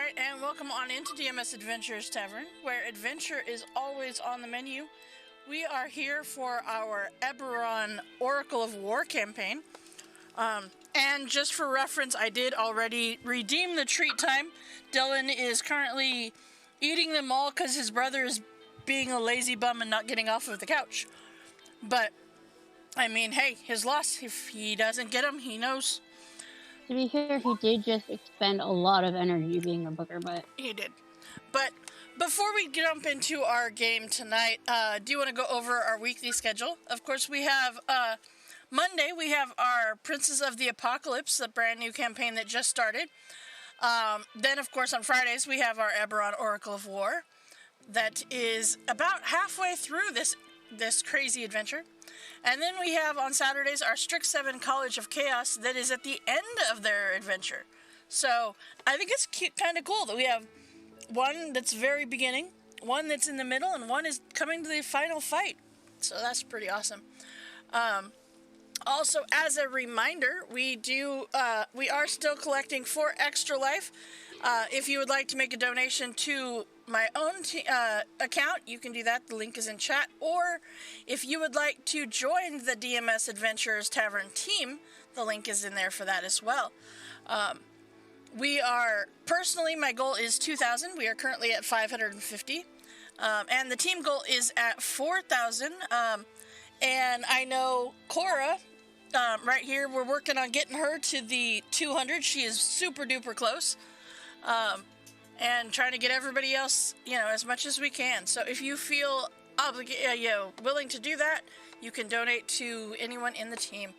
right, and welcome on into DMS Adventures Tavern, where adventure is always on the menu. We are here for our Eberron Oracle of War campaign. And just for reference, I did already redeem the treat time. Dylan is currently eating them all because his brother is being a lazy bum and not getting off of the couch. But, I mean, hey, his loss. If he doesn't get them, he knows. To be fair, he did just expend a lot of energy being a booger butt. He did. But before we jump into our game tonight, do you want to go over our weekly schedule? Of course, we have Monday, we have our Princes of the Apocalypse, the brand new campaign that just started. Then, of course, on Fridays, we have our Eberron Oracle of War. That is about halfway through this crazy adventure. And then we have on Saturdays our Strict 7 College of Chaos that is at the end of their adventure. So I think it's kind of cool that we have one that's very beginning, one that's in the middle, and one is coming to the final fight. So that's pretty awesome. Also, as a reminder, we are still collecting for Extra Life. If you would like to make a donation to my own account, you can do that. The link is in chat. Or if you would like to join the DMS Adventures Tavern team, the link is in there for that as well. Personally, my goal is 2,000. We are currently at 550. And the team goal is at 4,000. And I know Cora, right here, we're working on getting her to the 200. She is super duper close. And trying to get everybody else, as much as we can. So if you feel willing to do that, you can donate to anyone in the team.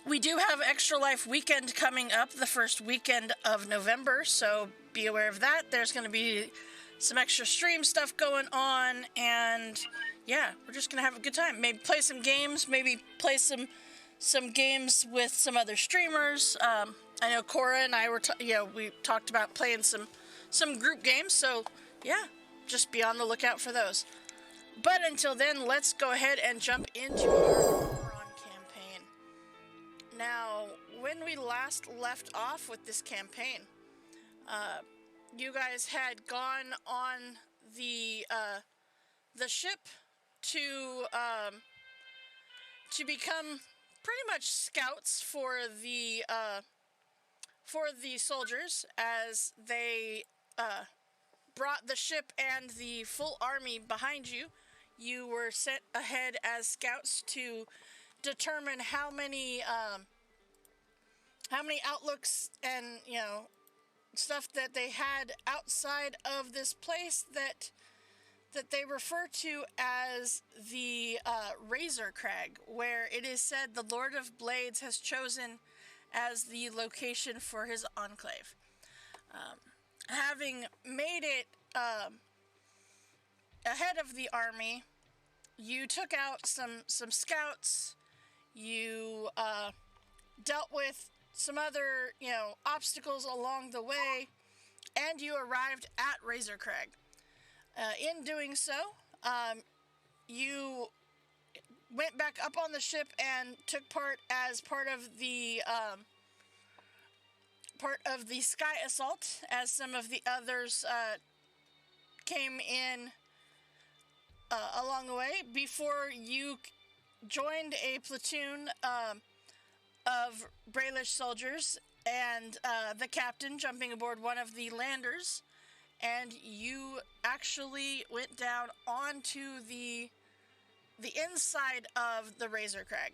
We do have Extra Life Weekend coming up the first weekend of November, so be aware of that. There's going to be some extra stream stuff going on, and yeah, we're just going to have a good time. Maybe play some games, maybe play some games with some other streamers. I know Cora and I we talked about playing some group games, so yeah, just be on the lookout for those. But until then, let's go ahead and jump into our Eberron campaign. Now, when we last left off with this campaign, you guys had gone on the ship to become pretty much scouts for the soldiers as they brought the ship and the full army behind you. You were sent ahead as scouts to determine how many outlooks and stuff that they had outside of this place that they refer to as the Razor Crag, where it is said the Lord of Blades has chosen as the location for his enclave. Having made it ahead of the army, you took out some scouts, you dealt with some other obstacles along the way, and you arrived at Razor Crag. In doing so, you went back up on the ship and took part of the sky assault, as some of the others came in along the way before you joined a platoon of Brailish soldiers and the captain jumping aboard one of the landers, and you actually went down onto the inside of the Razor Crag.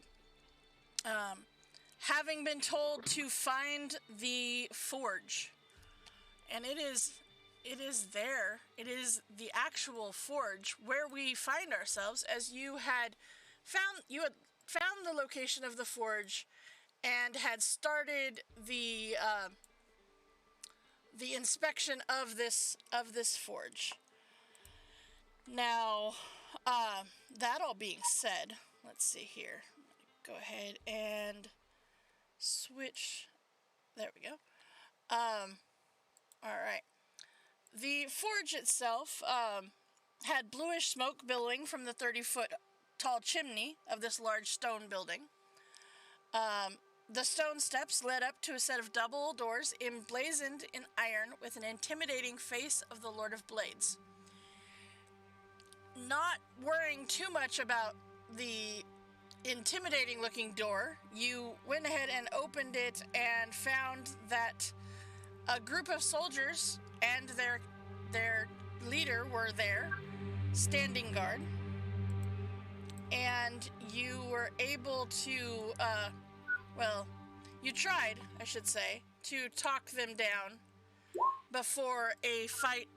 Having been told to find the forge. And it is there. It is the actual forge where we find ourselves, as you had found the location of the forge and had started the inspection of this forge. Now, that all being said, let's see here. Go ahead and switch. There we go. Alright. The forge itself had bluish smoke billowing from the 30-foot tall chimney of this large stone building. The stone steps led up to a set of double doors emblazoned in iron with an intimidating face of the Lord of Blades. Not worrying too much about the intimidating looking door, you went ahead and opened it and found that a group of soldiers and their leader were there, standing guard, and you were able to, you tried, I should say, to talk them down before a fight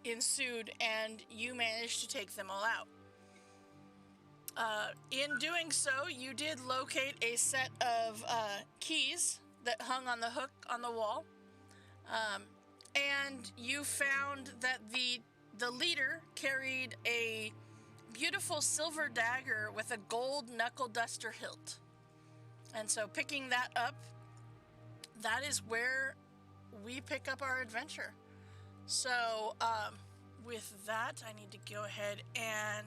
ensued, and you managed to take them all out. In doing so, you did locate a set of keys that hung on the hook on the wall, and you found that the leader carried a beautiful silver dagger with a gold knuckle duster hilt. And so picking that up, that is where we pick up our adventure. So with that, I need to go ahead and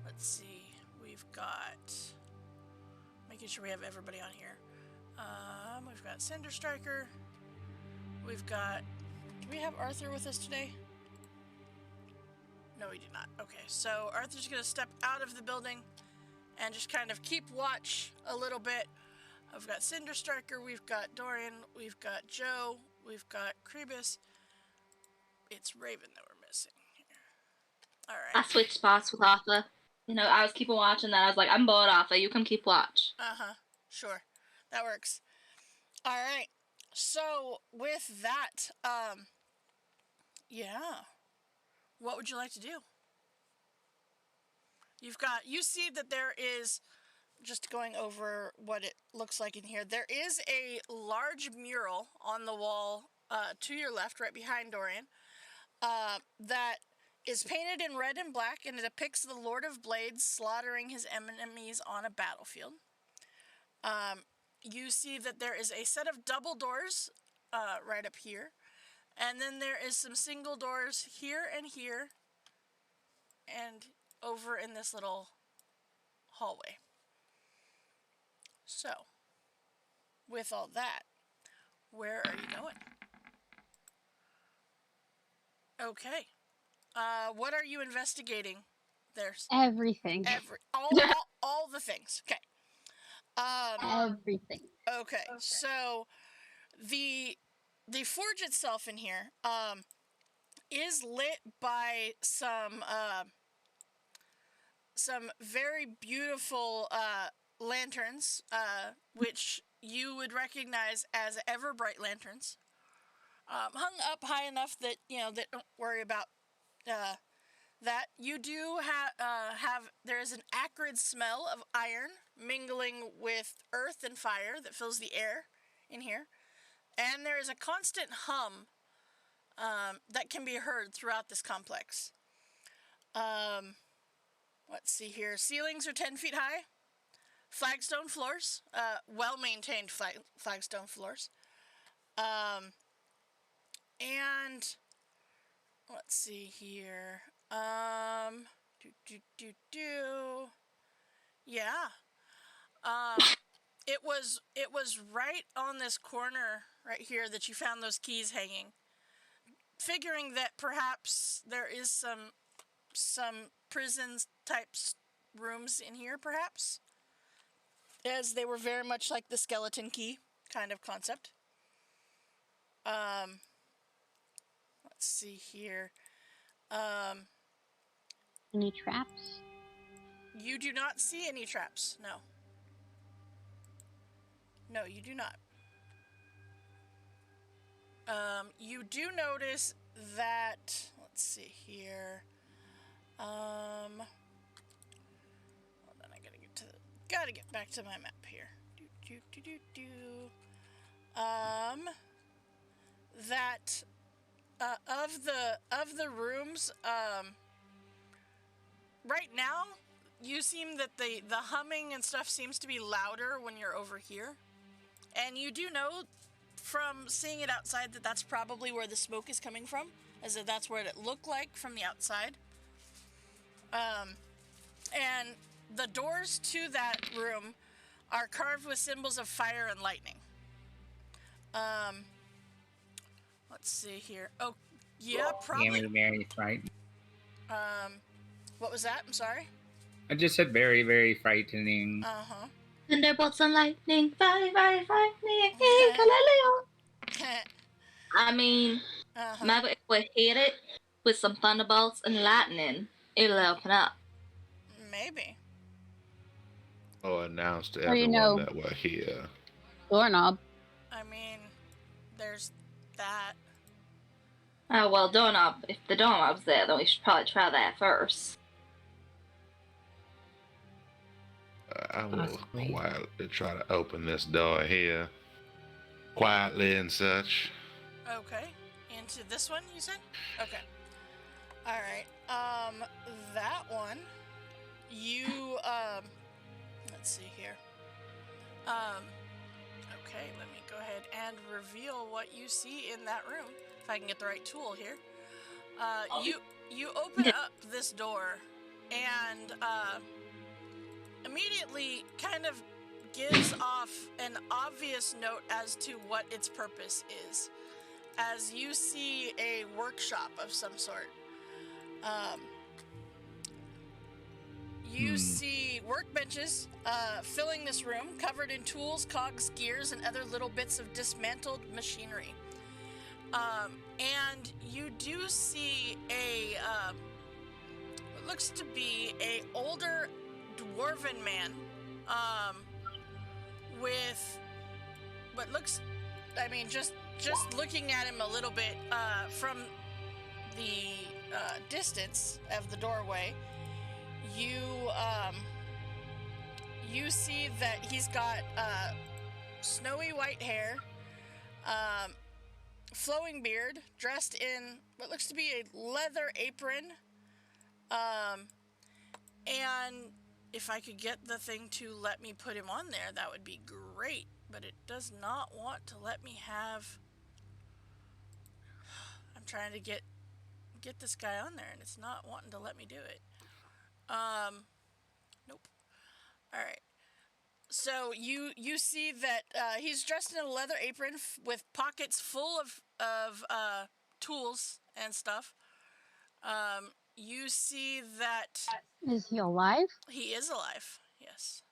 let's see, we've got, making sure we have everybody on here. We've got Cinder Striker. We've got, do we have Arthur with us today? No, we do not. Okay, so Arthur's going to step out of the building and just kind of keep watch a little bit. I've got Cinder Striker, we've got Dorian, we've got Joe, we've got Krebus. It's Raven that we're missing here. All right. I switched spots with Arthur. You know, I was keeping watch, and then I was like, I'm bored, Arthur. You come keep watch. Sure. That works. All right. So, with that, yeah. What would you like to do? You see that there is, just going over what it looks like in here, there is a large mural on the wall to your left, right behind Dorian, that is painted in red and black, and it depicts the Lord of Blades slaughtering his enemies on a battlefield. You see that there is a set of double doors right up here, and then there is some single doors here, and over in this little hallway. So, with all that, where are you going? Okay. What are you investigating? There's Everything. All the things. Okay. Everything. Okay. So the forge itself in here is lit by some very beautiful lanterns, which you would recognize as ever-bright lanterns, hung up high enough that that don't worry about that. You do have there is an acrid smell of iron mingling with earth and fire that fills the air in here, and there is a constant hum that can be heard throughout this complex. Let's see here. Ceilings are 10 feet high. Flagstone floors, well-maintained flagstone floors. And let's see here. Yeah. It was right on this corner right here that you found those keys hanging. Figuring that perhaps there is some prisons type rooms in here, perhaps, as they were very much like the skeleton key kind of concept. Let's see here. Any traps? You do not see any traps, no. No, you do not. You do notice that, let's see here. Hold on, I gotta get back to my map here. That of the rooms, right now you seem that the humming and stuff seems to be louder when you're over here, and you do know from seeing it outside that that's probably where the smoke is coming from, as if that's what it looked like from the outside. And the doors to that room are carved with symbols of fire and lightning. Let's see here. Oh, yeah, probably. Very frightening. What was that? I'm sorry. I just said very, very frightening. Thunderbolts and lightning, fire, Galileo. I mean, maybe if we hit it with some thunderbolts and lightning, it'll open up. Maybe. Oh, announce to Or, you everyone know- that we're here. Doorknob. I mean, there's that. Oh, well, doorknob. If the doorknob's there, then we should probably try that first. I will Possibly. quietly try to open this door here. Quietly and such. Okay. Into this one, you said? Okay. Alright. That one. You, let's see here. Okay, let me go ahead and reveal what you see in that room. If I can get the right tool here. You open up this door and, immediately kind of gives off an obvious note as to what its purpose is, as you see a workshop of some sort. You see workbenches filling this room, covered in tools, cogs, gears, and other little bits of dismantled machinery. And you do see a what looks to be a older dwarven man with what looks, I mean, just looking at him a little bit from the distance of the doorway, you see that he's got snowy white hair, flowing beard, dressed in what looks to be a leather apron, and if I could get the thing to let me put him on there, that would be great, but it does not want to let me have... I'm trying to get this guy on there, and it's not wanting to let me do it. Nope. Alright. So you see that he's dressed in a leather apron with pockets full of tools and stuff. You see that... Is he alive? He is alive, yes.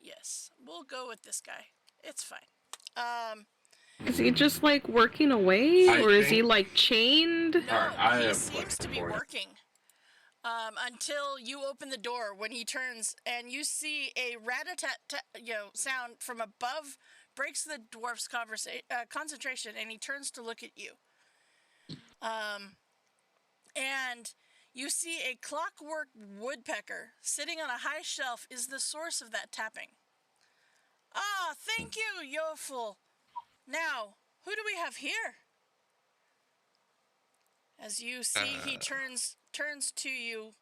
Yes, we'll go with this guy. It's fine. Is he just like working away, or is he like chained? No, I he have a seems question to be for you. working. Until you open the door when he turns and you see a rat-a-tat, sound from above, breaks the dwarf's concentration, and he turns to look at you. And you see a clockwork woodpecker sitting on a high shelf is the source of that tapping. Ah, thank you, Yoful. Now, who do we have here? As you see, he turns to you.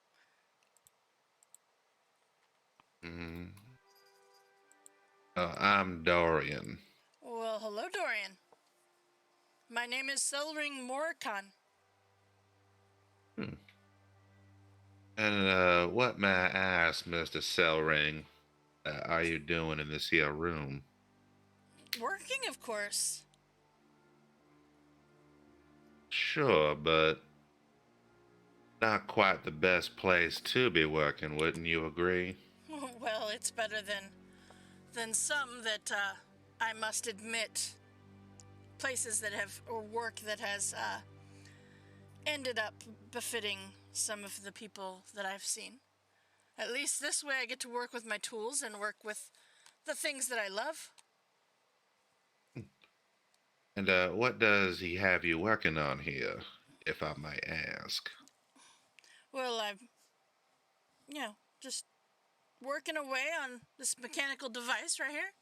I'm Dorian. Well, hello, Dorian. My name is Selring Morkan. And what may I ask, Mr. Selring, are you doing in this here room? Working, of course. Sure, but not quite the best place to be working, wouldn't you agree? Well, it's better than some that I must admit, places that have, or work that has ended up befitting some of the people that I've seen. At least this way I get to work with my tools and work with the things that I love. And what does he have you working on here, if I may ask? Well, I'm, just working away on this mechanical device right here.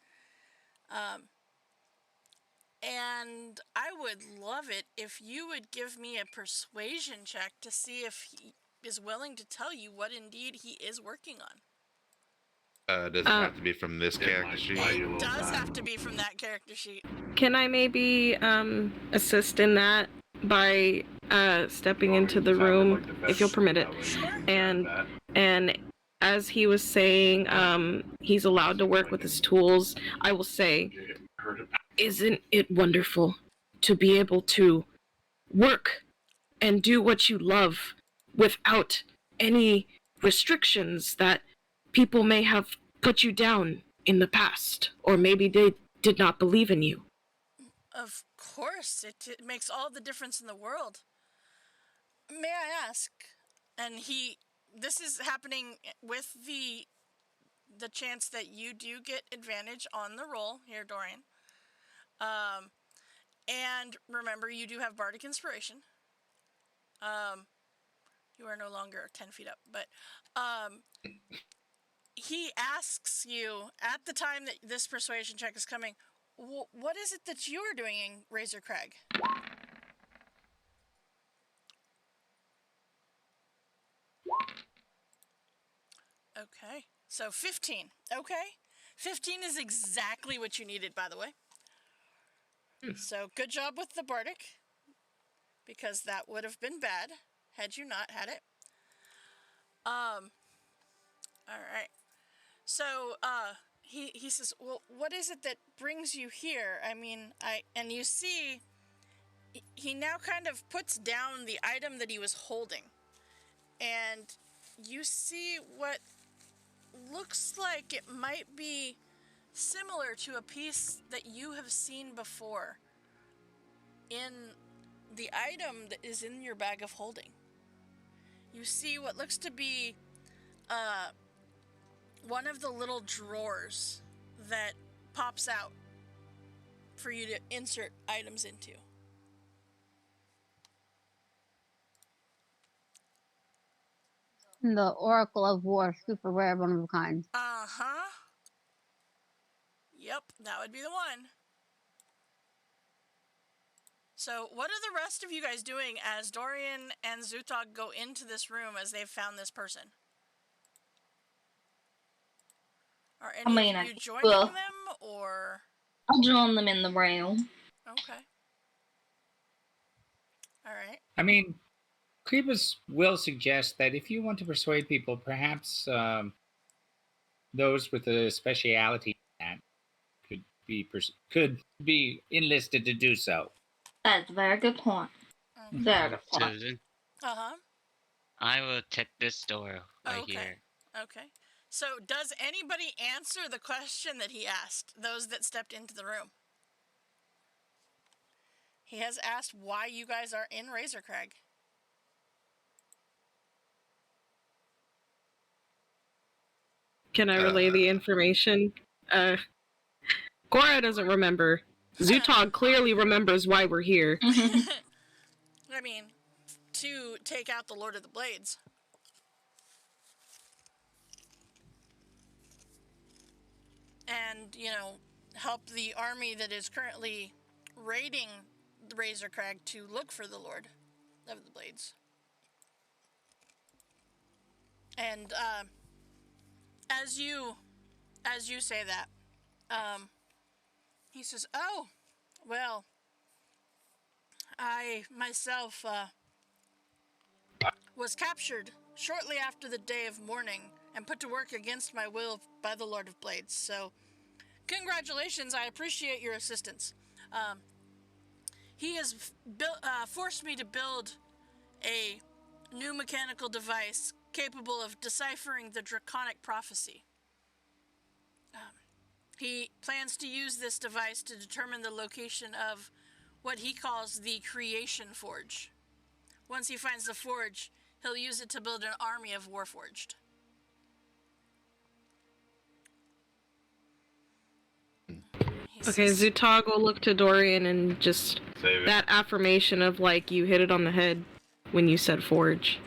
And I would love it if you would give me a persuasion check to see if he is willing to tell you what indeed he is working on. Does it have to be from this character sheet? It does have to be from that character sheet. Can I maybe assist in that by stepping into the room, if you'll permit it. And as he was saying, he's allowed to work with his tools, I will say, isn't it wonderful to be able to work and do what you love without any restrictions that people may have put you down in the past, or maybe they did not believe in you? Of course, it makes all the difference in the world. May I ask? And this is happening with the chance that you do get advantage on the roll here, Dorian. And remember, you do have Bardic Inspiration. You are no longer 10 feet up, but he asks you at the time that this persuasion check is coming, what is it that you are doing in Razor Crag? Okay, so 15. Okay, 15 is exactly what you needed, by the way. So good job with the Bardic, because that would have been bad had you not had it. All right. So he says, well, what is it that brings you here? I mean, and you see, he now kind of puts down the item that he was holding, and you see what looks like it might be similar to a piece that you have seen before in the item that is in your bag of holding. You see what looks to be one of the little drawers that pops out for you to insert items into. The Oracle of War, super rare, one of a kind. Uh-huh. Yep, that would be the one. So what are the rest of you guys doing as Dorian and Zutog go into this room as they've found this person? Are any of you joining them, or? I'll join them in the room. Okay. All right. I mean, Crebus will suggest that if you want to persuade people, perhaps those with a speciality that could be enlisted to do so. That's a very good point. Very good point. Susan, Uh-huh. I will check this door right Okay. here. Okay. So does anybody answer the question that he asked, those that stepped into the room? He has asked why you guys are in Razor Crag. Can I relay the information? Cora doesn't remember. Zutog clearly remembers why we're here. I mean, to take out the Lord of the Blades. And, help the army that is currently raiding the Razor Crag to look for the Lord of the Blades. And, as you say that, he says, oh, well, I myself, was captured shortly after the day of mourning and put to work against my will by the Lord of Blades. So, congratulations, I appreciate your assistance. He has forced me to build a new mechanical device capable of deciphering the draconic prophecy. He plans to use this device to determine the location of what he calls the Creation Forge. Once he finds the forge, he'll use it to build an army of Warforged. Okay, Zutog will look to Dorian and just that affirmation of like you hit it on the head when you said forge.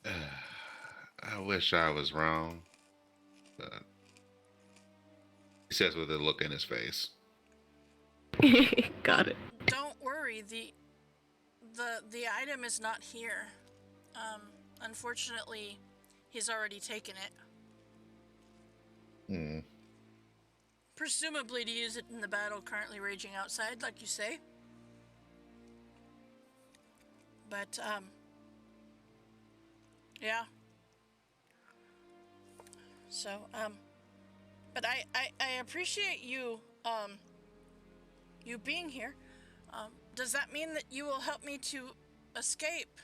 I wish I was wrong, but he says with a look in his face. Got it. Don't worry, the item is not here. Unfortunately, he's already taken it. Presumably to use it in the battle currently raging outside, like you say. But, yeah. So, but I appreciate you, you being here. Does that mean that you will help me to escape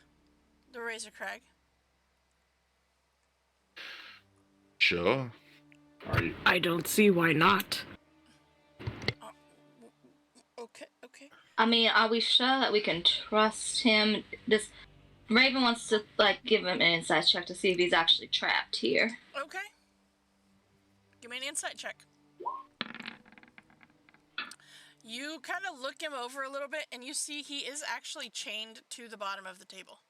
the Razor Crag? Sure. I don't see why not. Okay, okay. I mean, are we sure that we can trust him? This Raven wants to give him an insight check to see if he's actually trapped here. Okay. Give me an insight check. You kind of look him over a little bit, and you see he is actually chained to the bottom of the table.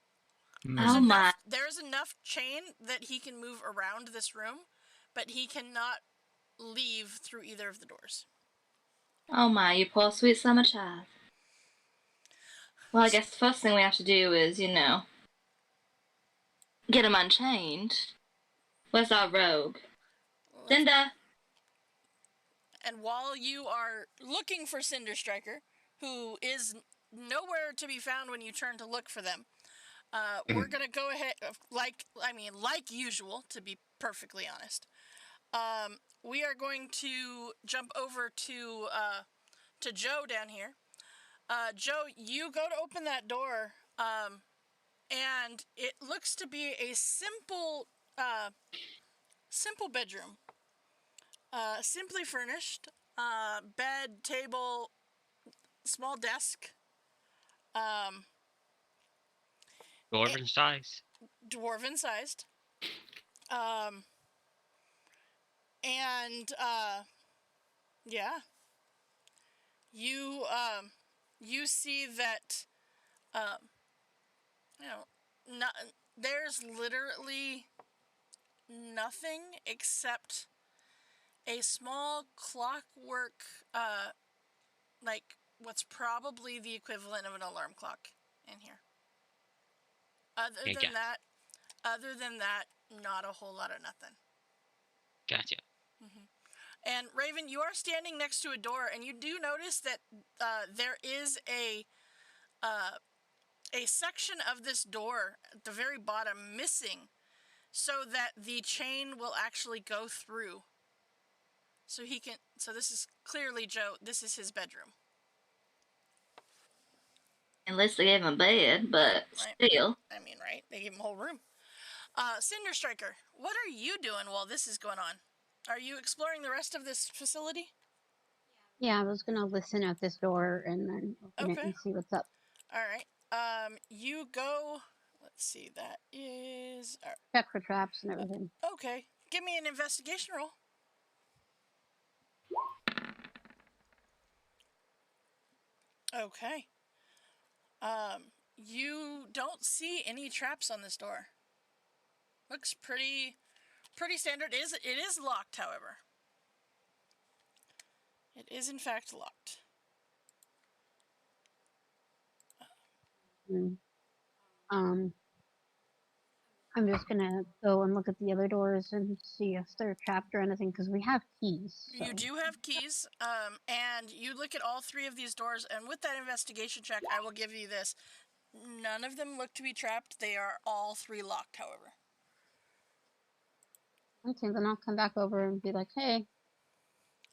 Oh my! There's enough chain that he can move around this room, but he cannot leave through either of the doors. Oh my! You poor sweet summer child. Well, I guess the first thing we have to do is, get him unchained. Where's our rogue? Cinder! And while you are looking for Cinder Striker, who is nowhere to be found when you turn to look for them, we're going to go ahead, like usual, to be perfectly honest. We are going to jump over to Joe down here. Joe, you go to open that door, and it looks to be a simple bedroom. Simply furnished, bed, table, small desk. Dwarven size. Dwarven sized. Yeah. You see that, there's literally nothing except a small clockwork, what's probably the equivalent of an alarm clock in here. Other than that, not a whole lot of nothing. Gotcha. Mm-hmm. And Raven, you are standing next to a door, and you do notice that there is a section of this door at the very bottom missing, so that the chain will actually go through. So this is clearly Joe. This is his bedroom. Unless they gave him a bed, but still. I mean, right? They gave him a whole room. Cinder Striker, what are you doing while this is going on? Are you exploring the rest of this facility? Yeah, I was gonna listen at this door and then open it and see what's up. All right. You go. Let's see. That is. Check for traps and everything. Okay. Give me an investigation roll. Okay. You don't see any traps on this door. Looks pretty standard. It is locked, however. It is in fact locked. I'm just gonna go and look at the other doors and see if they're trapped or anything, because we have keys. So. You do have keys, and you look at all three of these doors, and with that investigation check, I will give you this. None of them look to be trapped. They are all three locked, however. Okay, then I'll come back over and be like, hey.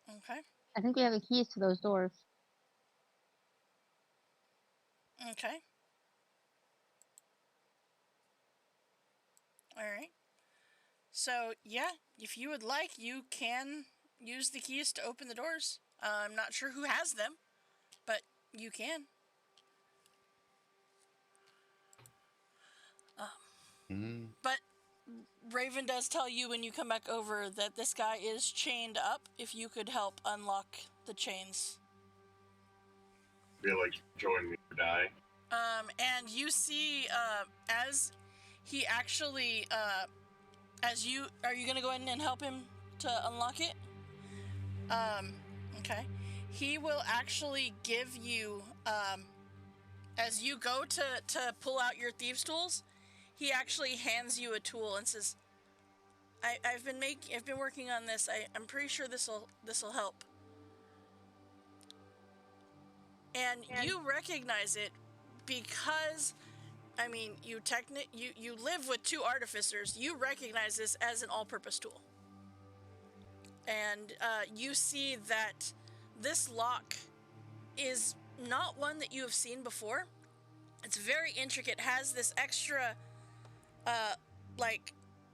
Okay. I think we have the keys to those doors. Okay. All right. So, yeah, if you would like, you can use the keys to open the doors. I'm not sure who has them, but you can. But Raven does tell you when you come back over that this guy is chained up, if you could help unlock the chains. Feel like join me or die. And you see, as he actually, are you gonna go ahead and help him to unlock it? Okay. He will actually give you, as you go to pull out your thieves' tools, he actually hands you a tool and says, I've been working on this. I'm pretty sure this'll help. And you recognize it because I mean, you live with two artificers. You recognize this as an all-purpose tool. And you see that this lock is not one that you have seen before. It's very intricate, has this extra, like,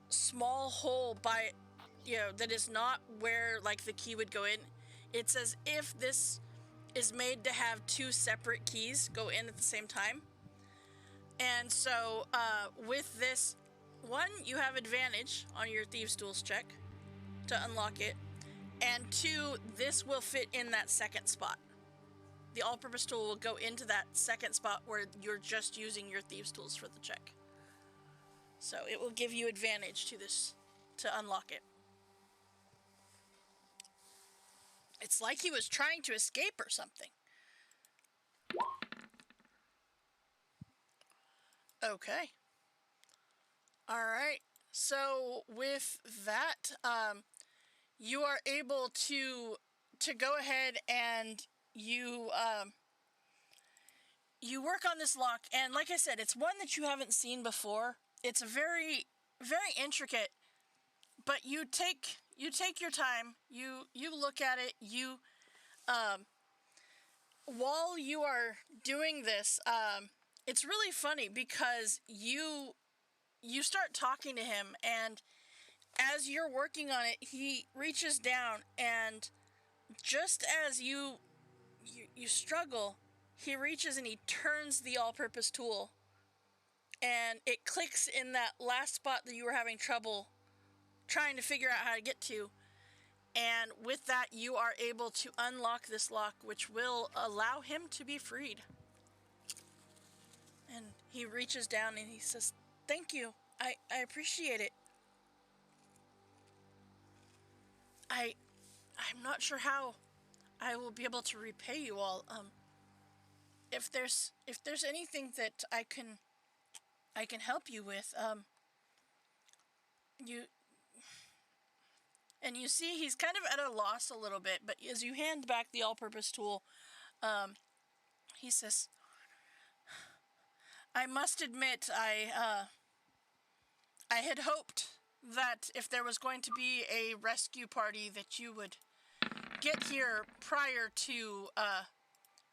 small hole by, that is not where, like, the key would go in. It's as if this is made to have two separate keys go in at the same time. And so, with this, one, you have advantage on your Thieves' Tools check to unlock it. And two, this will fit in that second spot. The all-purpose tool will go into that second spot where you're just using your Thieves' Tools for the check. So it will give you advantage to this, to unlock it. It's like he was trying to escape or something. Okay. All right. So with that, you are able to go ahead and you work on this lock, and like I said, it's one that you haven't seen before. It's very, very intricate, but you take your time. You look at it. While you are doing this, it's really funny because you start talking to him, and as you're working on it, he reaches down, and just as you struggle, he reaches and he turns the all-purpose tool, and it clicks in that last spot that you were having trouble trying to figure out how to get to. And with that, you are able to unlock this lock, which will allow him to be freed. And he reaches down and he says, "Thank you. I appreciate it. I'm not sure how I will be able to repay you all. If there's anything that I can help you with, you see he's kind of at a loss a little bit, but as you hand back the all-purpose tool, he says, "I must admit, I had hoped that if there was going to be a rescue party that you would get here prior to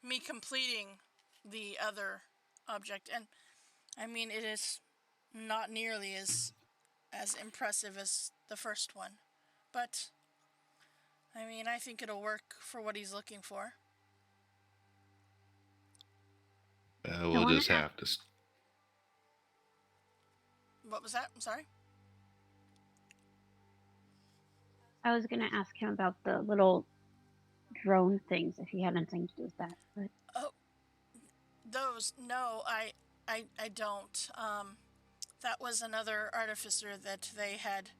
me completing the other object. And I mean, it is not nearly as impressive as the first one, but I mean, I think it'll work for what he's looking for." We'll just have to. What was that? I'm sorry. I was going to ask him about the little drone things, if he had anything to do with that. But Oh, those? No, I don't. That was another artificer that they had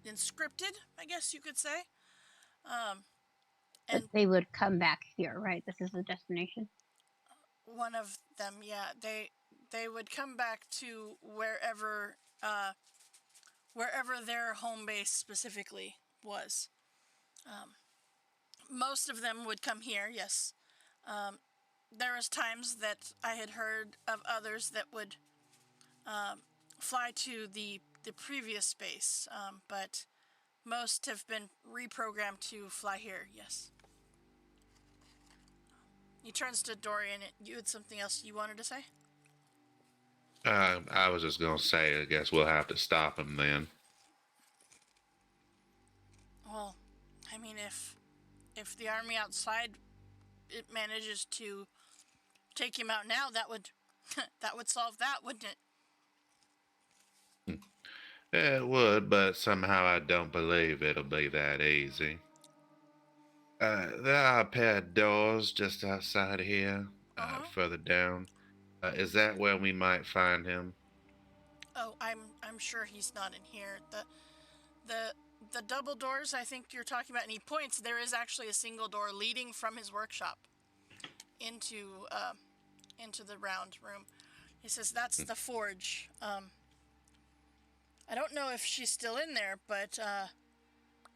inscripted, I guess you could say. and they would come back here, right? This is the destination. One of them, yeah, they would come back to wherever their home base specifically was. Most of them would come here, yes. There was times that I had heard of others that would fly to the previous base, but most have been reprogrammed to fly here, yes. He turns to Dorian. You had something else you wanted to say? I was just gonna say, I guess we'll have to stop him then. Well, I mean, if the army outside it manages to take him out now, that would that would solve that, wouldn't it? It would, but somehow I don't believe it'll be that easy. There are a pair of doors just outside here, further down. Is that where we might find him? Oh, I'm sure he's not in here. The double doors I think you're talking about, and he points, there is actually a single door leading from his workshop into the round room. He says that's the forge. I don't know if she's still in there, but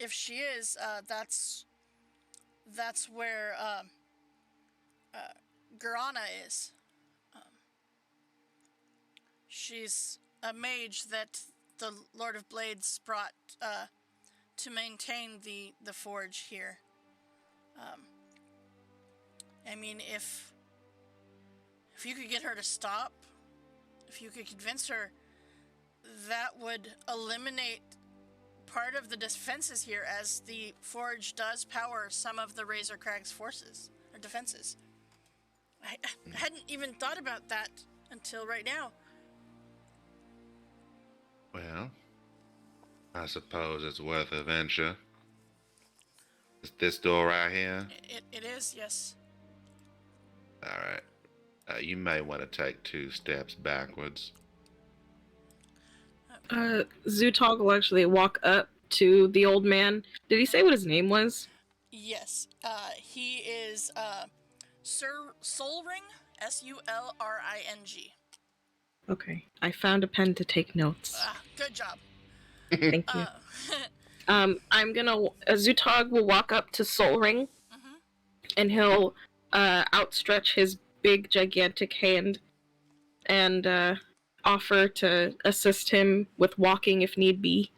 if she is, that's where Garana is. She's a mage that the Lord of Blades brought to maintain the forge here. I mean, if you could get her to stop, if you could convince her, that would eliminate part of the defenses here, as the forge does power some of the Razor Crag's forces or defenses. I hadn't even thought about that until right now. Well, I suppose it's worth a venture. Is this door right here? It is, yes. All right. You may want to take 2 steps backwards. Zutog will actually walk up to the old man. Did he say what his name was? Yes. He is Sir Solring, Sulring. Okay. I found a pen to take notes. Good job. Thank you. I'm gonna. Zutog will walk up to Solring, and he'll outstretch his big, gigantic hand and offer to assist him with walking if need be.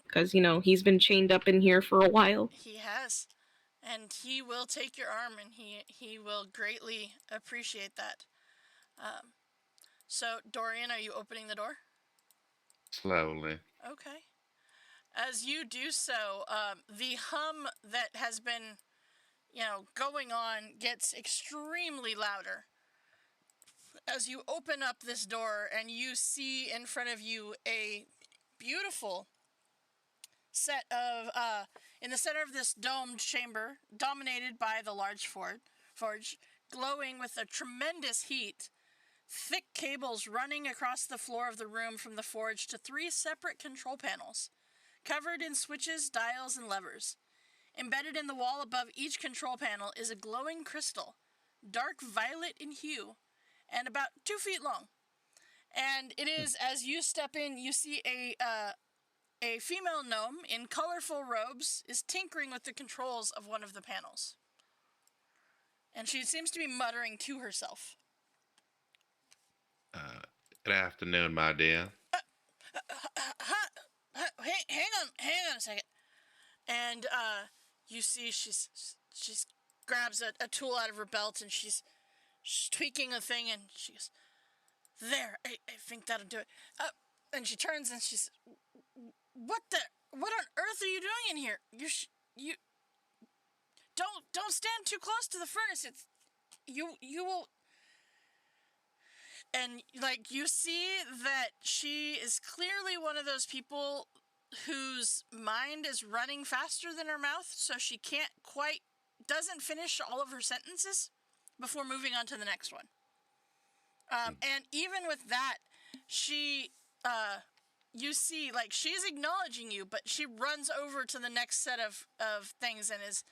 Because, he's been chained up in here for a while. He has. And he will take your arm, and he will greatly appreciate that. So, Dorian, are you opening the door? Slowly. Okay. As you do so, the hum that has been, going on gets extremely louder. As you open up this door and you see in front of you a beautiful set of, in the center of this domed chamber, dominated by the large forge, glowing with a tremendous heat, thick cables running across the floor of the room from the forge to 3 separate control panels, covered in switches, dials, and levers. Embedded in the wall above each control panel is a glowing crystal, dark violet in hue, and about 2 feet long. And it is, as you step in, you see a female gnome in colorful robes is tinkering with the controls of one of the panels. And she seems to be muttering to herself. Good afternoon, my dear. Hang on a second. And you see she's grabs a tool out of her belt, and she's tweaking a thing, and she goes, "There, I think that'll do it." And she turns and she's, "What on earth are you doing in here? You don't stand too close to the furnace. You will." And, you see that she is clearly one of those people whose mind is running faster than her mouth, so she doesn't finish all of her sentences before moving on to the next one. And even with that, she, you see, she's acknowledging you, but she runs over to the next set of things and is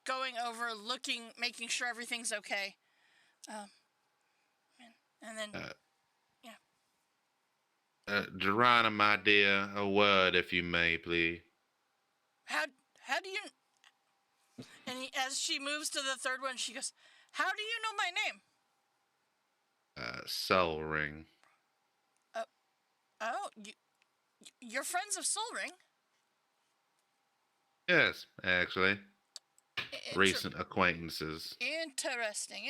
going over, looking, making sure everything's okay. And then, Geronima, my dear, a word, if you may, please. How do you... And as she moves to the third one, she goes, "How do you know my name?" Soul Ring. You're friends of Soul Ring? Yes, actually. Recent acquaintances. Interesting.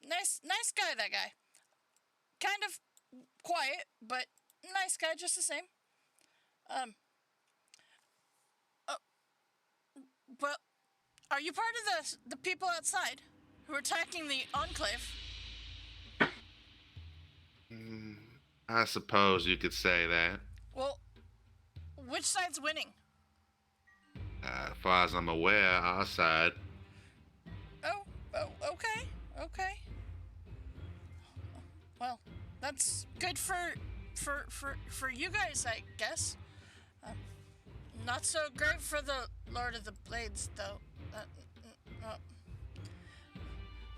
Nice guy, that guy. Kind of quiet, but nice guy just the same. Well, are you part of the people outside who are attacking the Enclave? I suppose you could say that. Well, which side's winning? As far as I'm aware, our side. Oh, okay. Well, that's good for you guys, I guess. Not so great for the Lord of the Blades, though.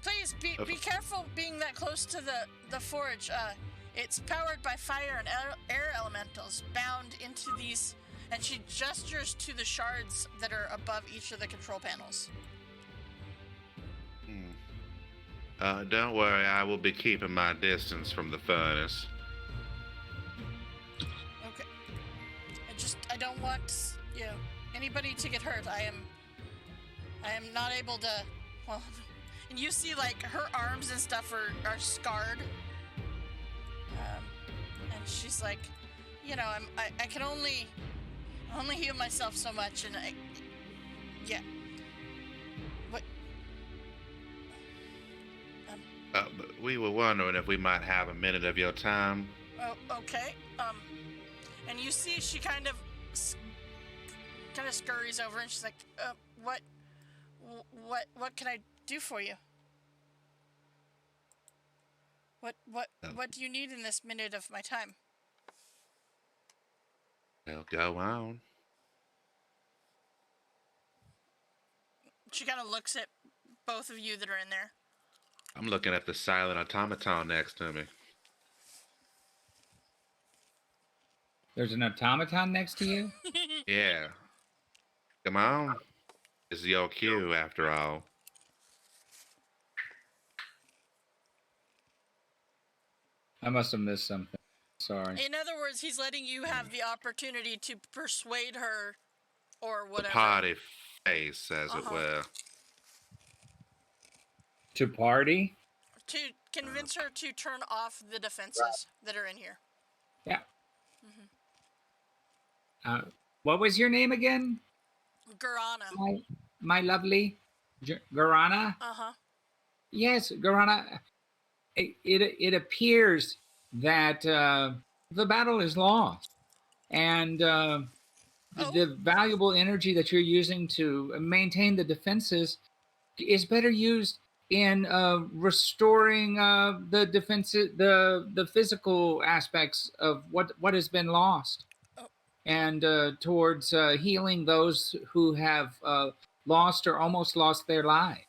Please be careful being that close to the forge. It's powered by fire and air elementals bound into these, and she gestures to the shards that are above each of the control panels. Don't worry, I will be keeping my distance from the furnace. Okay. I don't want, anybody to get hurt. I am not able to, well, and you see, like, her arms and stuff are scarred. And she's like, I can only heal myself so much, and yeah. What? But we were wondering if we might have a minute of your time. Oh, okay. And you see she kind of scurries over, and she's like, what can I do for you? What do you need in this minute of my time? Well, go on. She kind of looks at both of you that are in there. I'm looking at the silent automaton next to me. There's an automaton next to you? Yeah. Come on. This is your cue, after all. I must have missed something. Sorry. In other words, he's letting you have the opportunity to persuade her or whatever. The party face, as it were. To party? To convince her to turn off the defenses that are in here. Yeah. What was your name again? Garana. My lovely Garana? Uh-huh. Yes, Garana. It appears that the battle is lost. And the valuable energy that you're using to maintain the defenses is better used in restoring the defenses, the physical aspects of what has been lost, and towards healing those who have lost or almost lost their lives.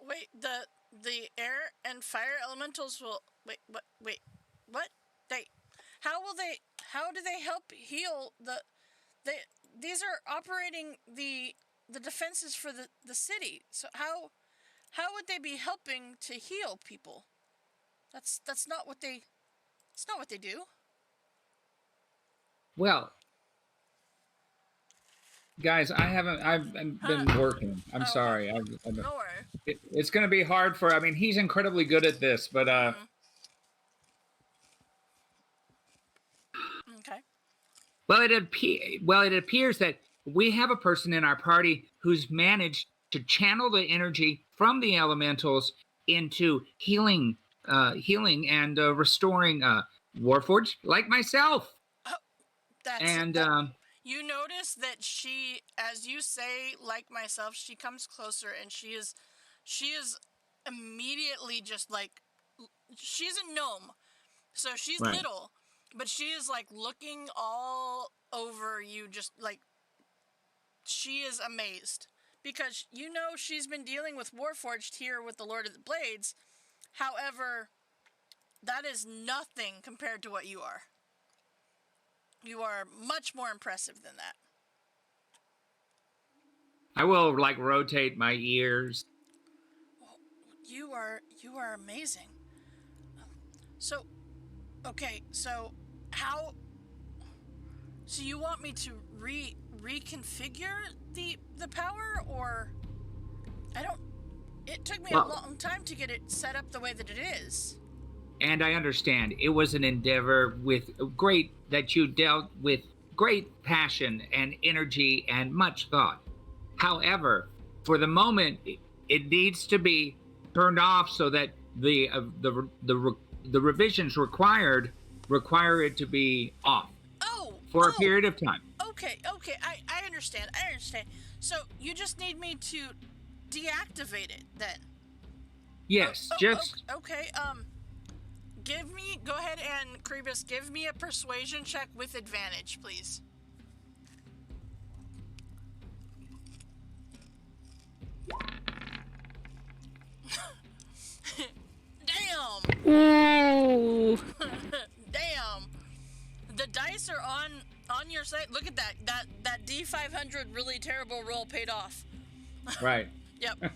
Wait, the air and fire elementals will what? How do they help heal these are operating the defenses for the city. So how would they be helping to heal people? That's not what they do. Well, guys, I've been working. I'm sorry. No worry. It's going to be hard for. I mean, he's incredibly good at this, but Okay. Well, it appears that we have a person in our party who's managed to channel the energy from the elementals into healing and restoring Warforged, like myself. You notice that she, as you say, like myself, she comes closer and she is immediately just like, she's a gnome, so she's little, but she is like looking all over you, just like, she is amazed. Because she's been dealing with Warforged here with the Lord of the Blades. However, that is nothing compared to what you are. You are much more impressive than that. I will rotate my ears. You are amazing. So, okay, so how? So you want me to reconfigure the power, or I don't? It took me a long time to get it set up the way that it is. And I understand it was an endeavor that you dealt with great passion and energy and much thought. However, for the moment, it needs to be turned off so that the revisions require it to be off for a period of time. Okay, I understand. So you just need me to deactivate it then? Yes, okay. Go ahead and Krebus, give me a persuasion check with advantage, please. Damn! Ooh! Damn! The dice are on your side. Look at that. That D500 really terrible roll paid off. Right. Yep.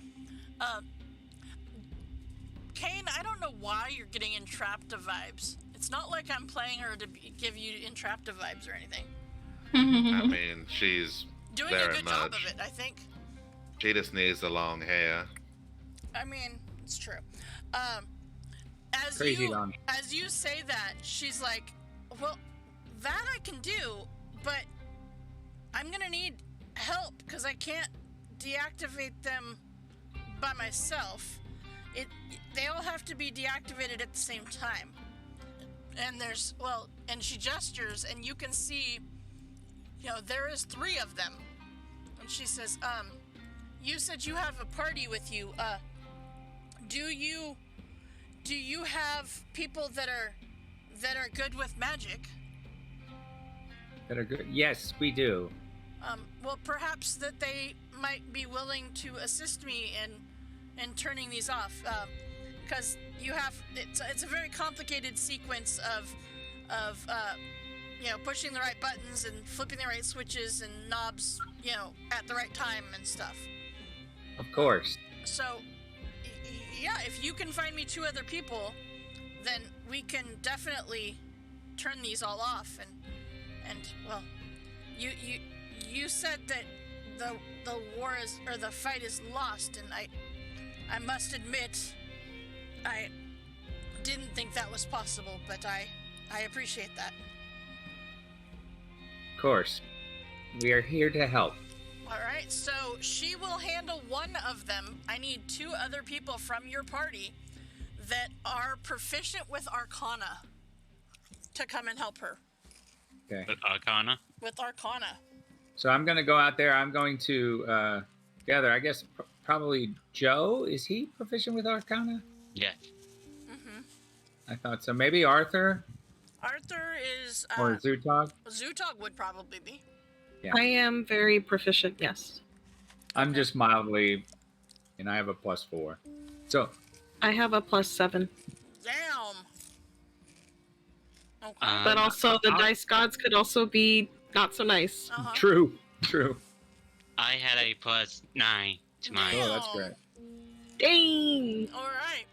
Kane, I don't know why you're getting Entrapta vibes. It's not like I'm playing her to give you Entrapta vibes or anything. I mean, she's doing very a good much. job of it, I think. She just needs the long hair. I mean, it's true. Crazy long. As you say that, she's like, well, that I can do, but I'm gonna need help because I can't deactivate them by myself. They all have to be deactivated at the same time. And and she gestures, and you can see, there is 3 of them. And she says, you said you have a party with you. Do you have people that are good with magic? That are good. Yes, we do. Well, perhaps that they might be willing to assist me in turning these off, because it's a very complicated sequence of pushing the right buttons and flipping the right switches and knobs, at the right time and stuff. Of course. So, yeah, if you can find me 2 other people, then we can definitely turn these all off. And well, you said that the war the fight is lost, and I must admit, I didn't think that was possible, but I appreciate that. Of course. We are here to help. All right, so she will handle 1 of them. I need 2 other people from your party that are proficient with Arcana to come and help her. Okay. With Arcana? With Arcana. So I'm going to go out there. I'm going to gather. I guess probably Joe. Is he proficient with Arcana? Yeah. Mm-hmm. I thought so. Maybe Arthur? Arthur is... or Zutog? Zutog would probably be. Yeah. I am very proficient, yes. I'm just mildly, and I have a +4. So I have a +7. Damn. Okay. But also the dice gods could also be not so nice. Uh-huh. True. I had a +9 to mine. Oh, that's great. Dang! All right.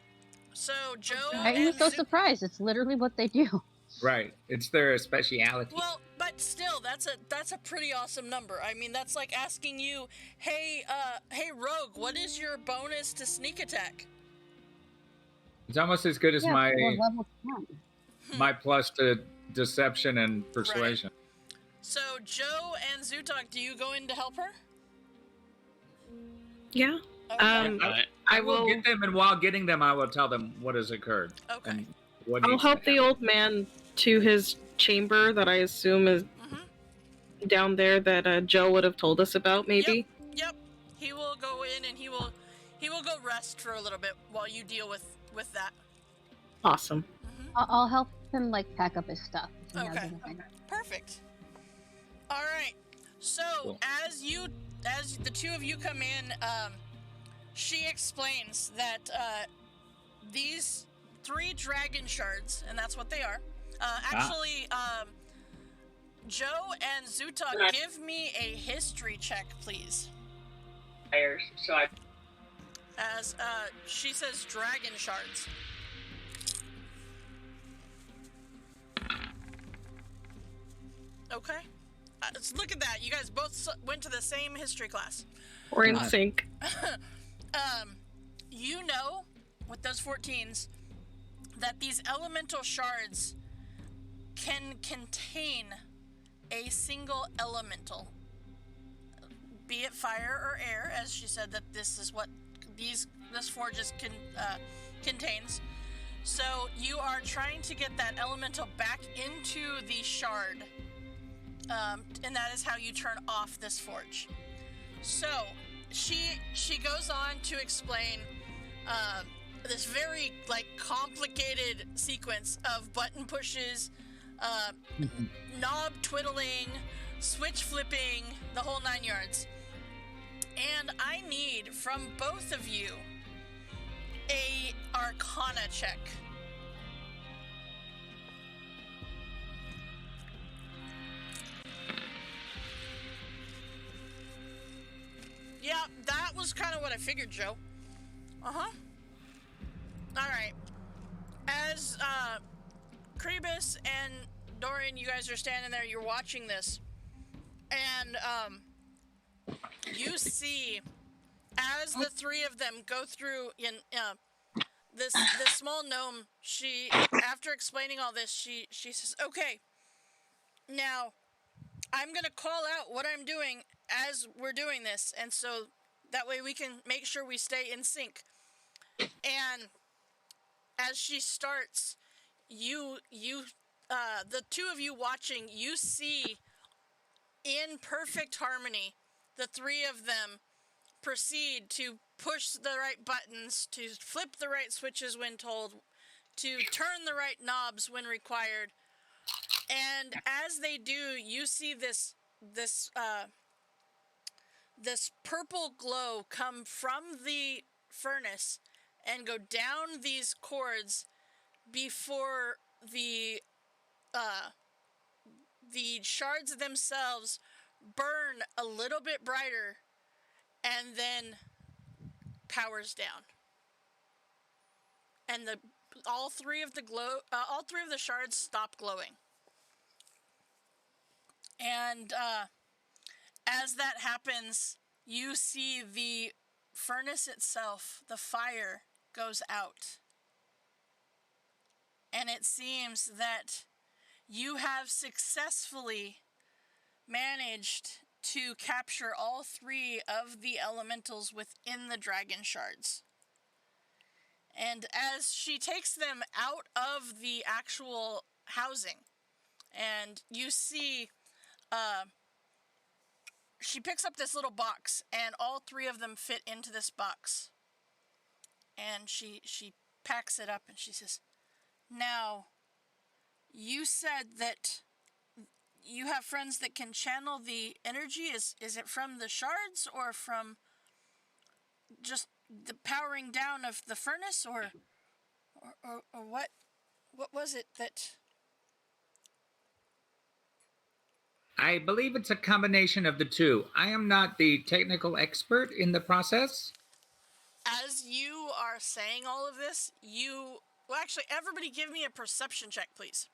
So Joe Why are you so surprised? It's literally what they do. Right. It's their speciality. Well, but still, that's a pretty awesome number. I mean, that's like asking you, hey Rogue, what is your bonus to sneak attack? It's almost as good as my level 10. my plus to deception and persuasion. Right. So Joe and Zutog, do you go in to help her? Yeah. Okay. I will get them, and while getting them, I will tell them what has occurred. Okay. And what I'll needs to help the happen. old man to his chamber that I assume is down there that Joe would have told us about, maybe. Yep. He will go in and he will go rest for a little bit while you deal with that. Awesome. I'll help him pack up his stuff. Okay. Perfect. All right. So Cool. as the 2 of you come in, she explains that these 3 dragon shards, and that's what they are. Actually, Joe and Zutog, give me a history check, please. So I As she says, dragon shards. Okay. Look at that. You guys both went to the same history class. We're in sync. You know, with those 14s, that these elemental shards can contain a single elemental, be it fire or air, as she said that this is what this forge contains. So you are trying to get that elemental back into the shard, and that is how you turn off this forge. So she goes on to explain this very complicated sequence of button pushes, knob twiddling, switch flipping, the whole 9 yards. And I need from both of you a Arcana check. Yeah, that was kind of what I figured, Joe. Uh-huh. Alright. As, Krebus and Dorian, you guys are standing there, you're watching this. And, you see, as the three of them go through this small gnome, she, after explaining all this, she says, okay, now, I'm gonna call out what I'm doing as we're doing this, and so that way we can make sure we stay in sync. And as she starts, the two of you watching, you see, in perfect harmony, the three of them proceed to push the right buttons, to flip the right switches when told, to turn the right knobs when required. And as they do, you see this purple glow come from the furnace and go down these cords before the shards themselves burn a little bit brighter and then powers down. And all three of the shards stop glowing. And as that happens, you see the furnace itself, the fire, goes out. And it seems that you have successfully managed to capture all three of the elementals within the dragon shards. And as she takes them out of the actual housing, and you see, she picks up this little box, and all three of them fit into this box. And she packs it up, and she says, now, you said that you have friends that can channel the energy. Is it from the shards, or from just the powering down of the furnace, or what was it that... I believe it's a combination of the two. I am not the technical expert in the process. As you are saying all of this, well, actually, everybody give me a perception check, please.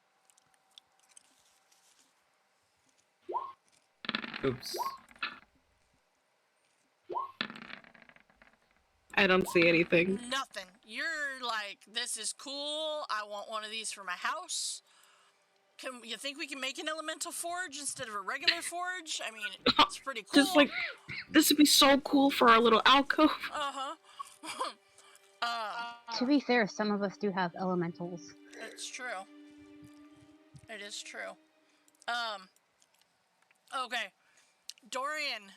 Oops. I don't see anything. Nothing. You're like, this is cool. I want one of these for my house. You think we can make an elemental forge instead of a regular forge? I mean, it's pretty cool. Just like, this would be so cool for our little alcove. Uh-huh. To be fair, some of us do have elementals. It's true. It is true. Okay. Dorian,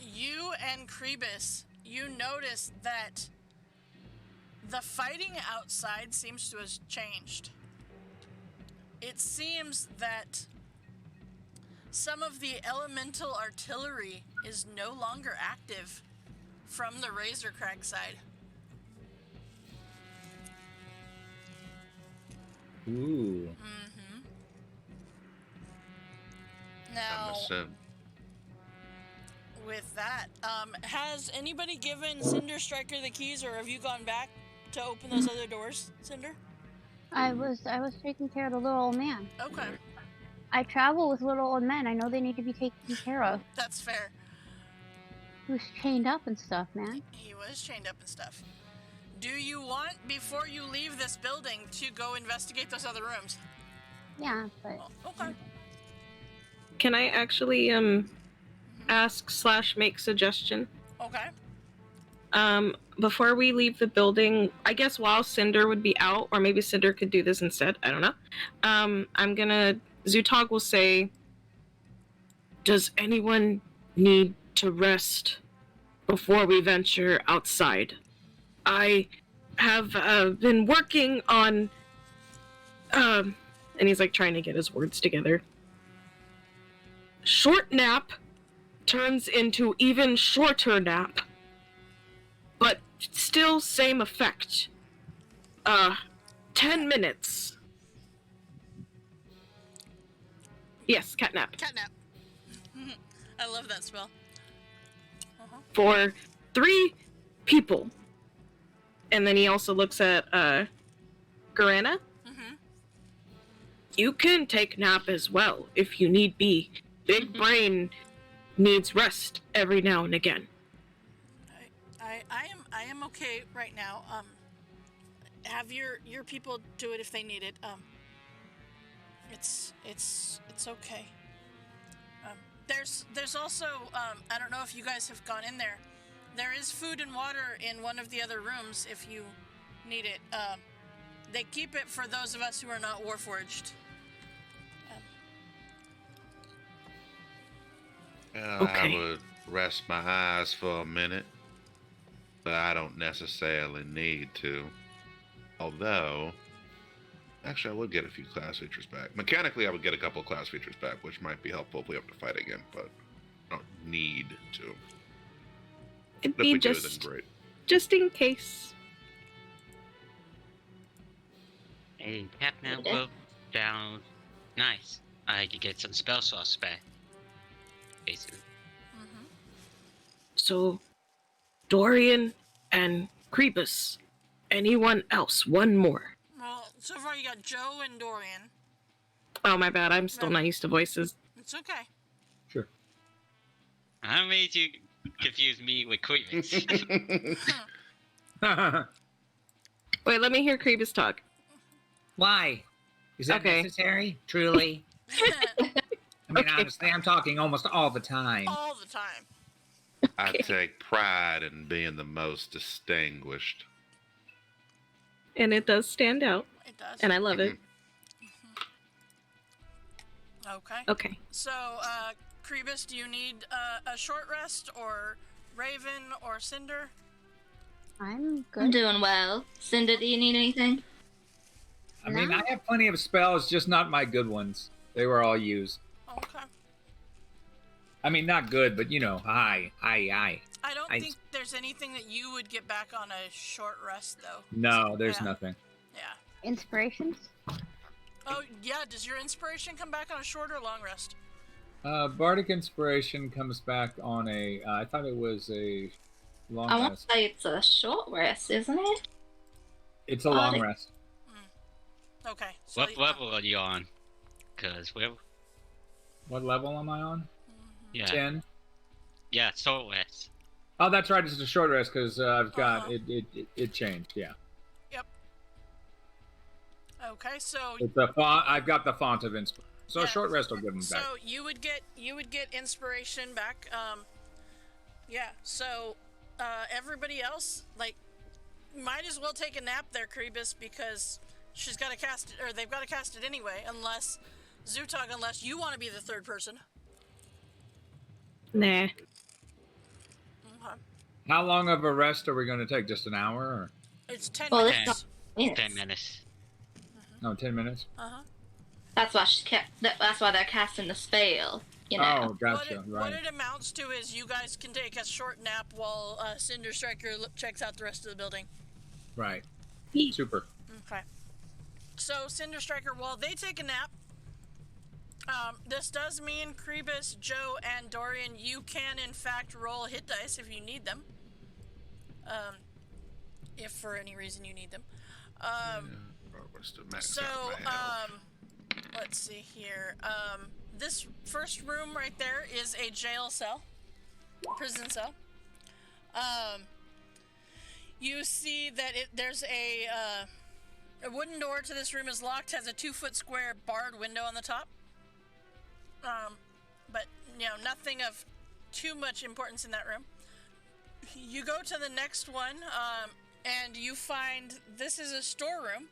you and Krebus, you notice that the fighting outside seems to have changed. It seems that some of the elemental artillery is no longer active from the Razor Crag side. Ooh. Mm-hmm. Now, with that, has anybody given Cinder Striker the keys, or have you gone back to open those other doors, Cinder? I was taking care of the little old man. Okay. I travel with little old men. I know they need to be taken care of. That's fair. He was chained up and stuff, man. He was chained up and stuff. Do you want, before you leave this building, to go investigate those other rooms? Yeah, but... Oh, okay. Can I actually, ask/make suggestion? Okay. Before we leave the building, I guess while Cinder would be out, or maybe Cinder could do this instead, I don't know. Zutog will say, does anyone need to rest before we venture outside? I have, been working on, and he's like trying to get his words together. Short nap turns into even shorter nap. But still same effect. 10 minutes. Yes, catnap. Catnap. I love that spell. For 3 people. and then he also looks at Garana. You can take nap as well if you need be. Big brain needs rest every now and again. I am okay right now. Have your people do it if they need it. It's okay. There's also I don't know if you guys have gone in there. There is food and water in one of the other rooms if you need it. They keep it for those of us who are not warforged. Okay. I would rest my eyes for a minute, but I don't necessarily need to. Although, actually, I would get a few class features back. Mechanically, I would get a couple of class features back, which might be helpful if we have to fight again, but I don't need to. It'd If be we do, just, then great. just in case. Hey, Captain will down. Nice. I could get some spell sauce back. Basically. So, Dorian and Crebus. Anyone else? One more. Well, so far you got Joe and Dorian. Oh, my bad. I'm still not used to voices. It's okay. Sure. I made you confuse me with Queens. Wait, let me hear Crebus talk. Why? Is that Okay. necessary? Truly? I mean, honestly, I'm talking almost all the time. All the time. I take pride in being the most distinguished. And it does stand out. It does. And I love it. Okay. Okay. So, Crebus, do you need a short rest, or Raven, or Cinder? I'm good. I'm doing well. Cinder, do you need anything? I mean, No. I have plenty of spells, just not my good ones. They were all used. Okay. I mean, not good, but I don't think there's anything that you would get back on a short rest, though. No, there's Yeah. nothing. Yeah. Inspirations? Oh, yeah. Does your inspiration come back on a short or long rest? Bardic Inspiration comes back on a, I thought it was a long I want to rest. say it's a short rest, isn't it? It's a long Bardic- rest. Okay. So What level are you on? Cause we're What level am I on? yeah 10? yeah short rest. Oh, that's right. It's a short rest because I've got Uh-huh. it changed. Yeah, Yep. Okay, so it's the font. I've got the font of inspiration. So Yeah. a short rest will give them back. so you would get inspiration back. Yeah. So everybody else, like, might as well take a nap there, Crebus, because she's got to cast it, or they've got to cast it anyway, unless Zutog, unless you want to be the third person. Nah. Okay. How long of a rest are we going to take? Just an hour? Or... It's 10 Well, minutes. it's not 10 minutes. No, 10 minutes. That's why that's why they're casting the spell. You know. Oh, gotcha. What Right. it amounts to is you guys can take a short nap while Cinder Striker checks out the rest of the building. Right. Super. Okay. So, Cinder Striker, while they take a nap, this does mean Crebus, Joe, and Dorian, you can, in fact, roll hit dice if you need them. If for any reason you need them. Let's see here. This first room right there is a jail cell. Prison cell. You see that there's a wooden door to this room is locked, has a 2-foot square barred window on the top. But, nothing of too much importance in that room. You go to the next one, and you find this is a storeroom.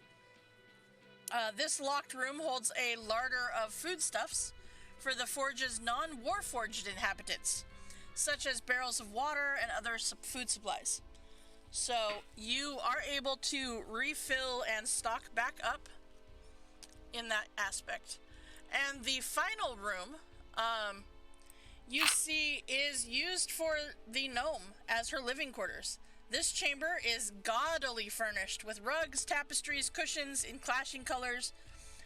This locked room holds a larder of foodstuffs for the forge's non-warforged inhabitants, such as barrels of water and other food supplies. So you are able to refill and stock back up in that aspect. And the final room, you see, is used for the gnome as her living quarters. This chamber is gaudily furnished with rugs, tapestries, cushions in clashing colors.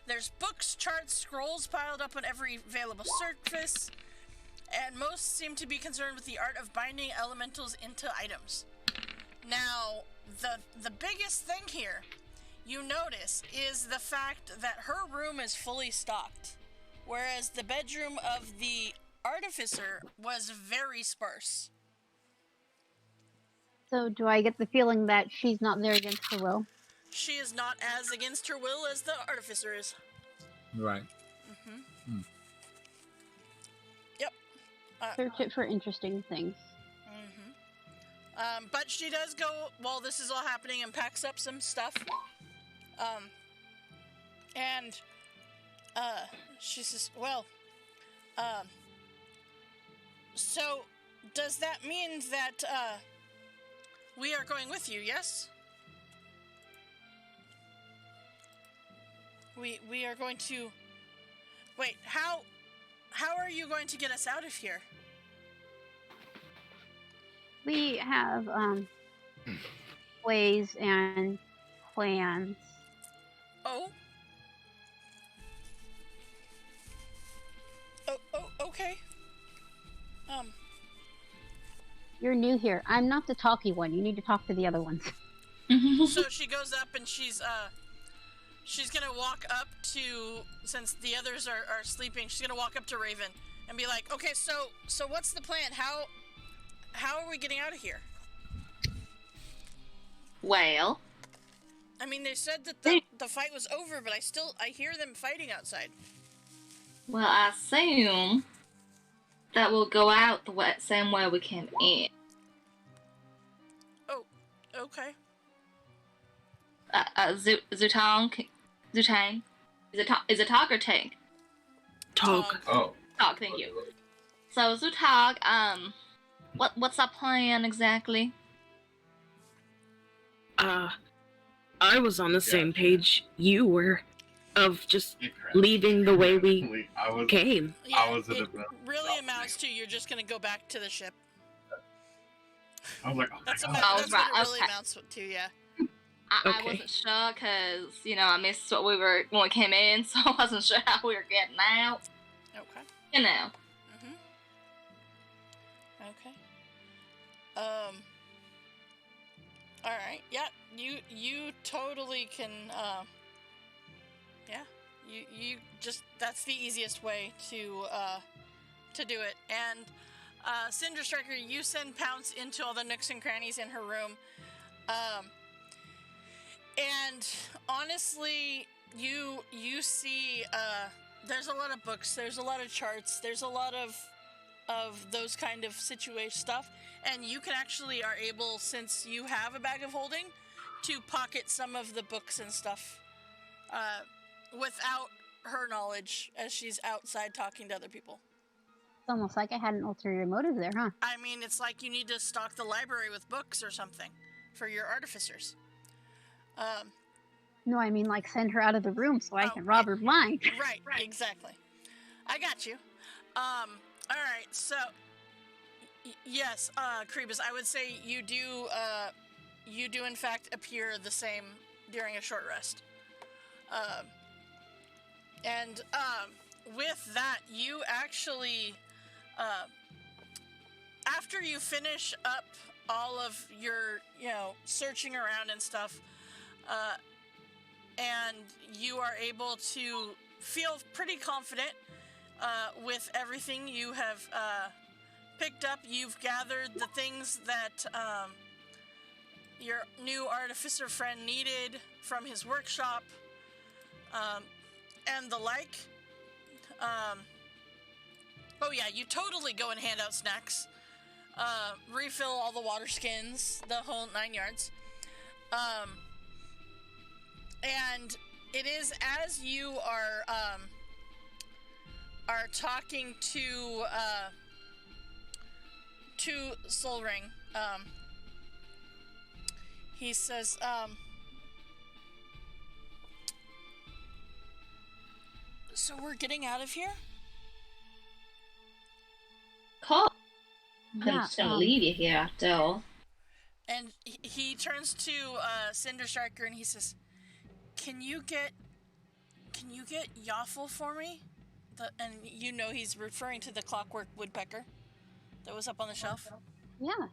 There's books, charts, scrolls piled up on every available surface, and most seem to be concerned with the art of binding elementals into items. Now, the biggest thing here you notice is the fact that her room is fully stocked, whereas the bedroom of the artificer was very sparse. So do I get the feeling that she's not there against her will? She is not as against her will as the artificer is. Right. Yep. Search it for interesting things. But she does go while this is all happening and packs up some stuff. And she says, well, so does that mean that we are going with you, yes? We are going to... Wait, how are you going to get us out of here? We have ways and plans. Oh, okay. You're new here. I'm not the talky one. You need to talk to the other ones. So she goes up and she's gonna walk up to, since the others are sleeping, she's gonna walk up to Raven and be like, okay, so what's the plan? How are we getting out of here? Well, I mean, they said that the fight was over, but I hear them fighting outside. well, I assume that we'll go out the same way we came in. Oh, okay. Zutang? Is it Tog or Tank? Talk. Oh. Tog, thank you. So, Zutag, what's our plan exactly? I was on the same page you were, of just leaving the way we came. Yeah, I was in it a really amounts to you're just gonna go back to the ship. I was like, oh That's my about God. that's right, what it really okay. amounts to, yeah. I Okay. wasn't sure because, I missed what we were when we came in, so I wasn't sure how we were getting out. Okay. Okay. All right. Yeah. You totally can. Yeah. You just, that's the easiest way to do it. And Cinder Striker, you send Pounce into all the nooks and crannies in her room. And honestly, you see there's a lot of books, there's a lot of charts, there's a lot of those kind of situation stuff, and you can actually are able, since you have a bag of holding, to pocket some of the books and stuff without her knowledge as she's outside talking to other people. It's almost like I had an ulterior motive there, huh? I mean, it's like you need to stock the library with books or something for your artificers. No, I mean like send her out of the room so I can rob her blind. Right, exactly. I got you. All right, so yes, Krebus, I would say you do in fact appear the same during a short rest. And with that, you actually, after you finish up all of your, searching around and stuff, and you are able to feel pretty confident with everything you have picked up. You've gathered the things that your new artificer friend needed from his workshop, and the like. Oh yeah, you totally go and hand out snacks. Refill all the water skins, the whole 9 yards. And it is as you are talking to Soul Ring, he says, so we're getting out of here? Cool. I'm Yeah, just gonna leave you here after all. And he turns to Cinder Striker and he says, Can you get Yaffle for me? And he's referring to the clockwork woodpecker that was up on the shelf. Yeah.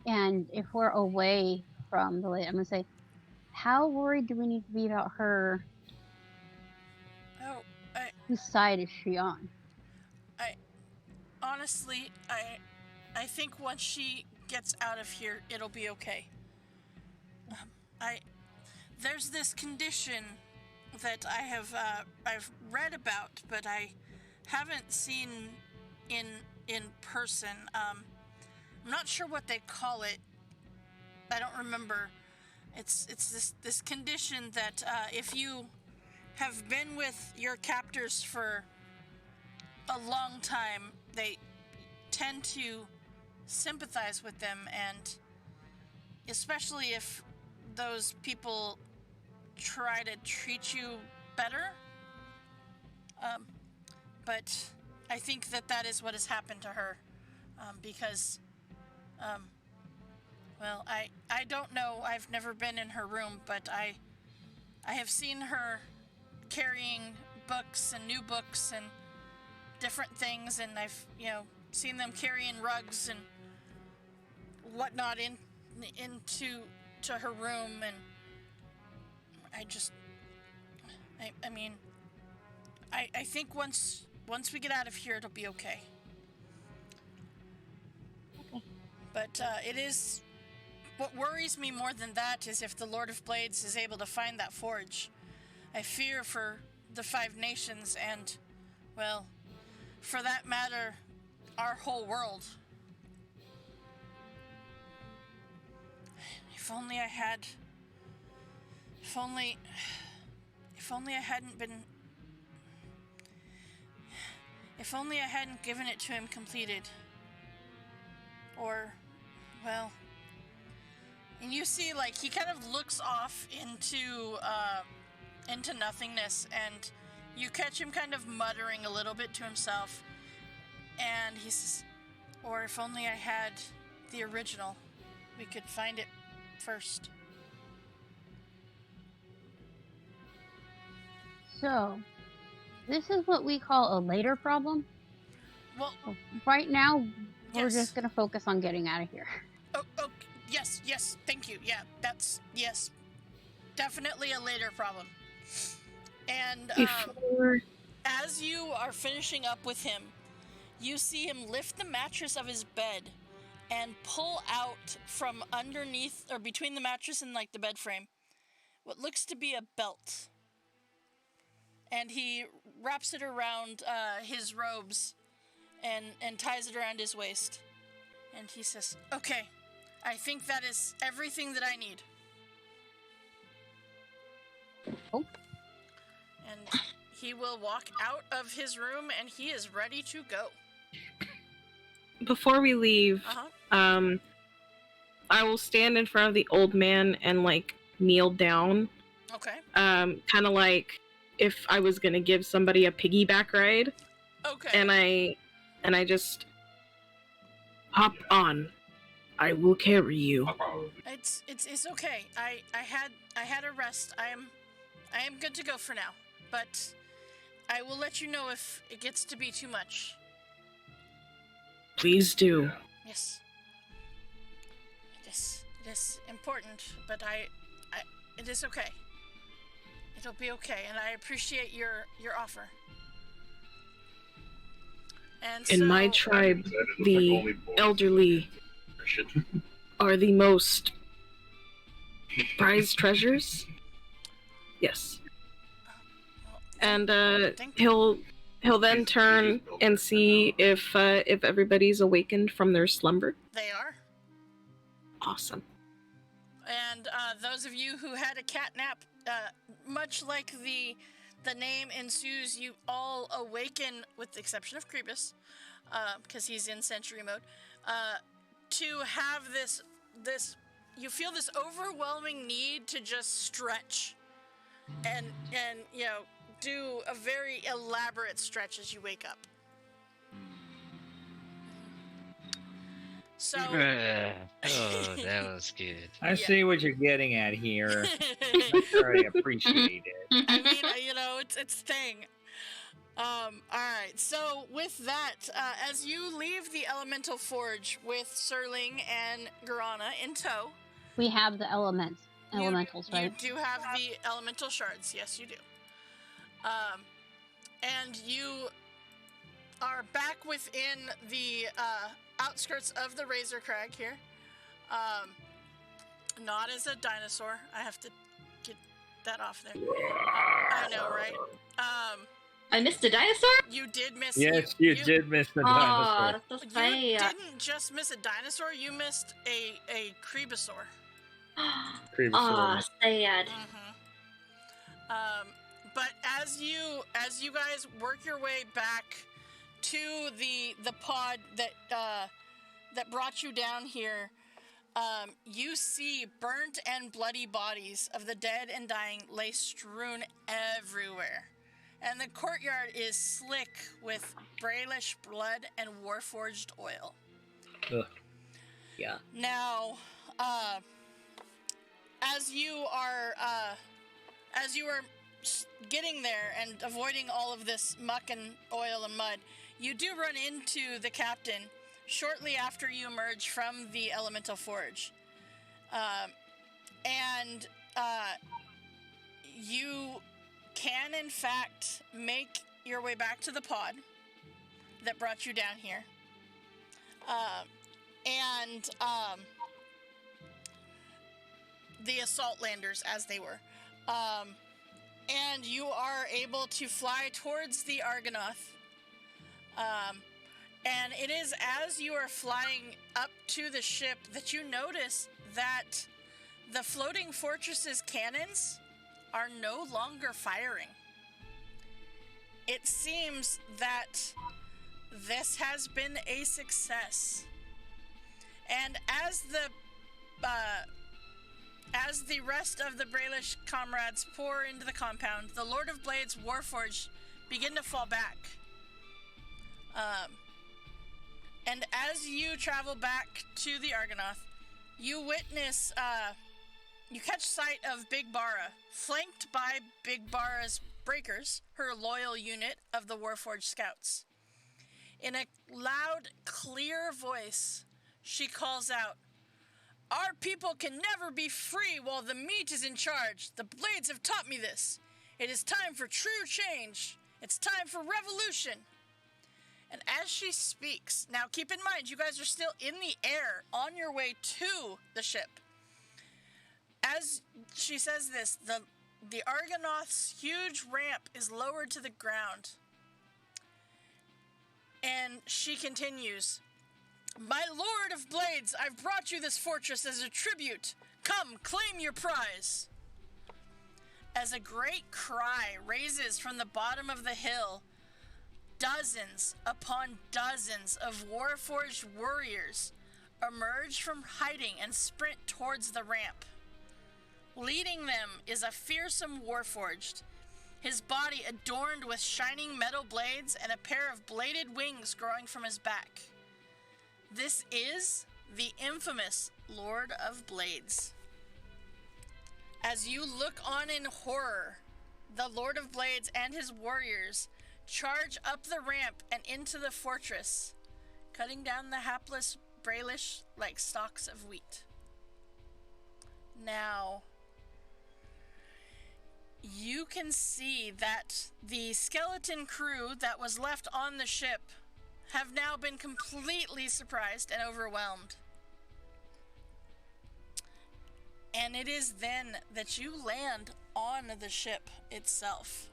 And if we're away from the lady, I'm gonna say, how worried do we need to be about her? Oh, whose side is she on? Honestly, I think once she gets out of here, it'll be okay. There's this condition that I've read about, but I haven't seen in person. I'm not sure what they call it. I don't remember. It's this condition that if you have been with your captors for a long time, they tend to sympathize with them, and especially if those people try to treat you better. But I think that is what has happened to her, because, well, I don't know. I've never been in her room, but I have seen her carrying books and new books and different things, and I've seen them carrying rugs and whatnot into her room, and I mean, I think once we get out of here, it'll be okay. Okay. But it is, what worries me more than that is if the Lord of Blades is able to find that forge. I fear for the Five Nations and, well, for that matter, our whole world. If only I hadn't given it to him completed. Or, well, and you see, like, he kind of looks off into nothingness, and you catch him kind of muttering a little bit to himself, and he says, or if only I had the original, we could find it first. So, this is what we call a later problem. Well, right now, we're yes. just gonna focus on getting out of here. Oh, yes, thank you. Yeah, yes, definitely a later problem. And as you are finishing up with him, you see him lift the mattress of his bed and pull out from underneath, or between the mattress and like the bed frame, what looks to be a belt. And he wraps it around his robes and ties it around his waist. And he says, okay, I think that is everything that I need. Oh. And he will walk out of his room, and he is ready to go. Before we leave, I will stand in front of the old man and, like, kneel down. Okay. Kind of like if I was gonna give somebody a piggyback ride. Okay. And I just hop on. I will carry you. It's okay. I had a rest. I am good to go for now. But I will let you know if it gets to be too much. Please do. Yes. It is important, but it is okay. It'll be okay, and I appreciate your offer. And in my tribe, the elderly are the most prized treasures. Yes. And he'll then turn and see if everybody's awakened from their slumber. They are. Awesome. And those of you who had a cat nap, much like the name ensues, you all awaken, with the exception of Kribus, because he's in sentry mode, to have this, you feel this overwhelming need to just stretch and do a very elaborate stretch as you wake up. So, oh, that was good. I see what you're getting at here. I'm sure I appreciate it. I mean, it's thing. Alright, so with that, as you leave the Elemental Forge with Serling and Garana in tow... We have the elementals, right? You do have the elemental shards, yes you do. And you are back within the outskirts of the Razor Crag here. Not as a dinosaur, I have to get that off there. I know, right? I missed a dinosaur? You did miss... Yes, you did miss the dinosaur. That's so sad. You didn't just miss a dinosaur, you missed a Crebasaur. Aw, sad. But as you guys work your way back to the pod that brought you down here, you see burnt and bloody bodies of the dead and dying lay strewn everywhere. And the courtyard is slick with Braelish blood and warforged oil. Ugh. Yeah. Now, as you are getting there and avoiding all of this muck and oil and mud, you do run into the captain shortly after you emerge from the Elemental Forge. And you can, in fact, make your way back to the pod that brought you down here. And the Assault Landers, as they were. And you are able to fly towards the Argonath. And it is as you are flying up to the ship that you notice that the floating fortress's cannons are no longer firing. It seems that this has been a success. And as the rest of the Braelish comrades pour into the compound, the Lord of Blades Warforged begin to fall back. And as you travel back to the Argonath, you witness, you catch sight of Big Bara, flanked by Big Bara's Breakers, her loyal unit of the Warforged Scouts. In a loud, clear voice, she calls out, "Our people can never be free while the meat is in charge. The Blades have taught me this. It is time for true change. It's time for revolution." And as she speaks, now keep in mind, you guys are still in the air on your way to the ship. As she says this, the Argonath's huge ramp is lowered to the ground. And she continues, "My Lord of Blades, I've brought you this fortress as a tribute. Come, claim your prize." As a great cry raises from the bottom of the hill, dozens upon dozens of Warforged warriors emerge from hiding and sprint towards the ramp. Leading them is a fearsome Warforged, his body adorned with shining metal blades and a pair of bladed wings growing from his back. This is the infamous Lord of Blades. As you look on in horror, the Lord of Blades and his warriors charge up the ramp and into the fortress, cutting down the hapless Braelish like stalks of wheat. Now, you can see that the skeleton crew that was left on the ship have now been completely surprised and overwhelmed. And it is then that you land on the ship itself.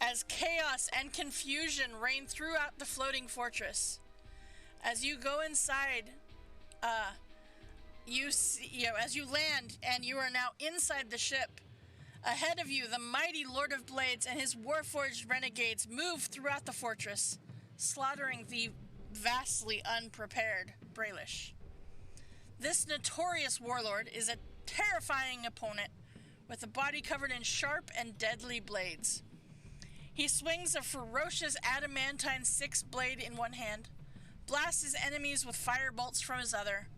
As chaos and confusion reign throughout the floating fortress, as you go inside, you see, as you land and you are now inside the ship, ahead of you, the mighty Lord of Blades and his warforged renegades move throughout the fortress, slaughtering the vastly unprepared Braelish. This notorious warlord is a terrifying opponent with a body covered in sharp and deadly blades. He swings a ferocious adamantine six-blade in one hand, blasts his enemies with fire bolts from his other,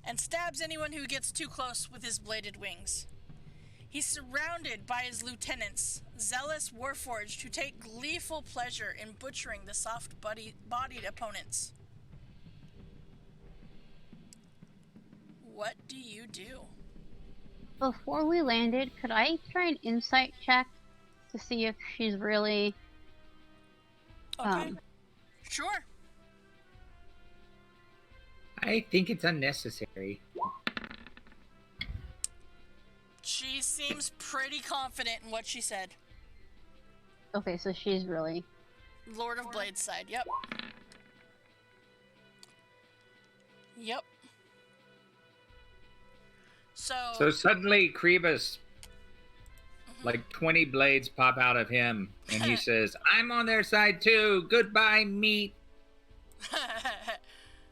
and stabs anyone who gets too close with his bladed wings. He's surrounded by his lieutenants, zealous warforged who take gleeful pleasure in butchering the soft-bodied opponents. What do you do? Before we landed, could I try an insight check to see if she's really... Okay. Sure. I think it's unnecessary. She seems pretty confident in what she said. Okay, so she's really... Lord of Blades side, yep. Yep. So suddenly Kriba's like 20 blades pop out of him, and he says, "I'm on their side too. Goodbye, meat."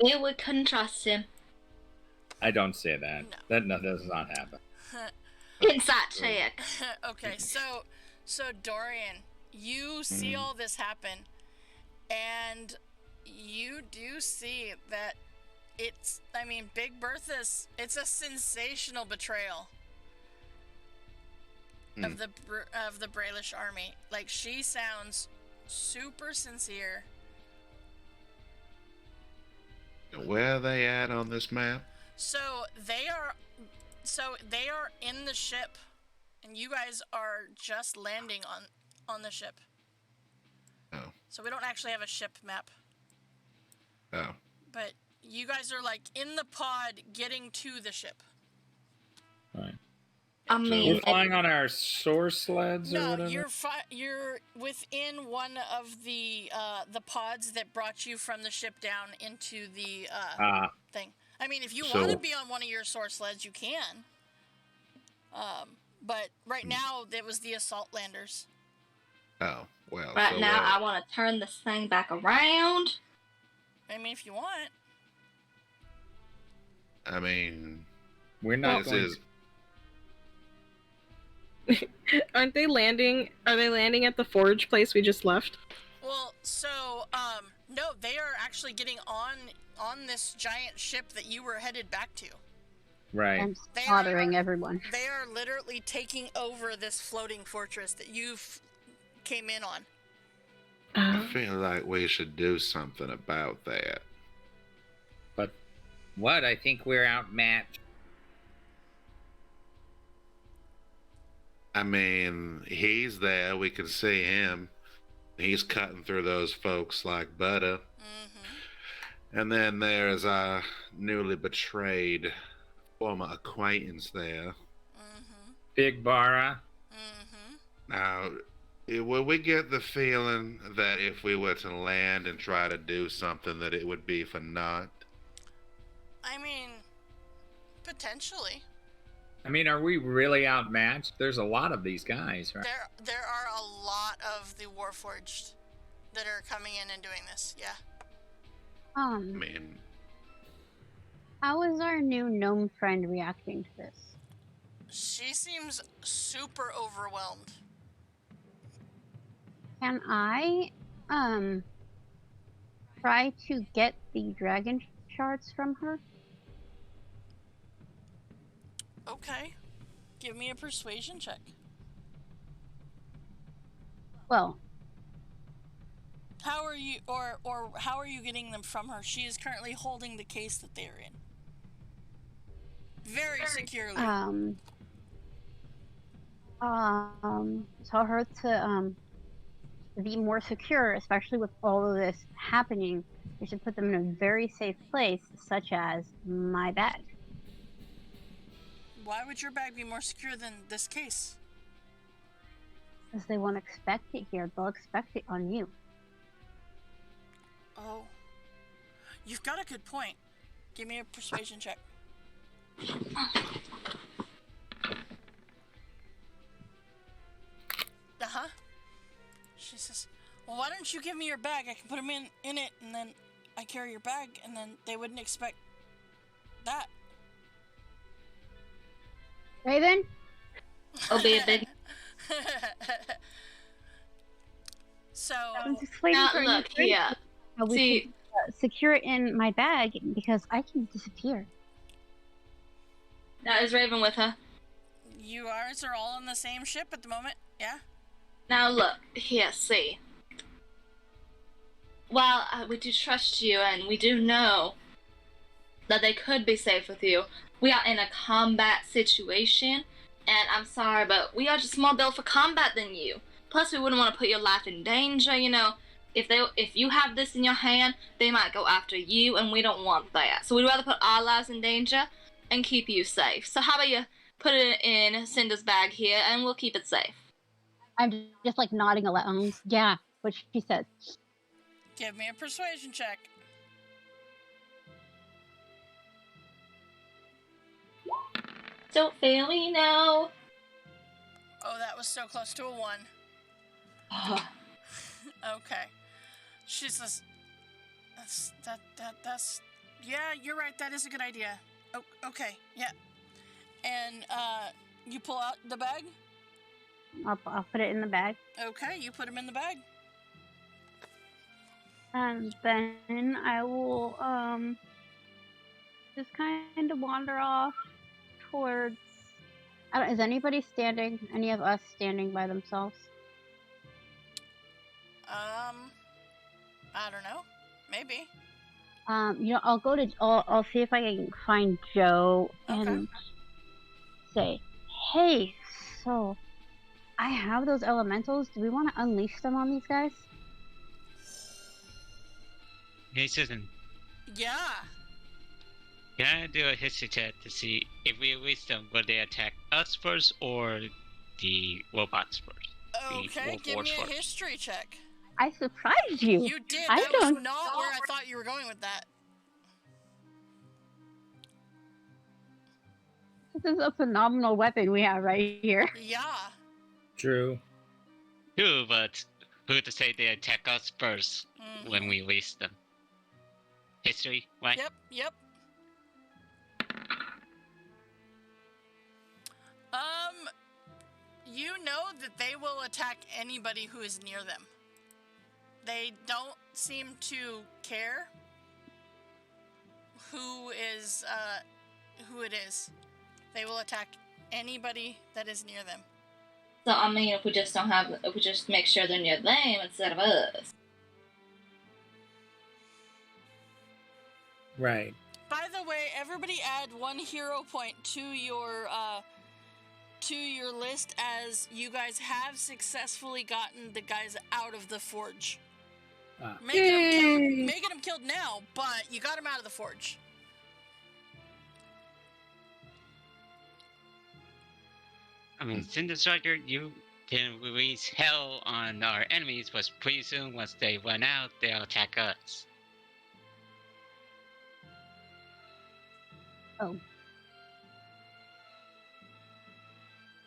We couldn't trust him. I don't say that. No. That does not happen. Insight check. Okay, so Dorian, you see all this happen, and you do see that Big Bertha's, it's a sensational betrayal of the Brailish army. Like, she sounds super sincere. Where are they at on this map? So they are in the ship, and you guys are just landing on the ship. Oh. So we don't actually have a ship map. Oh. But you guys are like in the pod getting to the ship. Right. I mean, We're flying on our source sleds or whatever? No, you're within one of the pods that brought you from the ship down into the thing. I mean, if you want to be on one of your source sleds, you can. But right now, it was the assault landers. Oh, well. Right now, I want to turn this thing back around. I mean, if you want. I mean, we're not going Aren't they landing? Are they landing at the forge place we just left? Well, so no, they are actually getting on this giant ship that you were headed back to. Right. And slaughtering everyone. They are literally taking over this floating fortress that you came in on. I feel like we should do something about that. But what? I think we're outmatched. I mean, he's there. We can see him. He's cutting through those folks like butter. Mm-hmm. And then there's our newly betrayed former acquaintance there. Mm-hmm. Big Bara. Mm-hmm. Now, will we get the feeling that if we were to land and try to do something that it would be for naught? I mean, potentially. I mean, are we really outmatched? There's a lot of these guys, right? There are a lot of the Warforged that are coming in and doing this, yeah. I mean, how is our new gnome friend reacting to this? She seems super overwhelmed. Can I, try to get the dragon shards from her? Okay. Give me a persuasion check. Well, how are you getting them from her? She is currently holding the case that they are in. Very securely. Tell her to, be more secure, especially with all of this happening. We should put them in a very safe place, such as my bag. Why would your bag be more secure than this case? Because they won't expect it here. They'll expect it on you. Oh. You've got a good point. Give me a persuasion check. Uh-huh. She says, well, why don't you give me your bag? I can put them in it, and then I carry your bag, and then they wouldn't expect that. Raven? I'll be a big... So... I'm just waiting now, for look, here. How we See... can, secure it in my bag, because I can disappear. Now, is Raven with her? You guys are all on the same ship at the moment, yeah? Now look, here, see. While we do trust you and we do know that they could be safe with you, we are in a combat situation, and I'm sorry, but we are just more built for combat than you. Plus, we wouldn't want to put your life in danger, you know. If you have this in your hand, they might go after you, and we don't want that. So we'd rather put our lives in danger and keep you safe. So how about you put it in Cinder's bag here, and we'll keep it safe. I'm just like nodding along. Yeah, what she says. Give me a persuasion check. Don't fail me now. Oh, that was so close to a 1. Okay. She says, that's, yeah, you're right, that is a good idea. Oh, okay, yeah. And, you pull out the bag? I'll put it in the bag. Okay, you put him in the bag. And then I will, just kind of wander off towards... is anybody standing? Any of us standing by themselves? I don't know. Maybe. I'll see if I can find Joe and say, hey, so I have those elementals. Do we want to unleash them on these guys? Hey, Susan. Yeah. Can I do a history check to see if we release them, will they attack us first or the robots first? Okay, give me a history check. I surprised you. You did. That was not where I thought you were going with that. This is a phenomenal weapon we have right here. Yeah. True. True, but who to say they attack us first when we release them? History, right? Yep. You know that they will attack anybody who is near them. They don't seem to care who it is. They will attack anybody that is near them. So, I mean, if we just make sure they're near them instead of us. Right. By the way, everybody add 1 hero point to your list as you guys have successfully gotten the guys out of the forge. Making them killed now, but you got them out of the forge. I mean, Cinder Striker, you can release hell on our enemies, but pretty soon, once they run out, they'll attack us. Oh.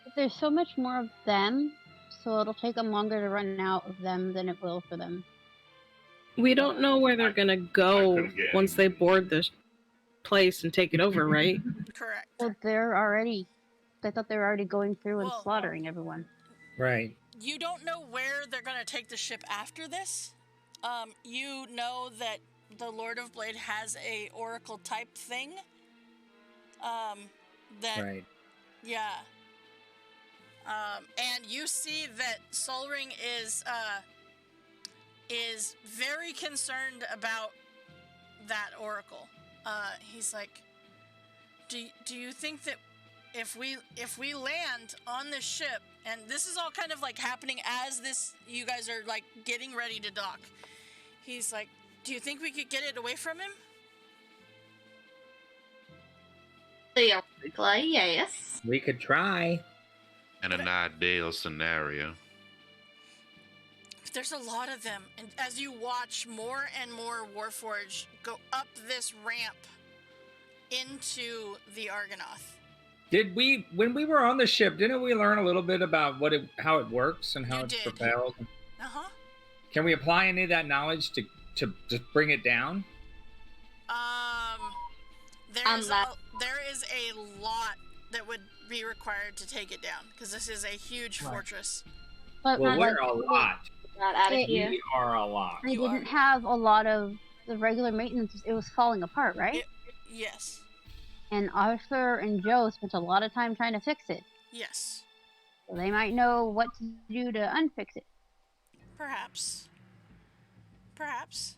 But there's so much more of them, so it'll take them longer to run out of them than it will for them. We don't know where they're gonna go once they board this place and take it over, right? Correct. Well, I thought they were already going through and slaughtering everyone. Right. You don't know where they're going to take the ship after this. You know that the Lord of Blade has a oracle type thing. Right. Yeah. And you see that Sol Ring is very concerned about that oracle. He's like, do you think that if we land on this ship, and this is all kind of like happening as you guys are like getting ready to dock, he's like, do you think we could get it away from him? Theoretically, yes. We could try. In an ideal scenario. There's a lot of them, and as you watch more and more Warforged go up this ramp into the Argonath. When we were on the ship, didn't we learn a little bit about how it works and how it's propelled? Uh-huh. Can we apply any of that knowledge to bring it down? There is a lot that would be required to take it down, because this is a huge fortress. But we're a lot. Not out of here. We are a lot. They didn't have a lot of the regular maintenance. It was falling apart, right? Yes. And Arthur and Joe spent a lot of time trying to fix it. Yes. So they might know what to do to unfix it. Perhaps. Perhaps.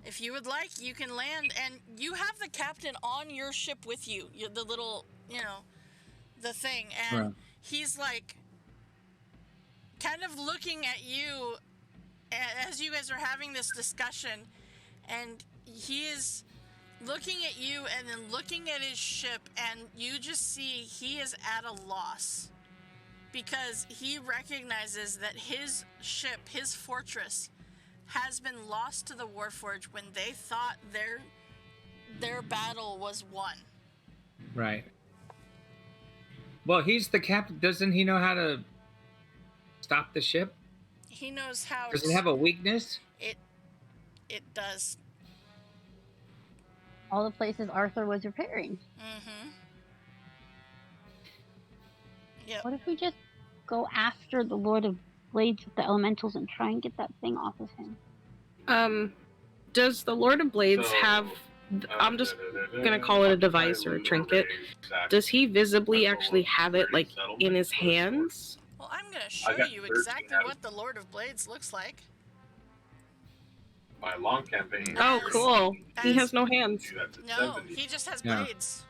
If you would like, you can land, and you have the captain on your ship with you. The little, the thing, and Right. he's like, kind of looking at you as you guys are having this discussion, and he is looking at you and then looking at his ship, and you just see he is at a loss because he recognizes that his ship, his fortress, has been lost to the Warforged when they thought their battle was won. Right. Well, he's the captain. Doesn't he know how to stop the ship? He knows how. Does it have a weakness? It does. All the places Arthur was repairing. Mm-hmm. Yep. What if we just go after the Lord of Blades with the elementals and try and get that thing off of him? Does the Lord of Blades have... I'm just gonna call it a device or a trinket. Does he visibly actually have it, like, in his hands? Well, I'm gonna show you exactly what the Lord of Blades looks like. My long campaign. Oh, cool. He has no hands. No, he just has Yeah. blades.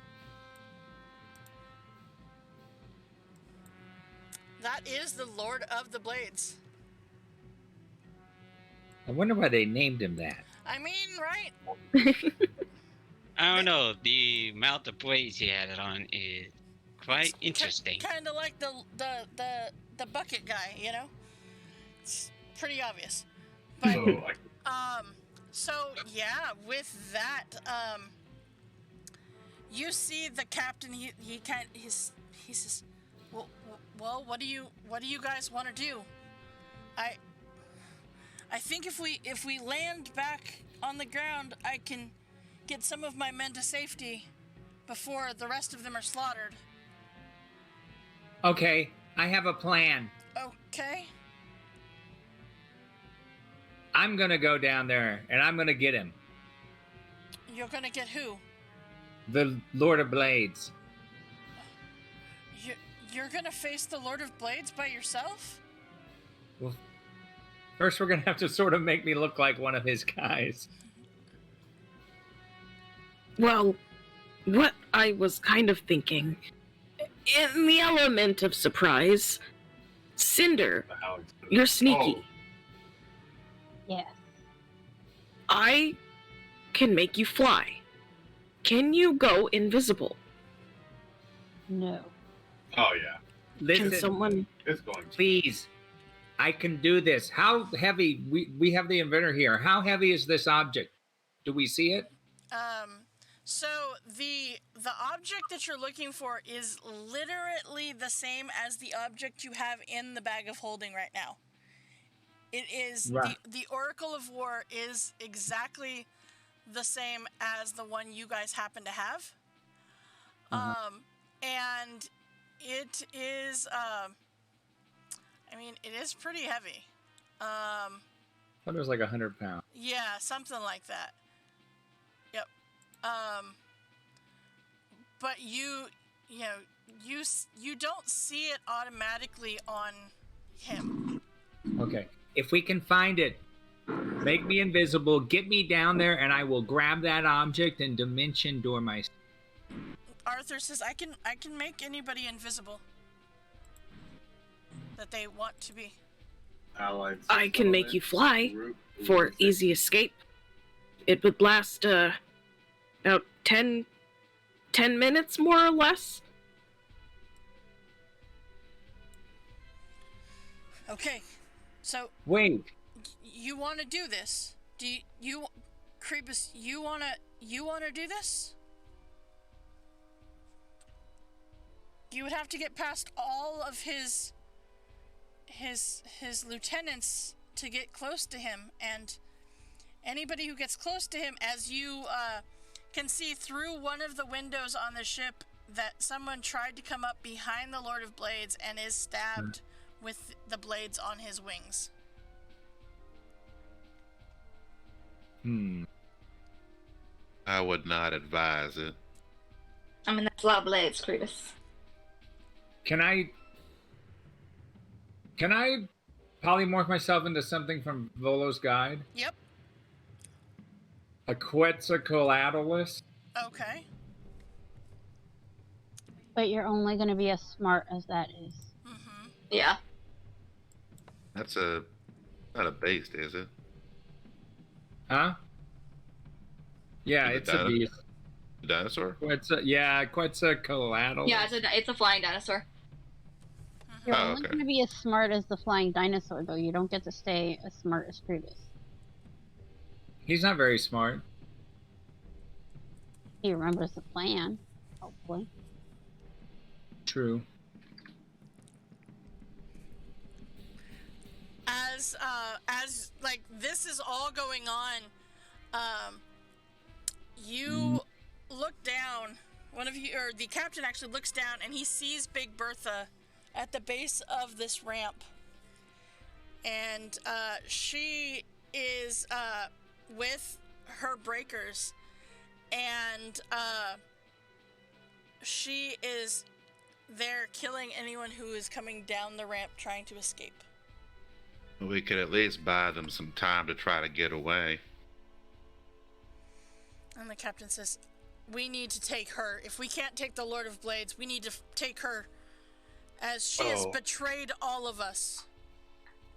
That is the Lord of the Blades. I wonder why they named him that. I mean, right? I don't know. The amount of blades he had it on is quite interesting. Kind of like the bucket guy, It's pretty obvious. But so yeah, with that, you see the captain. He says, well, what do you guys want to do? I think if we land back on the ground, I can get some of my men to safety before the rest of them are slaughtered. Okay, I have a plan. Okay. I'm gonna go down there and I'm gonna get him. You're gonna get who? The Lord of Blades. You're gonna face the Lord of Blades by yourself? Well, first we're gonna have to sort of make me look like one of his guys. Well, what I was kind of thinking, in the element of surprise, Cinder, you're sneaky. Yes. I can make you fly. Can you go invisible? No. Oh yeah, Listen, Can someone... it's going to. please. I can do this. How heavy? We have the inventor here. How heavy is this object? Do we see it? So the object that you're looking for is literally the same as the object you have in the bag of holding right now. It is Right. the Oracle of War is exactly the same as the one you guys happen to have. And it is it is pretty heavy. I thought it was like 100 pounds. Yeah, something like that. Yep. But you don't see it automatically on him. Okay. If we can find it, make me invisible, get me down there, and I will grab that object and dimension door my... Arthur says, I can make anybody invisible that they want to be. I can make you fly for easy escape. It would last about 10 minutes, more or less. Okay, so Wait. you want to do this? Do you, Creepus? You wanna do this? You would have to get past all of his lieutenants to get close to him, and anybody who gets close to him, as you can see through one of the windows on the ship, that someone tried to come up behind the Lord of Blades and is stabbed with the blades on his wings. I would not advise it. I mean, that's a lot of blades, Cretus. Can I Can I polymorph myself into something from Volo's guide? Yep. A Quetzalcoatlus? Okay. But you're only going to be as smart as that is. Mm-hmm. Yeah. That's not a beast, is it? Huh? Yeah, Is it it's a beast. Dinosaur? Quetzalcoatlus. Yeah, it's a flying dinosaur. You're Oh, only okay. going to be as smart as the flying dinosaur, though. You don't get to stay as smart as Phoebus. He's not very smart. He remembers the plan, hopefully. True. As like this is all going on, you look down. One of you, or the captain, actually looks down, and he sees Big Bertha at the base of this ramp, and she is with her breakers, and she is there killing anyone who is coming down the ramp trying to escape. We could at least buy them some time to try to get away. And the captain says, we need to take her. If we can't take the Lord of Blades, we need to take her, as she has betrayed all of us.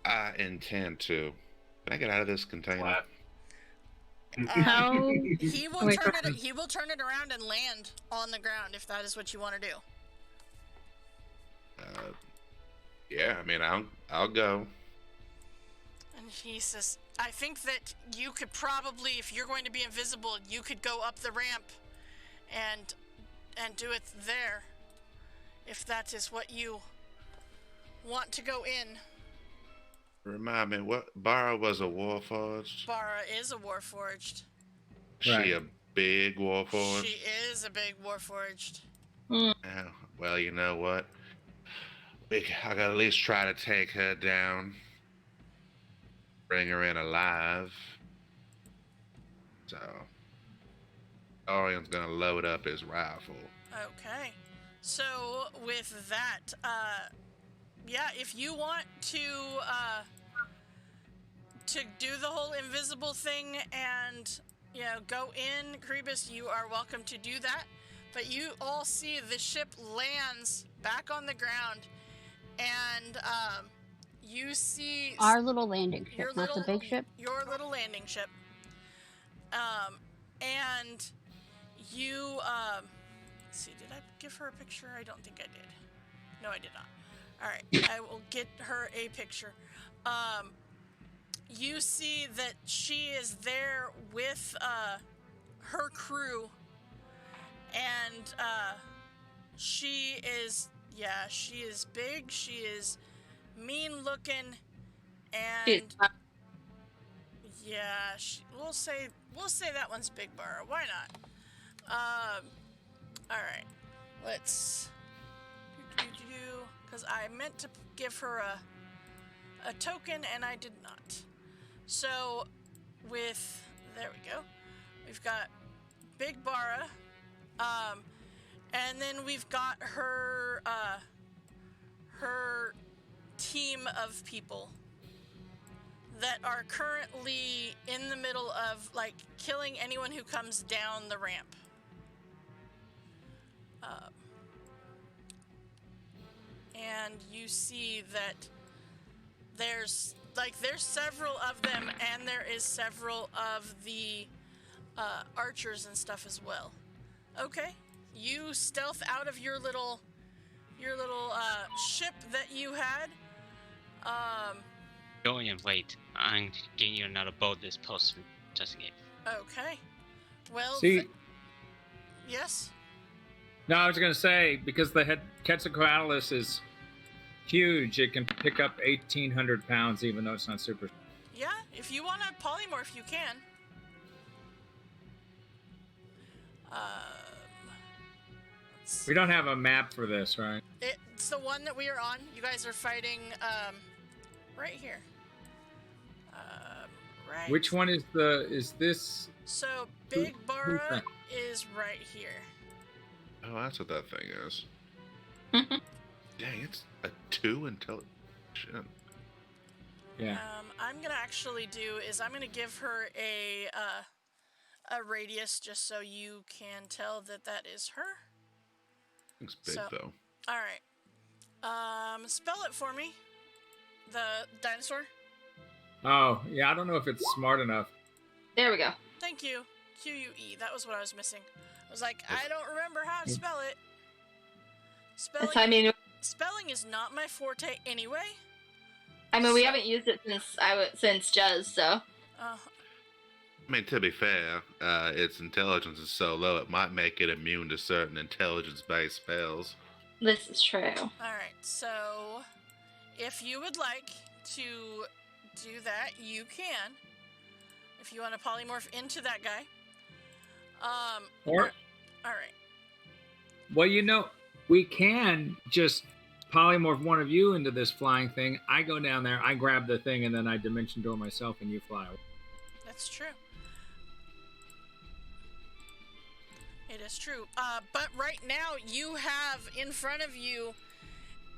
I intend to. Can I get out of this container? What? How? He will Wait, turn go it. ahead. He will turn it around and land on the ground if that is what you want to do. Yeah, I mean, I'll go. And he says, I think that you could probably, if you're going to be invisible, you could go up the ramp and do it there. If that is what you want to go in. Remind me, what Bara was a warforged? Bara is a warforged. Right. She a big warforged? She is a big warforged. Yeah, well, you know what? I gotta at least try to take her down. Bring her in alive. So, Orion's gonna load up his rifle. Okay. So with that, yeah, if you want to do the whole invisible thing and, you know, go in, Krebus, you are welcome to do that. But you all see the ship lands back on the ground, and you see Our little landing your ship, not the big ship. Your little landing ship. And you, let's see, did I give her a picture? I don't think I did. No, I did not. All right, I will get her a picture. You see that she is there with her crew, and she is big. She is mean looking, and yeah, we'll say that one's Big Bar. Why not? All right, let's because I meant to give her a token and I did not. So there we go. We've got Big Bara, and then we've got her team of people that are currently in the middle of, like, killing anyone who comes down the ramp. And you see that there's several of them, and there is several of the archers and stuff as well. Okay, you stealth out of your little ship that you had. Going and wait. I'm getting you another boat this post just in case. Okay. Well, See, yes? no, I was going to say, because the Quetzalcoatlus is huge, it can pick up 1,800 pounds, even though it's not super. Yeah, if you want to polymorph, you can. We don't have a map for this, right? It's the one that we are on. You guys are fighting right here. Right. Which one is this? So Big who's Bara that? is right here. Oh, that's what that thing is. Dang, it's a 2 until. Yeah. I'm gonna actually I'm gonna give her a radius just so you can tell that is her. Looks big though. All right. Spell it for me. The dinosaur. Oh, yeah, I don't know if it's smart enough. There we go. Thank you. QUE. That was what I was missing. I was like, I don't remember how to spell it. Spelling is not my forte anyway. We haven't used it since Jez, so. I mean, to be fair, its intelligence is so low it might make it immune to certain intelligence-based spells. This is true. Alright, so if you would like to do that, you can. If you want to polymorph into that guy. Alright. Well, we can just polymorph one of you into this flying thing. I go down there, I grab the thing, and then I dimension door myself, and you fly away. That's true. It is true. But right now, you have in front of you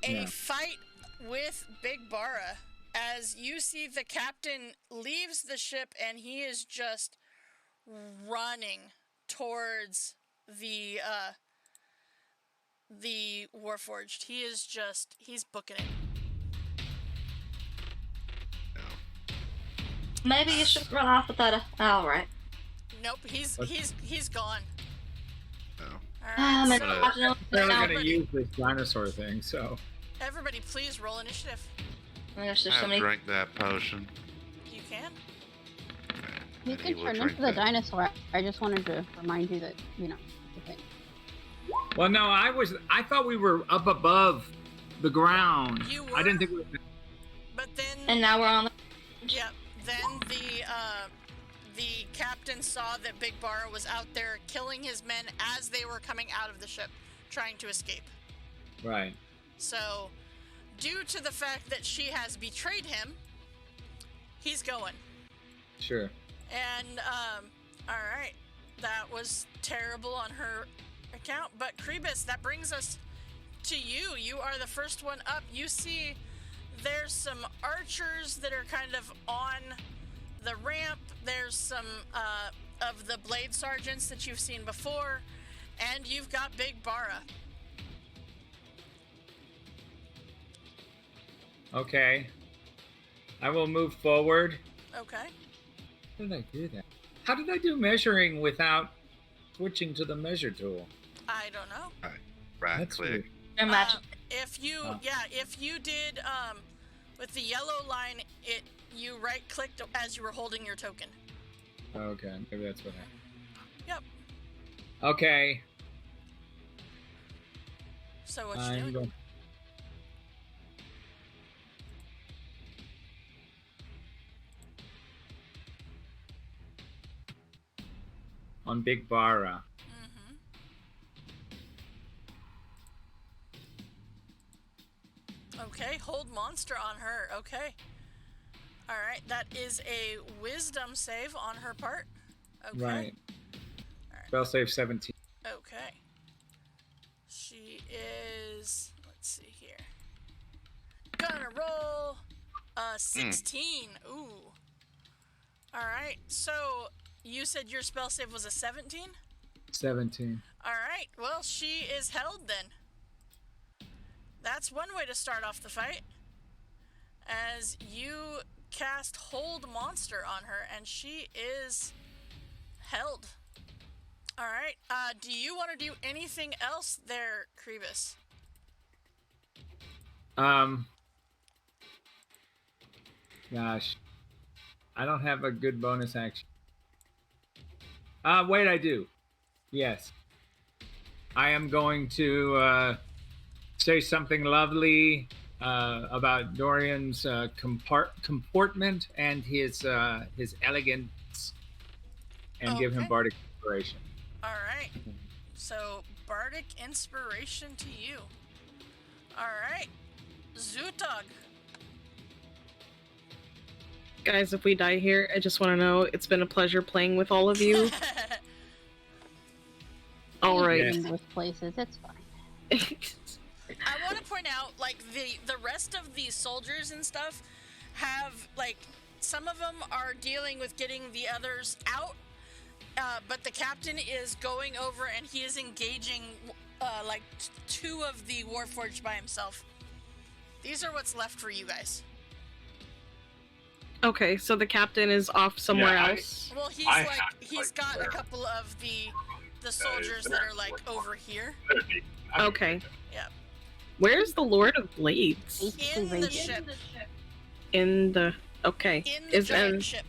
a fight with Big Bara. As you see, the captain leaves the ship, and he is just running towards the Warforged. He's booking it. Maybe you should run off with that. Alright. Nope, he's gone. Oh. Alright, I'm not going to use this dinosaur thing, so. Everybody, please roll initiative. I drank that potion. You can. You can turn into the dinosaur. I just wanted to remind you that, the thing. Well, no, I thought we were up above the ground. You were. I didn't think we were. But then. And now we're on the. Yep. Then the captain saw that Big Bara was out there killing his men as they were coming out of the ship, trying to escape. Right. So, due to the fact that she has betrayed him, he's going. Sure. And, alright. That was terrible on her account. But, Krebis, that brings us to you. You are the first one up. You see there's some archers that are kind of on the ramp. There's some of the blade sergeants that you've seen before. And you've got Big Bara. Okay. I will move forward. Okay. How did I do that? How did I do measuring without switching to the measure tool? I don't know. Right click. If you did with the yellow line, you right clicked as you were holding your token. Okay, maybe that's what happened. Yep. Okay. So what you doing? On Big Bara. Okay, hold monster on her. Okay. Alright, that is a wisdom save on her part. Okay. Right. Alright. Spell save 17. Okay. She is, let's see here. Gonna roll 16. Ooh. Alright, so you said your spell save was a 17? 17. Alright, well, she is held then. That's one way to start off the fight. As you cast Hold Monster on her, and she is held. Alright, do you want to do anything else there, Krebis? Gosh. I don't have a good bonus action. Wait, I do. Yes. I am going to say something lovely about Dorian's comportment and his elegance, and give him bardic inspiration. All right. So bardic inspiration to you. All right, Zutog. Guys, if we die here, I just want to know it's been a pleasure playing with all of you. All right. In those places, it's fine. I want to point out, like, the rest of these soldiers and stuff have, like, some of them are dealing with getting the others out, but the captain is going over and he is engaging, like, two of the Warforged by himself. These are what's left for you guys. Okay, so the captain is off somewhere else. Well, he's got a couple of the soldiers that are, like, over here. Okay. Yep. Where's the Lord of Blades? In the ship. In the okay. In the giant ship.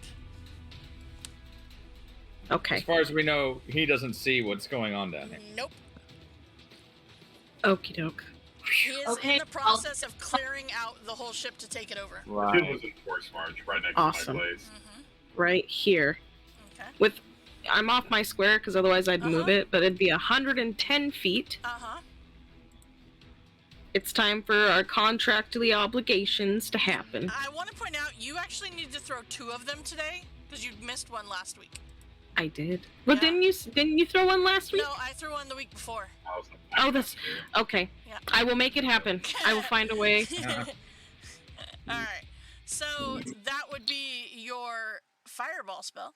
Okay. As far as we know, he doesn't see what's going on down there. Nope. Okie doke. He is in the process of clearing out the whole ship to take it over. Wow. Jim was in Force March, right next Awesome. to my place. Right here. Okay. I'm off my square because otherwise I'd move it, but it'd be 110 feet. It's time for our contractually obligations to happen. I want to point out, you actually need to throw 2 of them today because you missed one last week. I did. But didn't you throw one last week? No, I threw one the week before. Oh, that's okay. Yeah. I will make it happen. I will find a way. All right. So that would be your fireball spell.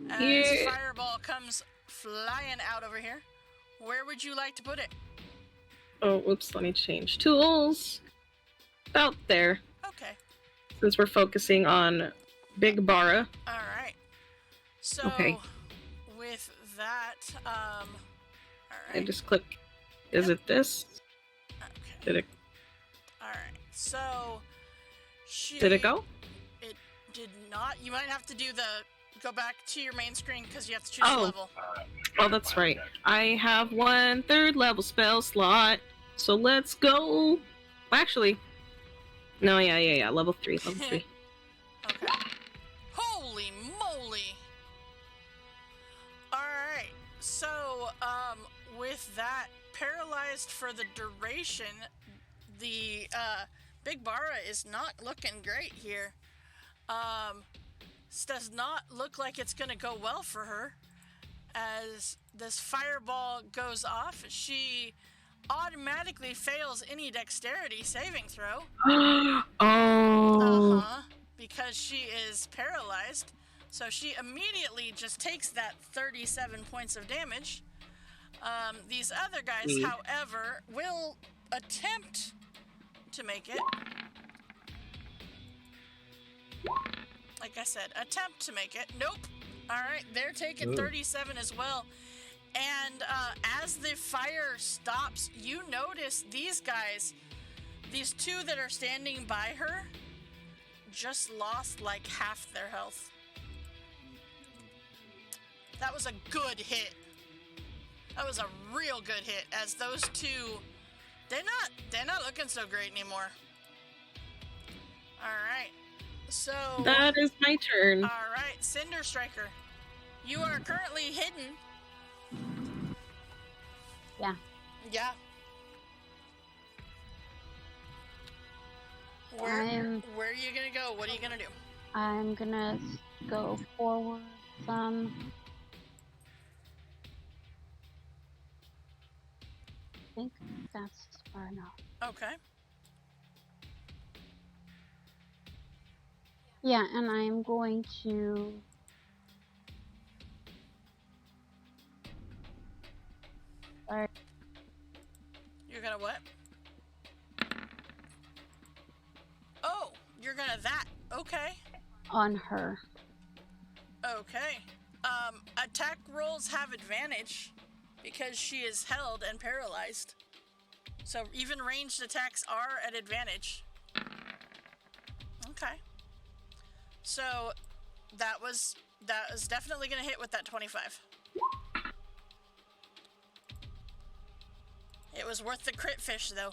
As fireball comes flying out over here, where would you like to put it? Oh, whoops, let me change tools. About there. Okay. Since we're focusing on Big Bara. Alright. So, with that, alright. I just click. Is it this? Okay. Did it? Alright, so... Did it go? It did not. You might have to go back to your main screen because you have to choose a level. Oh, that's right. I have 1 3rd level spell slot. So let's go. Actually, no, yeah. Level 3. Okay. Holy moly! Alright, so, with that, paralyzed for the duration, the, Big Bara is not looking great here. This does not look like it's gonna go well for her. As this fireball goes off, she automatically fails any dexterity saving throw. Because she is paralyzed. So she immediately just takes that 37 points of damage. These other guys, however, will attempt to make it. Like I said, attempt to make it. Nope. Alright, they're taking 37 as well. And as the fire stops, you notice these guys, these 2 that are standing by her, just lost like half their health. That was a good hit. That was a real good hit, as those 2, they're not looking so great anymore. Alright. So that is my turn. Alright, Cinder Striker. You are currently hidden. Yeah. Yeah. Where are you gonna go? What are you gonna do? I'm gonna go forward some. I think that's far enough. Okay. Yeah, and I'm going to... Sorry. You're gonna what? Oh, you're gonna that. Okay. On her. Okay. Attack rolls have advantage because she is held and paralyzed. So even ranged attacks are at advantage. Okay. So that was definitely gonna hit with that 25. It was worth the crit fish though.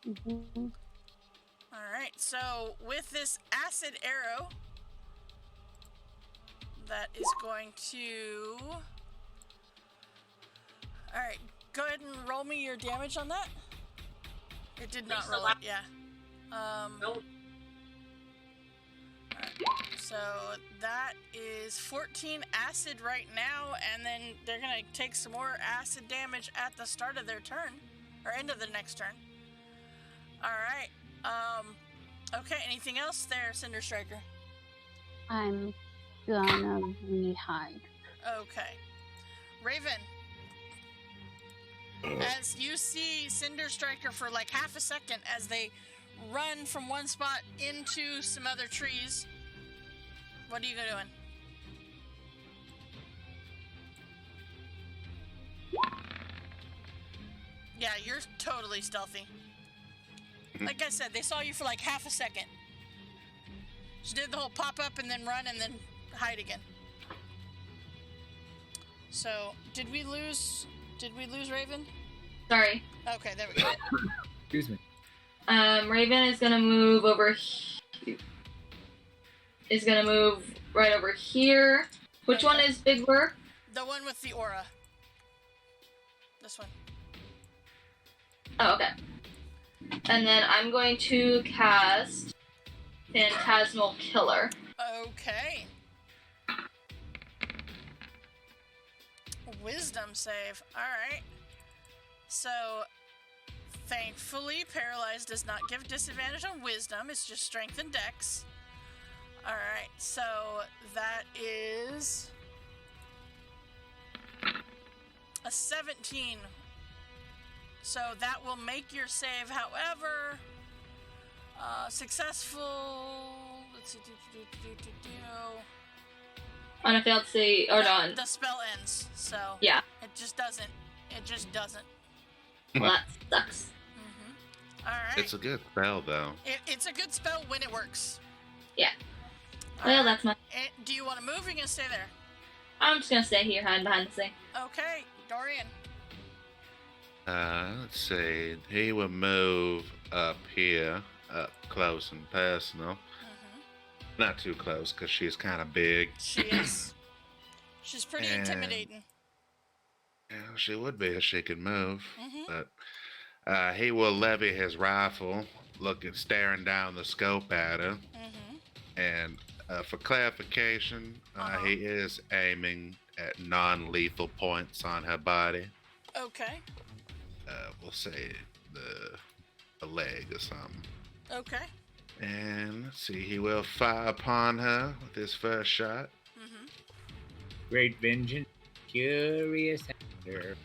Mm-hmm. Alright, so with this acid arrow, that is going to... Alright, go ahead and roll me your damage on that. It did not roll it, yeah. Alright, so that is 14 acid right now, and then they're gonna take some more acid damage at the start of their turn. or end of the next turn. All right. Okay. Anything else there, Cinder Striker? I'm gonna re-hide. Okay. Raven. As you see Cinder Striker for like half a second as they run from one spot into some other trees. What are you doing? Yeah, you're totally stealthy. Like I said, they saw you for like half a second. She did the whole pop up and then run and then hide again. So, did we lose Raven? Sorry. Okay, there we go. Excuse me. Raven is gonna move over. Is gonna move right over here. Which one is Big Bird? The one with the aura. This one. Oh, okay. And then I'm going to cast Phantasmal Killer. Okay. Wisdom save. Alright. So, thankfully, Paralyzed does not give disadvantage on Wisdom. It's just Strength and Dex. Alright, so that is a 17. So that will make your save. However, successful. Let's see. On a failed save, or not? The spell ends. So Yeah. it just doesn't. Well, that sucks. All right. It's a good spell, though. It's a good spell when it works. Yeah. All Well, right. that's my. Do you want to move? Or are you gonna stay there? I'm just gonna stay here, hiding behind this thing. Okay, Dorian. Let's see. He will move up here, up close and personal. Not too close, because she's kind of big. She is. She's pretty intimidating. Yeah, she would be if she could move. Mm-hmm. But he will levy his rifle, staring down the scope at her. And for clarification, he is aiming at non-lethal points on her body. Okay. We'll say the leg or something. Okay. And let's see, he will fire upon her with his first shot. Great vengeance, curious anger.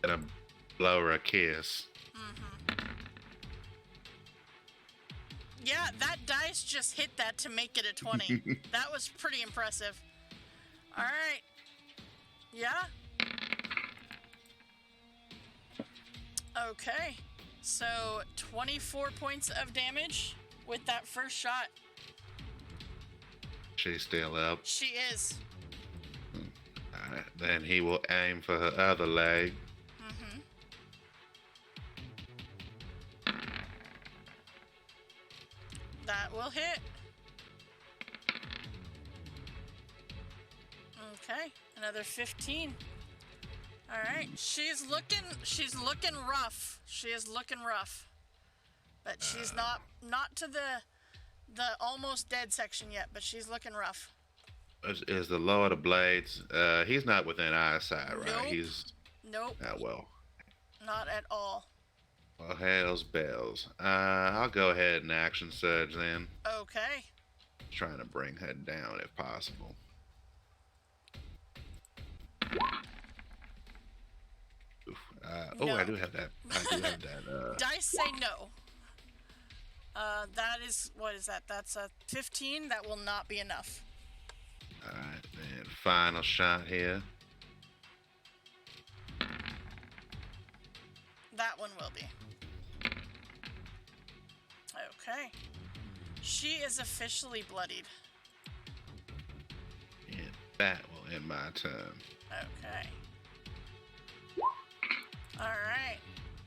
Gonna blow her a kiss. Yeah, that dice just hit that to make it a 20. That was pretty impressive. All right. Yeah. Okay. So 24 points of damage with that first shot. She's still up. She is. Alright, then he will aim for her other leg. That will hit. Okay, another 15. All right, she's looking rough. She is looking rough, but she's not to the almost dead section yet. But she's looking rough. Is the Lord of Blades? He's not within eyesight, right? Nope. He's. Nope. Well. Not at all. Well, hell's bells. I'll go ahead and action surge then. Okay. Trying to bring her down if possible. Oof. No. I do have that. Dice say no. That is, what is that? That's a 15. That will not be enough. Alright, then final shot here. That one will be. Okay. She is officially bloodied. And that will end my turn. Okay. Alright.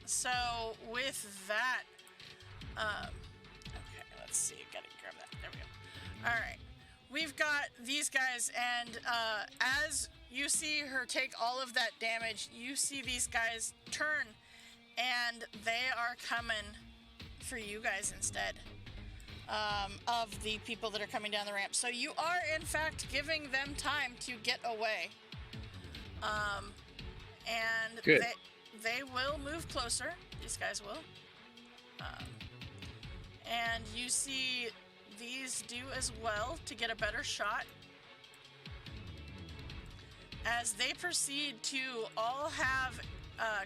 So, with that, okay, let's see. Gotta grab that. There we go. Alright. We've got these guys, and as you see her take all of that damage, you see these guys turn, and they are coming for you guys instead of the people that are coming down the ramp. So you are, in fact, giving them time to get away. And Good. they will move closer. These guys will. And you see these do as well to get a better shot. As they proceed to all have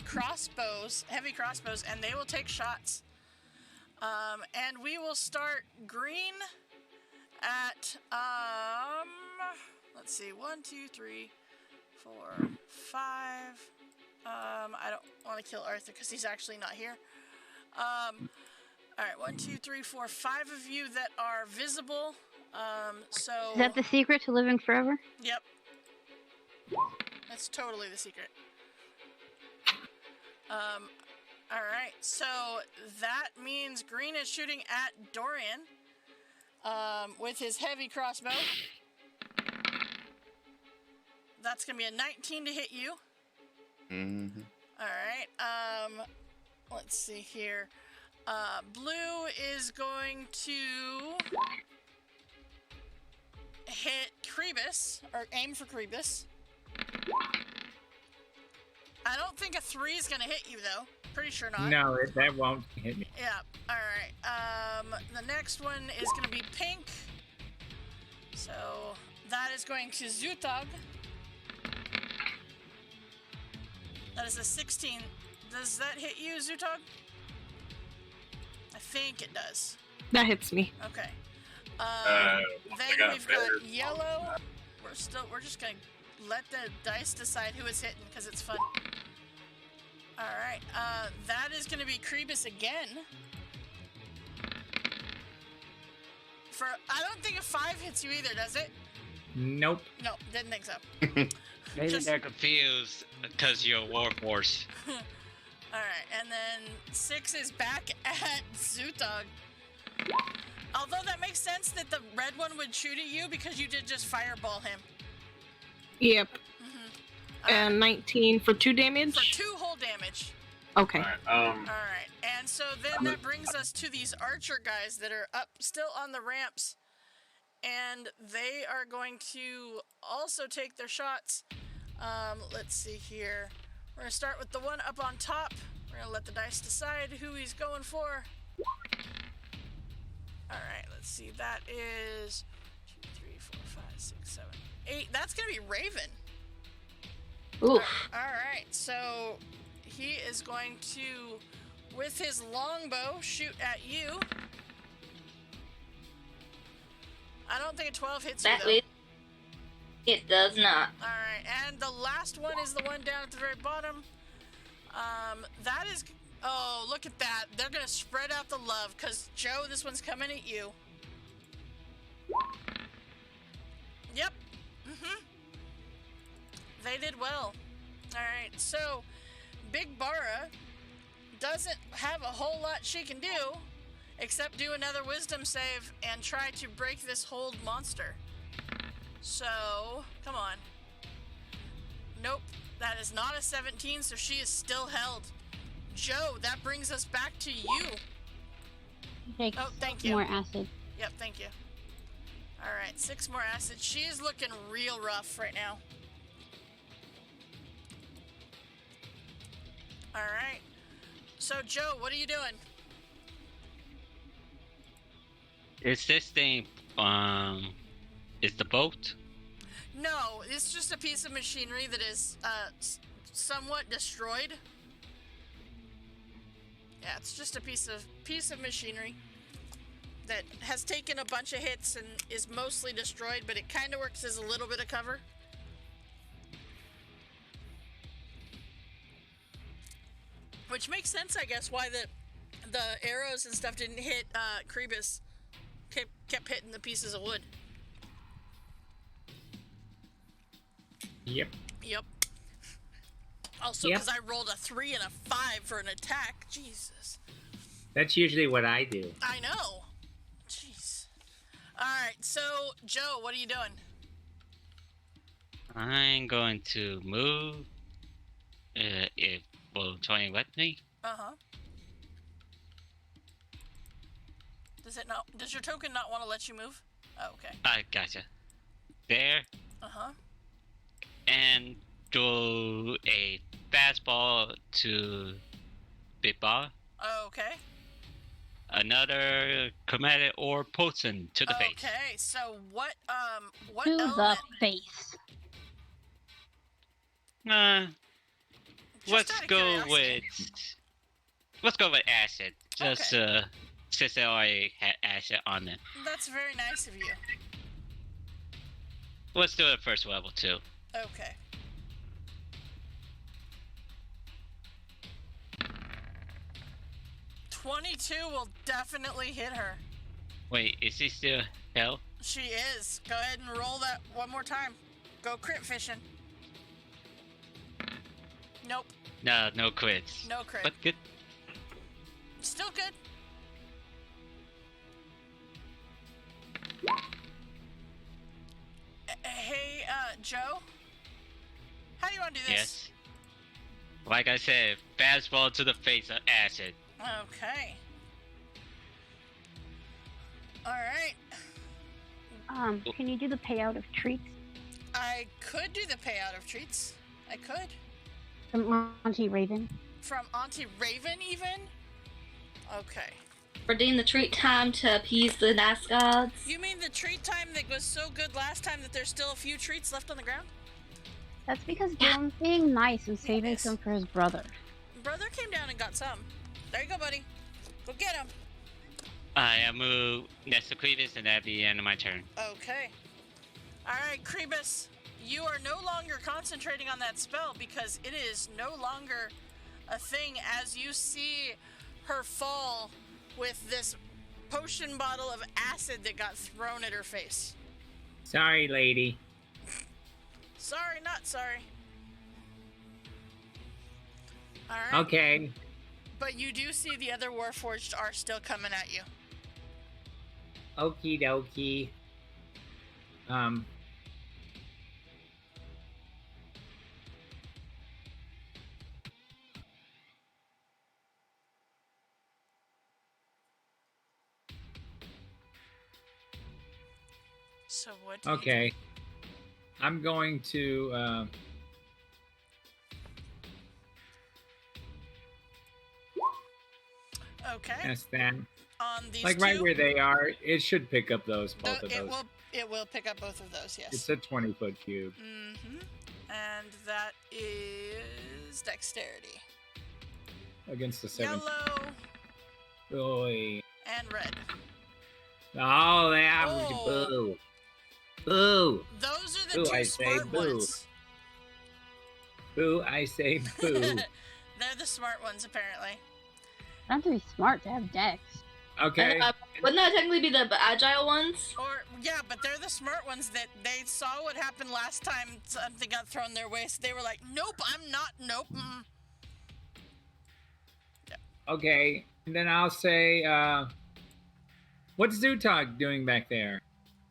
crossbows, heavy crossbows, and they will take shots. And we will start green at, let's see, 1, 2, 3, 4, 5. I don't want to kill Arthur because he's actually not here. All right, 1, 2, 3, 4, 5 of you that are visible. So. Is that the secret to living forever? Yep. That's totally the secret. All right, so that means green is shooting at Dorian with his heavy crossbow. That's going to be a 19 to hit you. Mm-hmm. All right, let's see here. Blue is going to hit Krebus, or aim for Krebus. I don't think a 3 is going to hit you, though. Pretty sure not. No, that won't hit me. Yeah, alright. The next one is going to be pink. So, that is going to Zutog. That is a 16. Does that hit you, Zutog? I think it does. That hits me. Okay. Then We've got yellow. We're just going to let the dice decide who is hitting, because it's fun. Alright, that is going to be Krebus again. I don't think a 5 hits you either, does it? Nope. No, didn't think so. Maybe they're confused because you're a warhorse. Alright, and then 6 is back at Zutog. Although that makes sense that the red one would shoot at you because you did just fireball him. Yep. And 19 for 2 damage? For 2 whole damage. Okay. Alright, and so then that brings us to these archer guys that are up still on the ramps. And they are going to also take their shots. Let's see here. We're going to start with the one up on top. We're going to let the dice decide who he's going for. Alright, let's see. That is 2, 3, 4, 5, 6, 7, 8. That's going to be Raven. Oof. Alright, so he is going to, with his longbow, shoot at you. I don't think a 12 hits you, though. It does not. Alright, and the last one is the one down at the very bottom. That is... Oh, look at that. They're going to spread out the love, because, Joe, this one's coming at you. Yep. They did well. Alright, so Big Bara doesn't have a whole lot she can do except do another wisdom save and try to break this hold monster. So, come on. Nope, that is not a 17, so she is still held. Joe, that brings us back to you. Take Oh, thank you. more acid. Yep, thank you. Alright, 6 more acid. She is looking real rough right now. Alright. So, Joe, what are you doing? Is this thing, is the boat? No, it's just a piece of machinery that is, somewhat destroyed. Yeah, it's just a piece of machinery that has taken a bunch of hits and is mostly destroyed, but it kind of works as a little bit of cover. Which makes sense, I guess, why the arrows and stuff didn't hit Krebus. Kept hitting the pieces of wood. Yep. Yep. Also, because I rolled a 3 and a 5 for an attack. Jesus. That's usually what I do. I know. Jeez. Alright, so, Joe, what are you doing? I'm going to move. It will join with me. Uh-huh. Does your token not want to let you move? Oh, okay. I gotcha. There. Uh-huh. And throw a fastball to Big Ball. Okay. Another chromatic or poison to the face. Okay, so what To the element? face. Just Let's out of go curiosity. with acid. Just since they already had acid on it. That's very nice of you. Let's do it first level too. Okay. "22 will definitely hit her. Wait, is he still hell? She is. Go ahead and roll that one more time. Go crit fishing. Nope. No crits. No crit. But good. Still good. Hey, Joe? How do you want to do this? Yes. Like I said, fastball to the face of acid. Okay. Alright. Can you do the payout of treats? I could do the payout of treats. I could. From Auntie Raven. From Auntie Raven, even? Okay. Redeem the treat time to appease the nice gods. You mean the treat time that was so good last time that there's still a few treats left on the ground? That's because Dylan's being nice and saving Yes. some for his brother. Brother came down and got some. There you go, buddy. Go get him. I move next to Clevis, and that'd be the end of my turn. Okay. Alright, Krebus. You are no longer concentrating on that spell because it is no longer a thing as you see her fall with this potion bottle of acid that got thrown at her face. Sorry, lady. Sorry, not sorry. Alright. Okay. But you do see the other Warforged are still coming at you. Okie dokie. So what do you Okay. I'm going to, do? Okay. ask that. On these Like two, right where they are, it should pick up those, both of it those. will pick up both of those, yes. It's a 20-foot cube. Mm-hmm. And that is dexterity. Against the 7. Yellow Oy. and red. Oh, that Oh. boo. Boo. Those are the Ooh, two I say smart boo. ones. Boo, I say boo. They're the smart ones, apparently. Not to be smart to have dex. Okay. Wouldn't that technically be the agile ones? Or, yeah, but they're the smart ones that they saw what happened last time something got thrown their way, so they were like, nope, I'm not, nope. Mm. Okay. And then I'll say, what's Zutog doing back there?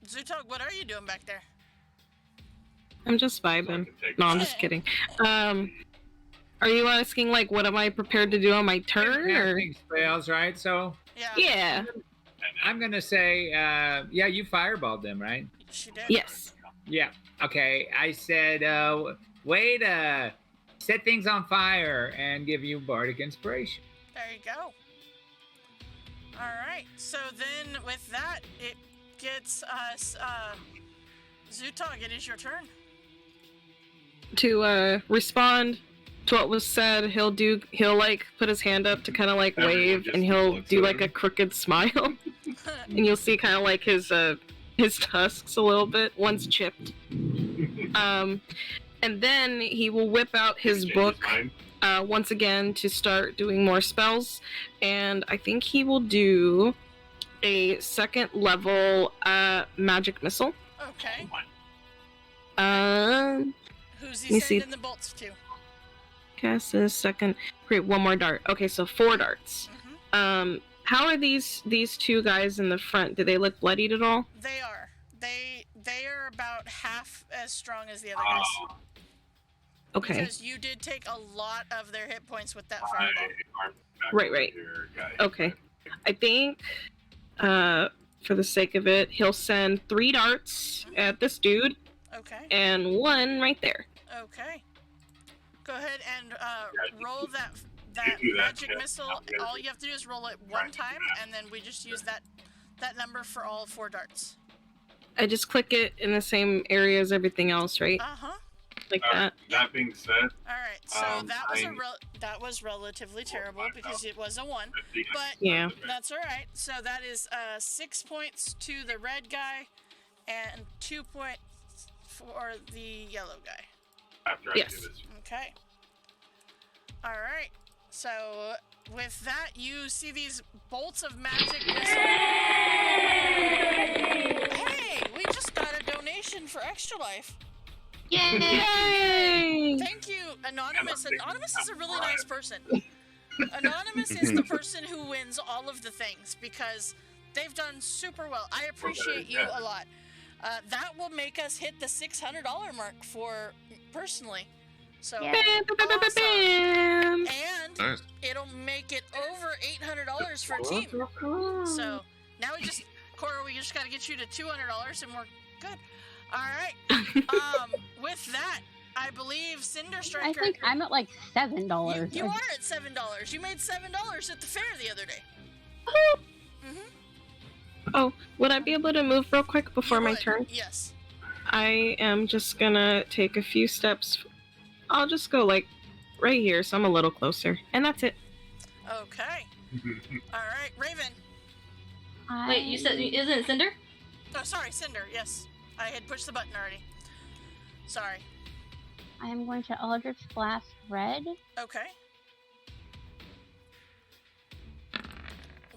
Zutog, what are you doing back there? I'm just vibing. No, I'm just kidding. Are you asking like what am I prepared to do on my turn or? Casting spells, right? So Yeah. Yeah. I'm gonna say, yeah, you fireballed them, right? She did. Yes. Yeah. Okay. I said, way to set things on fire and give you bardic inspiration. There you go. Alright, so then with that, it gets us, Zutog, it is your turn. To respond to what was said, he'll like put his hand up to kind of like wave, and he'll do like a crooked smile, and you'll see kind of like his tusks a little bit, one's chipped. And then he will whip out his book once again to start doing more spells, and I think he will do a 2nd level magic missile. Okay. Who's Let he me see. sending the bolts to? Cast a second. Create one more dart. Okay, so 4 darts. Mm-hmm. How are these two guys in the front? Do they look bloodied at all? They are. They are about half as strong as the other guys. Okay. Because you did take a lot of their hit points with that fireball. Right. Okay. I think, for the sake of it, he'll send 3 darts at this dude Okay. and 1 right there. Okay. go ahead and Yeah, roll that do that, magic yeah. missile. All you have to do is roll it one time, and then we just use that number for all 4 darts. I just click it in the same area as everything else, right? Uh-huh. Like that. That being said, Alright, so that was relatively terrible because it was a 1. But Yeah. that's alright. So that is 6 points to the red guy and 2 points for the yellow guy. after Yes. I do this, Okay. Alright. So with that, you see these bolts of magic missile. Hey, we just got a donation for Extra Life. Yay! Thank you, Anonymous. Anonymous is a really nice person. Anonymous is the person who wins all of the things because they've done super well. I appreciate you a lot. That will make us hit the $600 mark for personally. So awesome. And Nice. it'll make it over $800 for a team. So now Cora, we just got to get you to $200 and we're good. All right. With that, I believe Cinder Striker. I think I'm at like $7. You are at $7. You made $7 at the fair the other day. Oh, would I be able to move real quick before You my would, turn? Yes. I am just gonna take a few steps. I'll just go like right here, so I'm a little closer. And that's it. Okay. All right, Raven. Wait, you said isn't it Cinder? Oh, sorry, Cinder. Yes, I had pushed the button already. Sorry. I am going to Eldritch Blast red. Okay.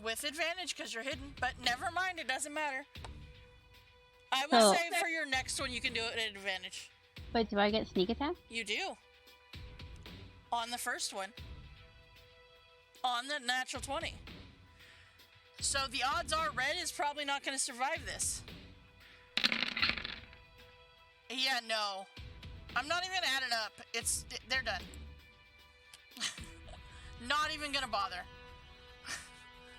With advantage because you're hidden, but never mind, it doesn't matter. I will So- say for your next one, you can do it at advantage. But do I get sneak attack? You do. On the first one. On the natural 20. So the odds are red is probably not going to survive this. Yeah, no. I'm not even going to add it up. They're done. Not even going to bother.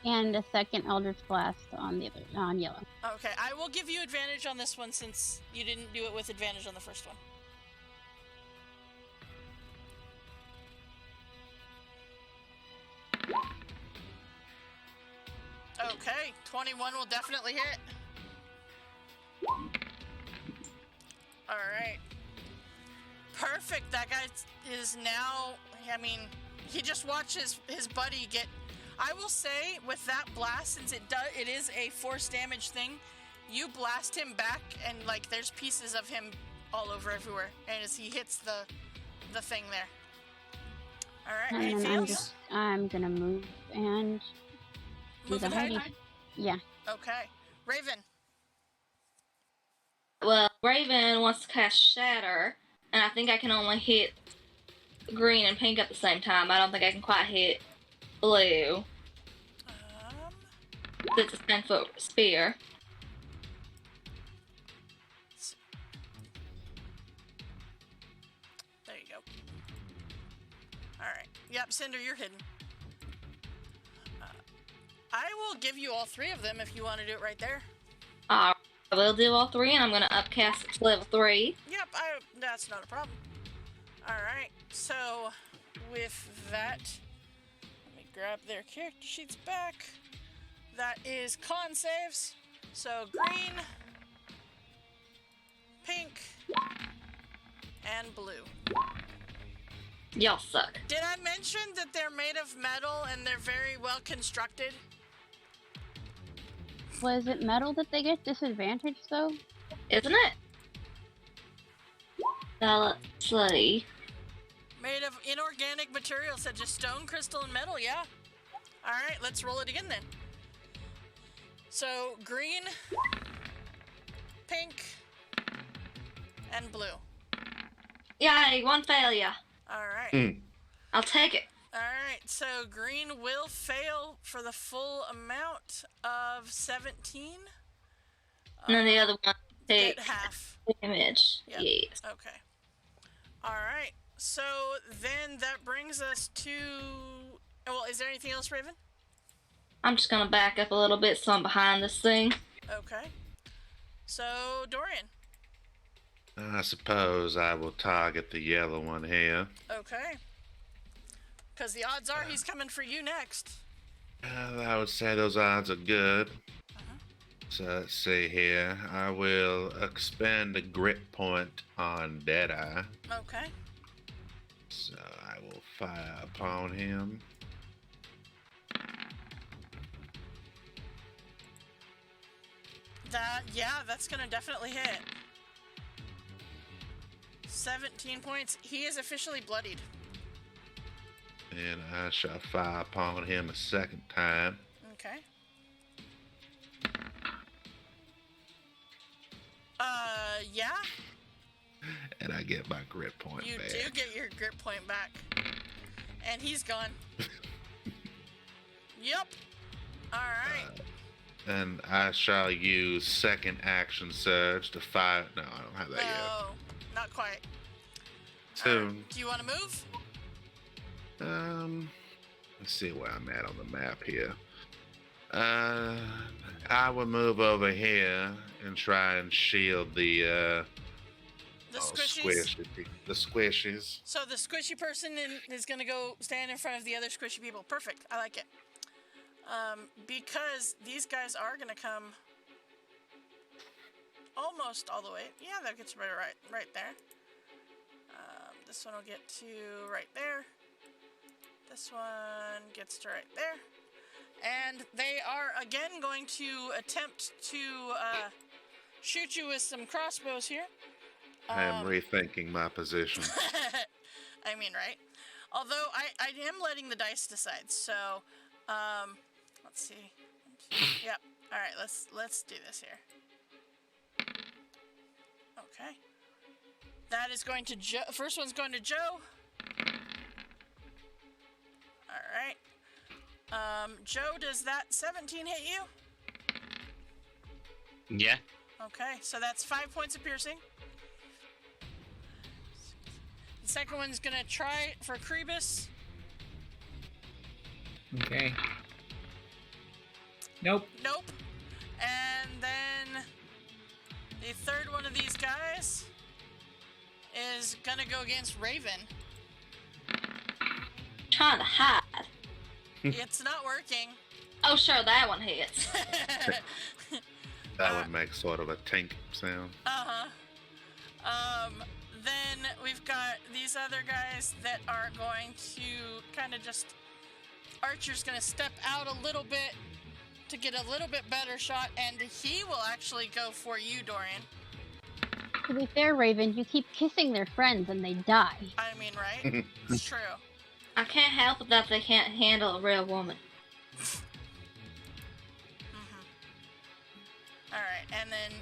And a second Eldritch Blast on yellow. Okay, I will give you advantage on this one since you didn't do it with advantage on the first one. Okay, 21 will definitely hit. Alright. Perfect, that guy is now, I mean, he just watched his buddy get... I will say, with that blast, since it is a force damage thing, you blast him back, and like there's pieces of him all over everywhere, and as he hits the thing there. All right, And anything then else? I'm gonna move and do Move the and hide? hidey. Yeah. Okay, Raven. Well, Raven wants to cast Shatter, and I think I can only hit green and pink at the same time. I don't think I can quite hit blue. It's a 10-foot spear. There you go. All right. Yep, Cinder, you're hidden. I will give you all 3 of them if you want to do it right there. I will do all 3, and I'm going to upcast it to level 3. Yep, that's not a problem. All right. So with that, let me grab their character sheets back. That is con saves. So green, pink, and blue. Y'all suck. Did I mention that they're made of metal and they're very well constructed? Was it metal that they get disadvantage though? Isn't it? Let's see. Made of inorganic materials such as stone, crystal, and metal, yeah. Alright, let's roll it again then. So, green, pink, and blue. Yay, 1 failure. Alright. I'll take it. Alright, so green will fail for the full amount of 17. And then the other one Get takes half. damage. Yep. Yes. Okay. Alright, so then that brings us to... Well, is there anything else, Raven? I'm just gonna back up a little bit so I'm behind this thing. Okay. So, Dorian. I suppose I will target the yellow one here. Okay. Because the odds are he's coming for you next. I would say those odds are good. So let's see here. I will expend a grit point on Deadeye. Okay. So I will fire upon him. That's gonna definitely hit. 17 points. He is officially bloodied. And I shall fire upon him a second time. Okay. Yeah. And I get my grit point You back. do get your grit point back. And he's gone. Yep. Alright. And I shall use second action surge to fire. No, I don't have that No, not quite. yet. Soon. Do you want to move? Let's see where I'm at on the map here. I will move over here and try and shield the squishies? The squishies. So the squishy person is going to go stand in front of the other squishy people. Perfect. I like it. Because these guys are going to come almost all the way. Yeah, that gets right there. This one will get to right there. This one gets to right there. And they are again going to attempt to shoot you with some crossbows here. I am rethinking my position. I mean, right? Although I am letting the dice decide. So, let's see. Yep. All right. Let's do this here. Okay. That is going to Joe. First one's going to Joe. All right. Joe, does that 17 hit you? Yeah. Okay, so that's 5 points of piercing. The second one's gonna try for Krebus. Okay. Nope. Nope. And then the third one of these guys is gonna go against Raven. Trying to hide. It's not working. Oh, sure, that one hits. That would make sort of a tink sound. Uh-huh. Then we've got these other guys that are going to kind of just... Archer's going to step out a little bit to get a little bit better shot, and he will actually go for you, Dorian. To be fair, Raven, you keep kissing their friends and they die. I mean, right? It's true. I can't help it that they can't handle a real woman. Alright, and then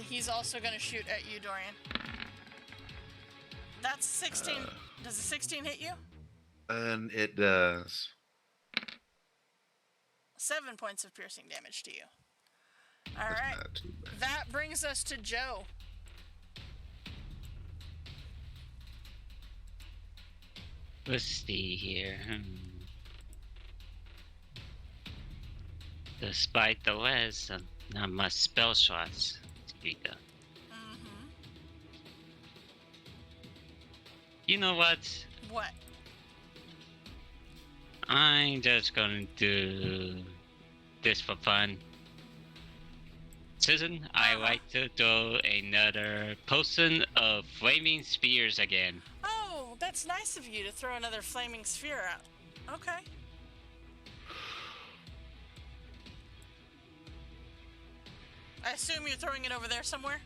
he's also going to shoot at you, Dorian. That's 16. Does a 16 hit you? And it does. 7 points of piercing damage to you. That's Alright, not too bad. that brings us to Joe. Let's see here. Despite the less, not much spell shots to be done. You know what? What? I'm just gonna do this for fun. Susan, I like to throw another potion of flaming spears again. Oh, that's nice of you to throw another flaming sphere out. Okay. I assume you're throwing it over there somewhere?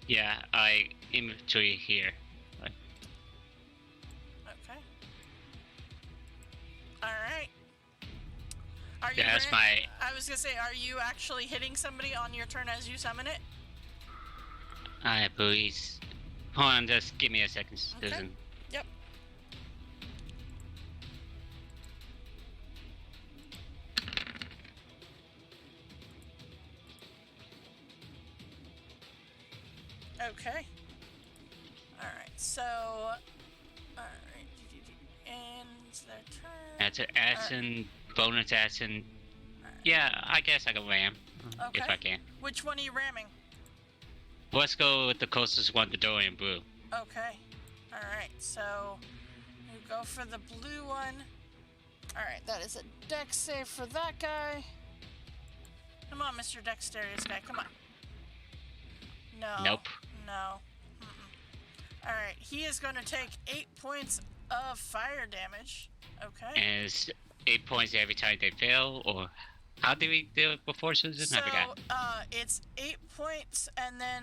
Yeah, I inventory here. Okay. Alright. Are you Yeah, that's my... I was gonna say, are you actually hitting somebody on your turn as you summon it? I please. Hold on, just give me a second, Okay. Susan. Yep. Okay. Alright, so... Alright. Ends their turn. That's an action, bonus action. Yeah, I guess I can ram. If Okay. I can. Which one are you ramming? let's go with the closest one, the door in blue. Okay. Alright, so you go for the blue one. Alright, that is a dex save for that guy. Come on, Mr. Dexterous guy, come on. No. Nope. No. Alright, he is going to take 8 points of fire damage. Okay. And it's 8 points every time they fail, or how did we do it before, Susan? So, I forgot. it's 8 points, and then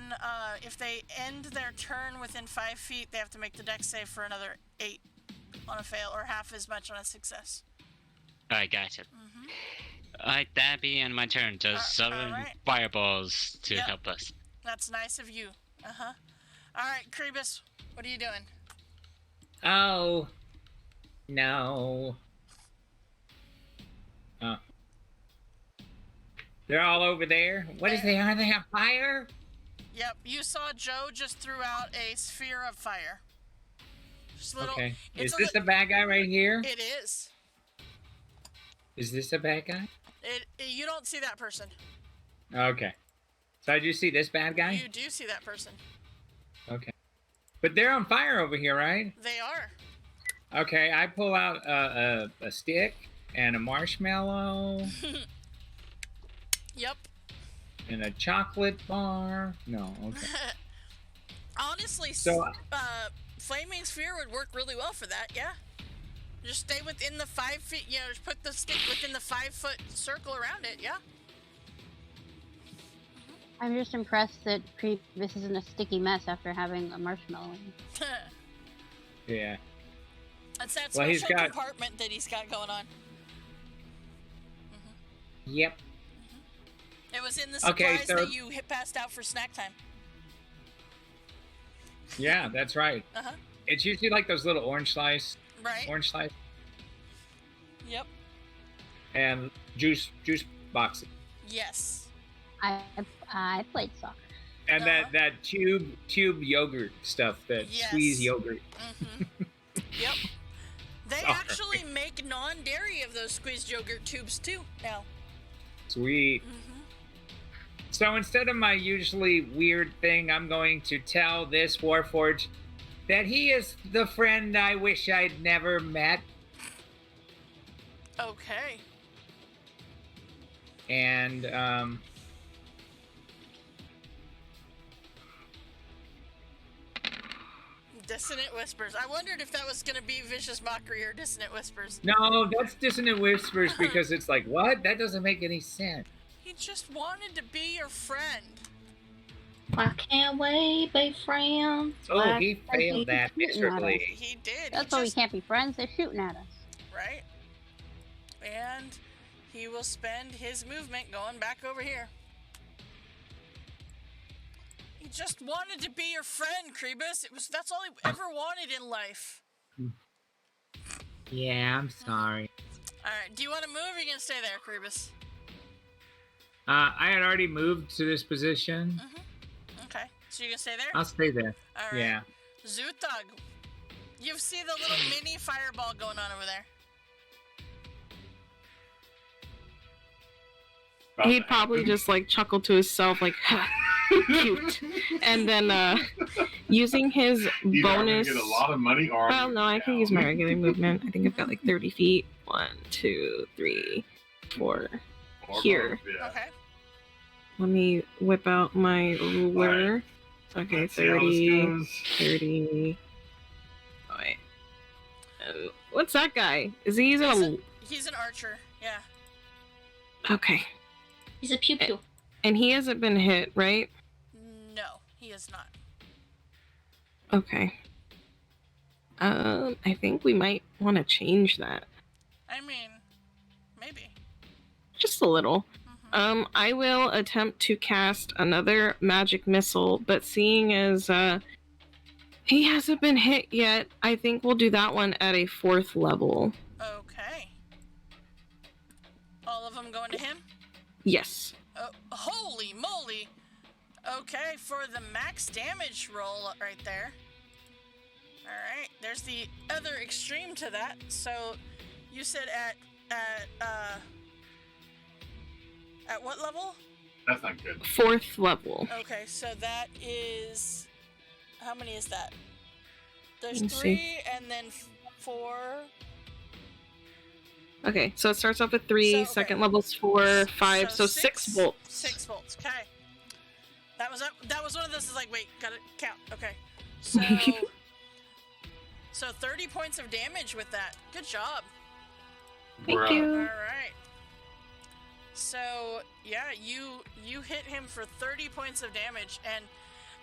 if they end their turn within 5 feet, they have to make the dex save for another 8 on a fail, or half as much on a success. Alright, gotcha. Alright, that being my turn, just summon alright. fireballs to help us. That's nice of you. Alright, Krebus, what are you doing? Oh. No. Oh. They're all over there? What is they? Are they on fire? Yep, you saw Joe just threw out a sphere of fire. Just little, Okay. it's Is this the bad guy right here? It is. Is this a bad guy? You don't see that person. Okay. So did you see this bad guy? You do see that person. Okay. But they're on fire over here, right? They are. Okay, I pull out a stick and a marshmallow Yep. and a chocolate bar. No, okay. Honestly, So- flaming sphere would work really well for that. Yeah. Just stay within the 5 feet. You know, just put the stick within the 5-foot circle around it. Yeah. I'm just impressed that this isn't a sticky mess after having a marshmallow. Yeah. That's that Well, he's special got- compartment that he's got going on. Yep. It was in the Okay, supplies so- that you passed out for snack time. Yeah, that's right. It's usually like those little orange slice, Right. Yep. and juice boxes. Yes. I played soccer. And that tube yogurt stuff, that Yes. squeeze yogurt. Yep. They Sorry. actually make non-dairy of those squeezed yogurt tubes too now. Sweet. So instead of my usually weird thing, I'm going to tell this Warforged that he is the friend I wish I'd never met. Okay. And Dissonant Whispers. I wondered if that was going to be Vicious Mockery or Dissonant Whispers. no, that's Dissonant Whispers because it's like, what? That doesn't make any sense. He just wanted to be your friend. Why can't we be friends? Oh, he Why- failed that he's shooting at us. miserably. He did. That's he why we just, can't be friends. They're shooting at us. Right? And he will spend his movement going back over here. He just wanted to be your friend, Krebus. That's all he ever wanted in life. Yeah, I'm sorry. Alright, do you want to move or are you going to stay there, Krebus? I had already moved to this position. Okay, so you going to stay there? I'll stay there. Alright. Yeah. Zutog, you see the little mini fireball going on over there? He'd probably just like chuckle to himself, like, "Ha, cute," and then using his Either I'm gonna bonus. get a lot of money, or Well, no, I can use my regular movement. I think I've got like 30 feet. 1, 2, 3, 4. Here. Yeah. Okay. Let me whip out my ruler. Okay, Let's see how this 30, goes. 30. Oh, wait. What's that guy? Is he using a... He's an archer, yeah. Okay. He's a pew pew. And he hasn't been hit, right? No, he is not. Okay. I think we might want to change that. I mean, maybe. Just a little. I will attempt to cast another magic missile, but seeing as he hasn't been hit yet, I think we'll do that one at a 4th level. Okay. All of them going to him? Yes. Oh, holy moly! Okay, for the max damage roll right there. Alright, there's the other extreme to that. So, you said at what level? That's not good. 4th level. Okay, so that is... How many is that? There's Let me 3 see. and then 4... Okay, so it starts off with 3, So, okay. second level's 4, 5, so 6 bolts. 6 bolts, okay. That was one of those, like, wait, gotta count, okay. So... So 30 points of damage with that. Good job. Thank you. Alright. So, yeah, you hit him for 30 points of damage, and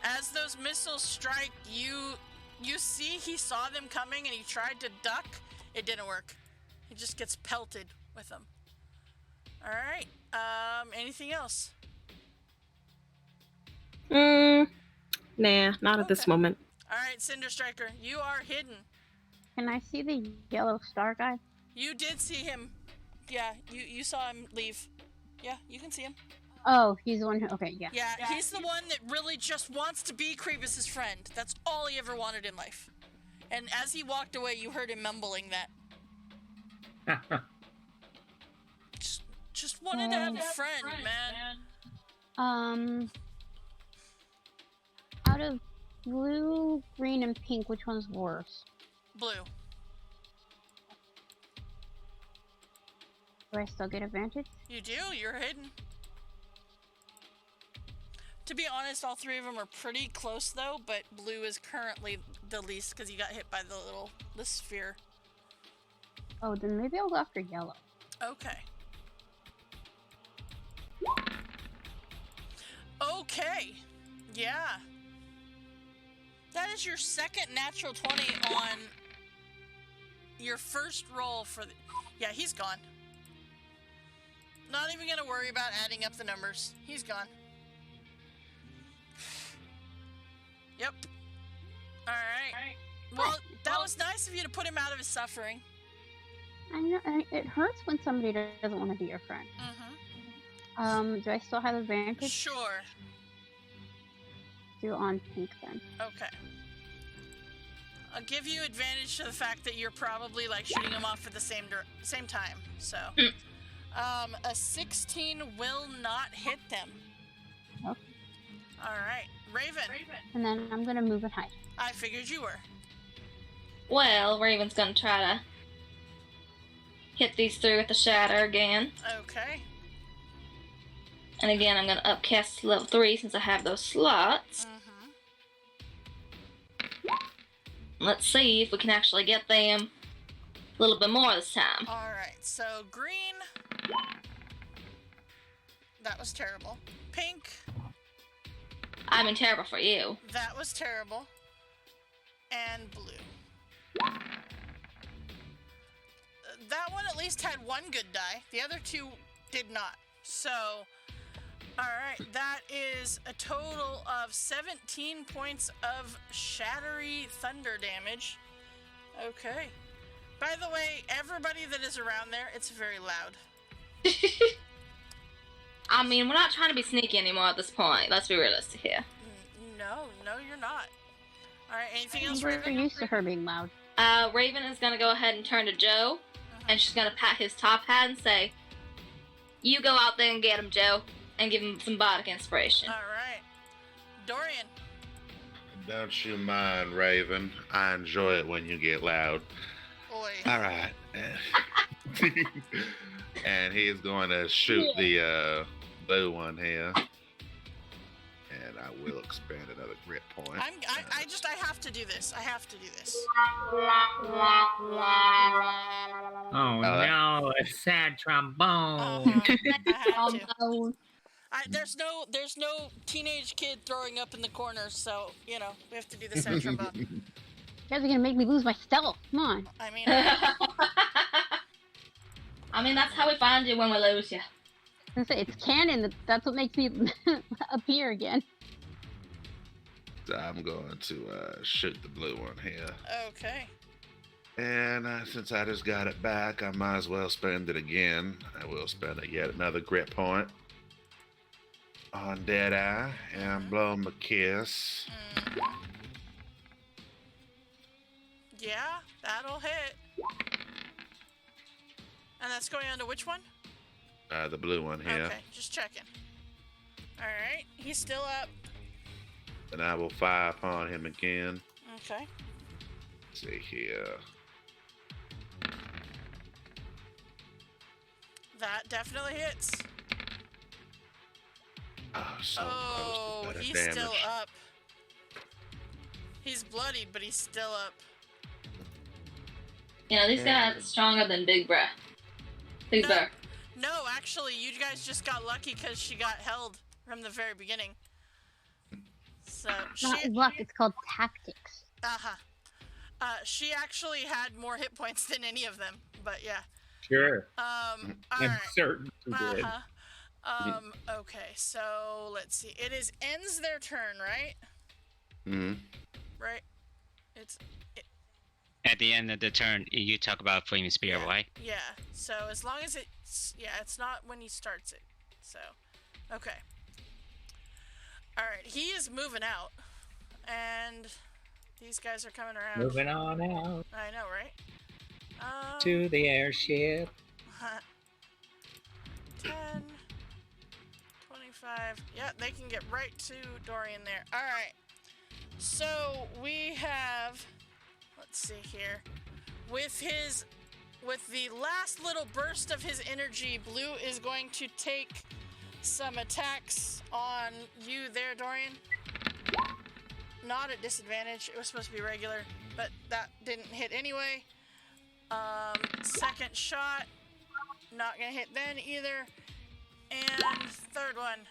as those missiles strike, you see he saw them coming and he tried to duck. It didn't work. He just gets pelted with them. Alright. Anything else? Nah, not at this moment. Alright, Cinder Striker, you are hidden. Can I see the yellow star guy? You did see him. Yeah, you saw him leave. Yeah, you can see him. Oh, he's the one who... Okay, yeah. Yeah, he's the one that really just wants to be Creebus's friend. That's all he ever wanted in life. And as he walked away, you heard him mumbling that. Just wanted to have a friend, man. Out of blue, green, and pink, which one's worse? Blue. Do I still get advantage? You do, you're hidden. To be honest, all 3 of them are pretty close though, but blue is currently the least because he got hit by the sphere. Oh, then maybe I'll go after yellow. Okay. Okay. Yeah. That is your second natural 20 on your first roll for the... Yeah, he's gone. Not even gonna worry about adding up the numbers. He's gone. Yep. Alright. Well, that was nice of you to put him out of his suffering. I know, it hurts when somebody doesn't want to be your friend. Mm-hmm. Do I still have advantage? Sure. Do on pink then. Okay. I'll give you advantage to the fact that you're probably like shooting them off at the same time. So, a 16 will not hit them. Okay. All right, Raven. And then I'm gonna move and hide. I figured you were. Well, Raven's gonna try to hit these 3 with the shatter again. Okay. And again, I'm gonna upcast to level 3 since I have those slots. Mm-hmm. Let's see if we can actually get them a little bit more this time. All right. So green. That was terrible. Pink. I mean, terrible for you. That was terrible. And blue. That one at least had 1 good die. The other 2 did not. So, alright, that is a total of 17 points of shattery thunder damage. Okay. By the way, everybody that is around there, it's very loud. I mean, we're not trying to be sneaky anymore at this point. Let's be realistic here. No, you're not. Alright, anything else, We're Raven? used to her being loud. Raven is gonna go ahead and turn to Joe, and she's gonna pat his top hat and say, "You go out there and get him, Joe, and give him some bardic inspiration." Alright. Dorian. Don't you mind, Raven. I enjoy it when you get loud. Oi. All right. And he's going to shoot the blue one here. And I will expand another grit point. I have to do this. I have to do this. Oh no, a sad trombone. I had to. There's no teenage kid throwing up in the corner, so we have to do the sad trombone. You guys are gonna make me lose my stealth. Come on. I mean, I mean, that's how we find you when we lose you. I was gonna say, it's canon. That's what makes me appear again. So I'm going to shoot the blue one here. okay. And since I just got it back, I might as well spend it again. I will spend yet another grit point on Deadeye and blow him a kiss. Yeah, that'll hit. And that's going on to which one? The blue one here. Okay, just checking. Alright, he's still up. And I will fire upon him again. Okay. Let's see here. That definitely hits. Oh, so close to better he's damage. still up. He's bloodied, but he's still up. These guys are stronger than Big Bruh. Big Bear. No, actually, you guys just got lucky because she got held from the very beginning. So Not luck, it's called tactics. she actually had more hit points than any of them, but yeah. Sure. I'm certain she did. Okay, so let's see. It ends their turn, right? Mm-hmm. Right? At the end of the turn, you talk about Flaming Spear, right? Yeah, so as long as it's not when he starts it. So, okay. Alright, he is moving out. And these guys are coming around. Moving on out. I know, right? To the airship. 10, 25. Yeah, they can get right to Dorian there. Alright. So, we have... Let's see here. With the last little burst of his energy, Blue is going to take some attacks on you there, Dorian. Not at disadvantage. It was supposed to be regular, but that didn't hit anyway. Second shot, not gonna hit then either. And third one,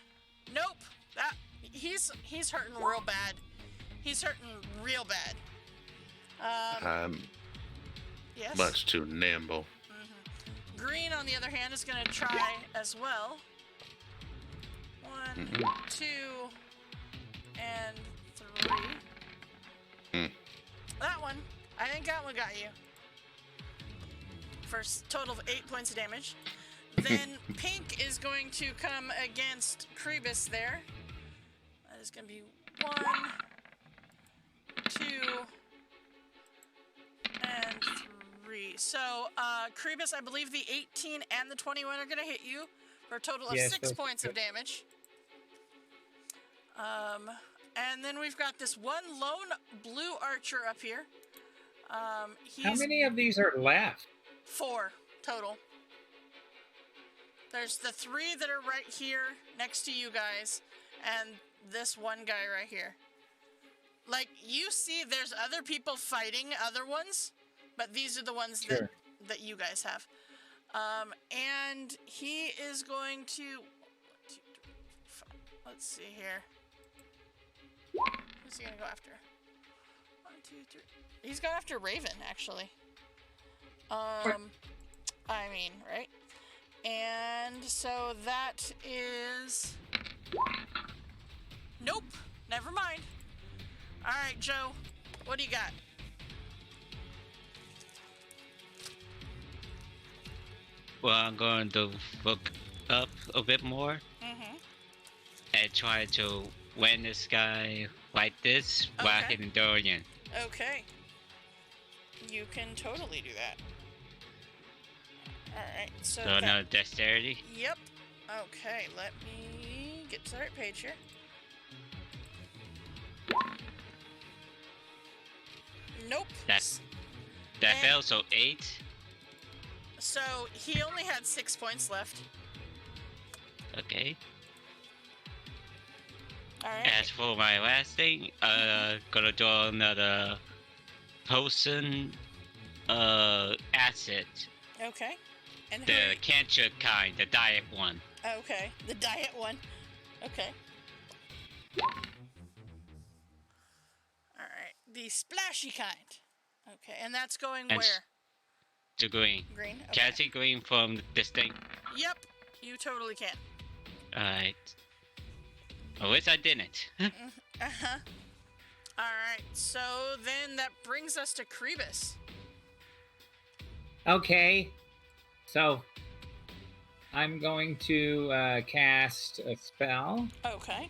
nope. He's hurting real bad. He's hurting real bad. Yes. Much too nimble. Green, on the other hand, is gonna try as well. 1, 2, and 3. That one. I think that one got you. First total of 8 points of damage. Then Pink is going to come against Krebus there. That is going to be 1, 2, and 3. So, Krebus, I believe the 18 and the 21 are going to hit you for a total of 6 points of damage. And then we've got this one lone blue archer up here. How many of these are left? 4 total. There's the 3 that are right here next to you guys, and this one guy right here. Like, you see there's other people fighting other ones, but these are the ones that you guys have. And he is going to... 1, 2, 3, 4, 5. Let's see here. Who's he going to go after? 1, 2, 3. He's going after Raven, actually. I mean, right? And so that is... Nope. Never mind. Alright, Joe. What do you got? Well, I'm going to look up a bit more. And try to win this guy like this while hitting Dorian. Okay. You can totally do that. Alright, so no dexterity? Yep. Okay, let me get to the right page here. Nope. That failed, so 8. So he only had 6 points left. Okay. Alright. As for my last thing, gonna draw another potion acid. Okay. And the cancer kind, the diet one. Okay, the diet one. Okay. Alright, the splashy kind. Okay, and that's going where? To green. Green, okay. Can I see green from this thing? Yep, you totally can. Alright. At least I didn't. Alright, so then that brings us to Krebus. Okay. So, I'm going to cast a spell. Okay.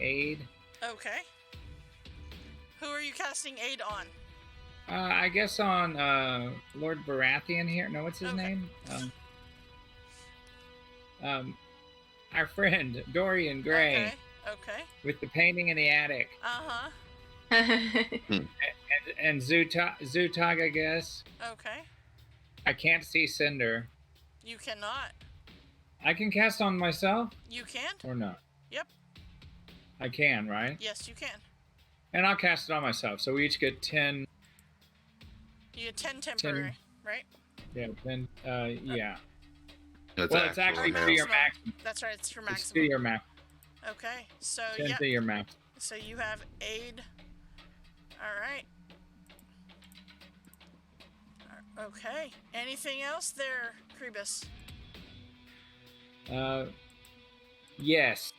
Aid. Okay. Who are you casting aid on? I guess on Lord Baratheon here. No, what's his name? Our friend Dorian Gray. Okay. With the painting in the attic. Uh-huh. and Zutog, I guess. Okay. I can't see Cinder. You cannot. I can cast on myself? You can? Or not? Yep. I can, right? Yes, you can. And I'll cast it on myself. So we each get 10. You get 10 temporary, right? Yeah, 10. Yeah. That's well, it's actually to your maximum. That's right, it's your maximum. It's to your max. Okay, so 10 to your max. So you have aid. All right. Okay. Anything else there, Krebus? Yes.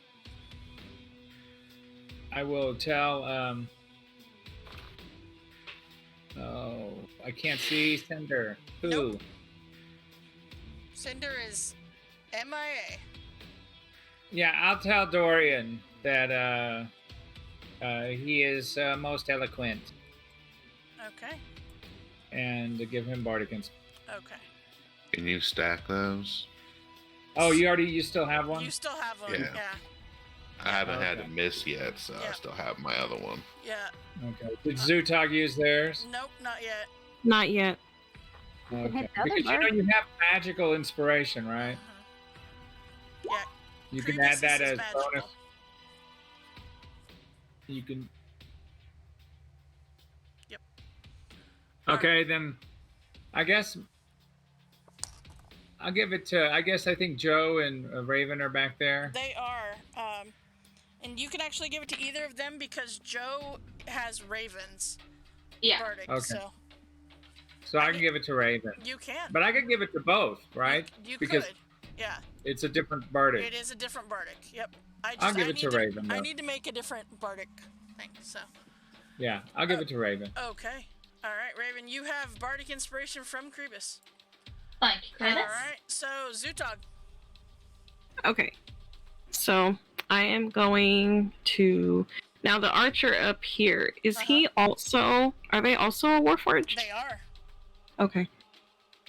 I will tell. Oh, I can't see Cinder. Who? Nope. Cinder is MIA. Yeah, I'll tell Dorian that he is most eloquent. Okay. And to give him Bardic Inspiration. Okay. Can you stack those? Oh, you still have one? You still have one, yeah. I haven't had a miss yet, so I still have my other one. Yeah. Okay. Did Zutog use theirs? Nope, not yet. Not yet. Okay. Because you have magical inspiration, right? Yeah. You can add that as bonus. You can. Yep. Okay, then I guess I'll give it to. I think Joe and Raven are back there. They are. And you can actually give it to either of them because Joe has Raven's Bardic. Okay. So I can give it to Raven. You can. But I could give it to both, right? You because could. Yeah. It's a different Bardic. It is a different Bardic. Yep. I'll give it to Raven. I need to make a different Bardic thing, so. Yeah, I'll give it to Raven. Okay. All right, Raven, you have Bardic Inspiration from Krebus. Thank you, Krebus. All right, so Zutog. Okay. So I am going to now the archer up here. Is he also? Are they also a Warforged? They are. Okay.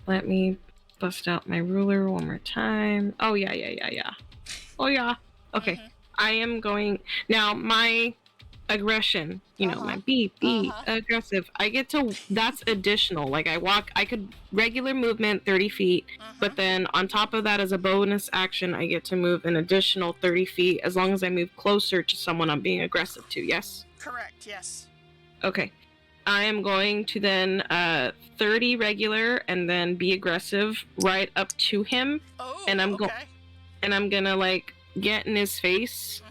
Let me bust out my ruler one more time. Oh yeah. Oh yeah. Okay. I am going now. My aggression, my be aggressive. I get to. That's additional. Like I could regular movement 30 feet, but then on top of that, as a bonus action, I get to move an additional 30 feet as long as I move closer to someone I'm being aggressive to. Yes. Correct. Yes. Okay. I am going to then 30 regular and then be aggressive right up to him. Oh, and I'm okay. And I'm gonna like get in his face.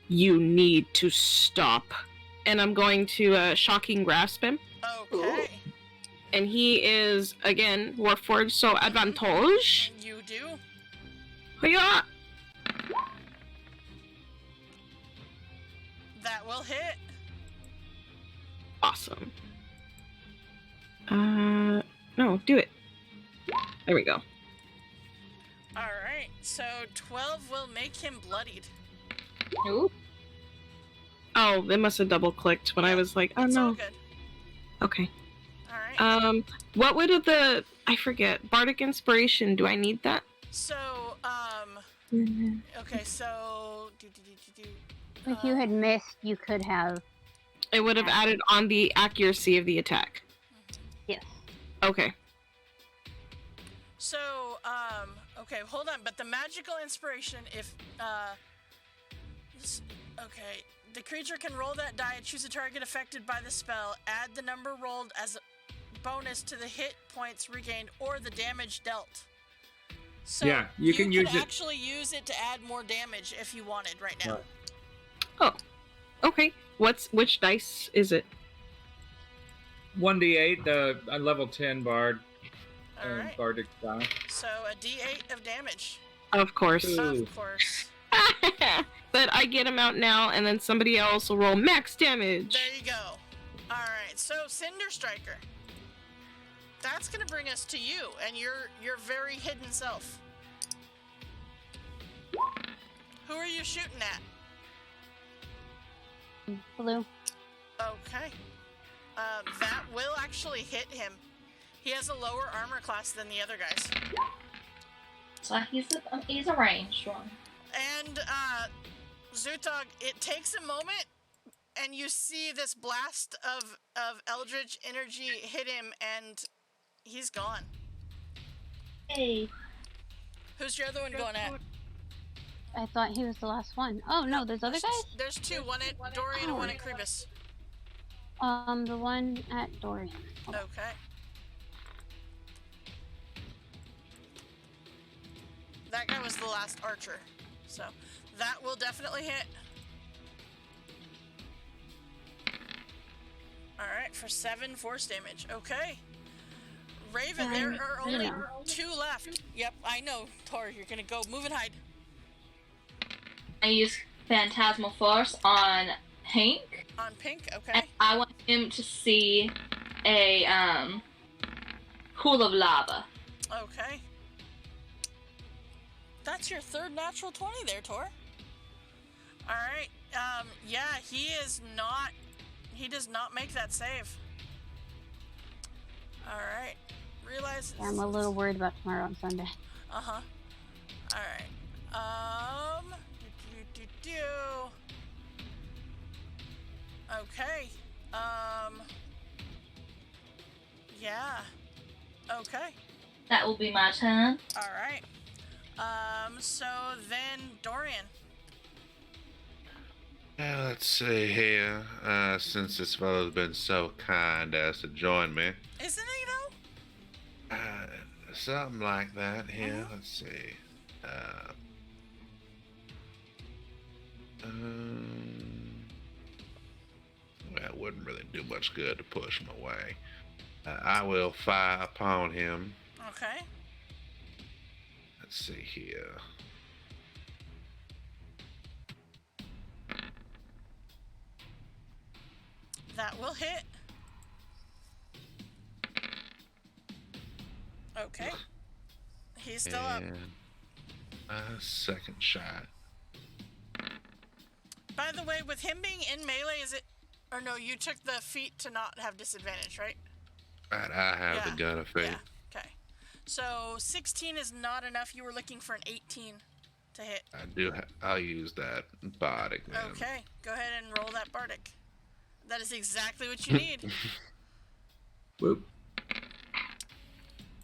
You need to stop. And I'm going to shocking grasp him. Okay. And he is again Warforged, so advantage. You do. Yeah. That will hit. Awesome. No, do it. There we go. All right, so 12 will make him bloodied. Nope. Oh, it must have double clicked when I was like, oh it's no. All good. Okay. All right. What would I forget, Bardic Inspiration, do I need that? So, okay, so If you had missed, you could have. It would have added on the accuracy of the attack. Yes. Okay. So, okay, hold on. But the magical inspiration, okay, the creature can roll that die, choose a target affected by the spell, add the number rolled as a bonus to the hit points regained or the damage dealt. So yeah, you can use it. Actually use it to add more damage if you wanted right now. Right. Oh, okay. Which dice is it? 1d8, the level 10 bard. All right. Bardic die. So a d8 of damage. Of course. Ooh. Of course. But I get him out now, and then somebody else will roll max damage. There you go. All right. So Cinder Striker. That's gonna bring us to you and your very hidden self. Who are you shooting at? Blue. Okay. That will actually hit him. He has a lower armor class than the other guys. So he's a ranged one. And Zutog, it takes a moment, and you see this blast of Eldritch energy hit him, and he's gone. Hey. Who's your other one going at? I thought he was the last one. Oh no, there's other guys? There's two, one at Dorian and one at Kribus. The one at Dorian. Okay. That guy was the last archer, so that will definitely hit. Alright, for 7 force damage. Okay. Raven, there are only 2 left. Yep, I know, Tor, you're gonna go move and hide. I use Phantasmal Force on Pink. On Pink, okay. And I want him to see a pool of lava. Okay. That's your 3rd natural 20 there, Tor. Alright, yeah, he does not make that save. Alright, realize... I'm a little worried about tomorrow on Sunday. Uh-huh. Alright, okay, yeah, okay. That will be my turn. Alright. So then Dorian. Let's see here. Since this fellow's been so kind as to join me. Isn't he though? Something like that here. Let's see. Well, it wouldn't really do much good to push him away. I will fire upon him. Okay. Let's see here. That will hit. Okay. He's still up. Second shot. By the way, with him being in melee, is it... Or no, you took the feat to not have disadvantage, right? Right, I have the gun of fate. Yeah, okay. So, 16 is not enough. You were looking for an 18 to hit. I do. I'll use that bardic then. Okay, go ahead and roll that bardic. That is exactly what you need. Whoop.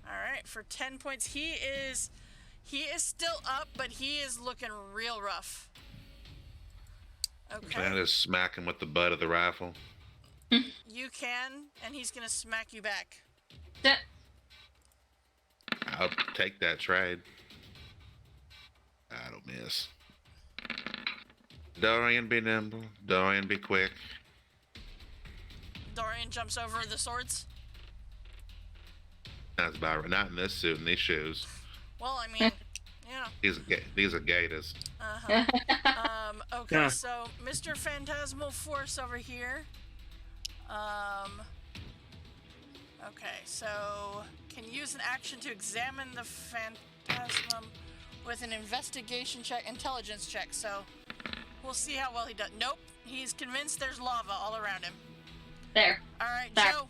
Alright, for 10 points. He is still up, but he is looking real rough. Okay. Can I just smack him with the butt of the rifle? You can, and he's gonna smack you back. I'll take that trade. I don't miss. Dorian, be nimble. Dorian, be quick. Dorian jumps over the swords. That's about right. Not in this suit and these shoes. Well, I mean, yeah. These are gators. Uh-huh. Okay, so Mr. Phantasmal Force over here. Okay, so can use an action to examine the phantasm with an investigation check, intelligence check. So we'll see how well he does. Nope, he's convinced there's lava all around him. There. All right, there. Joe.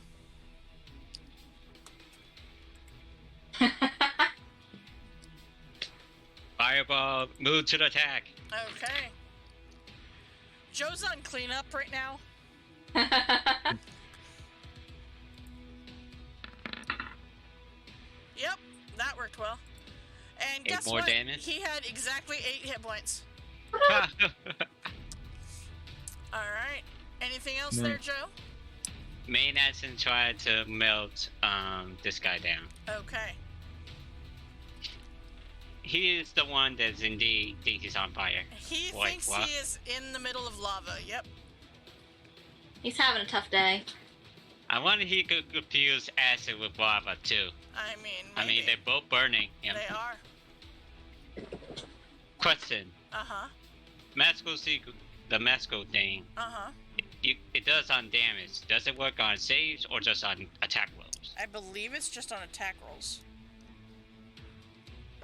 Fireball, move to the attack. Okay. Joe's on cleanup right now. Yep, that worked well. And guess more what? damage? He had exactly 8 hit points. Alright. Anything else there, Joe? Main action try to melt this guy down. Okay. He is the one that's indeed thinks he's on fire. He Wait, thinks what? he is in the middle of lava, yep. He's having a tough day. I wonder if he could confuse acid with lava too. I mean, I mean, they're both burning. Yeah. They are. Question. Uh-huh. The Masco thing, Uh-huh. it does on damage. Does it work on saves or just on attack rolls? I believe it's just on attack rolls.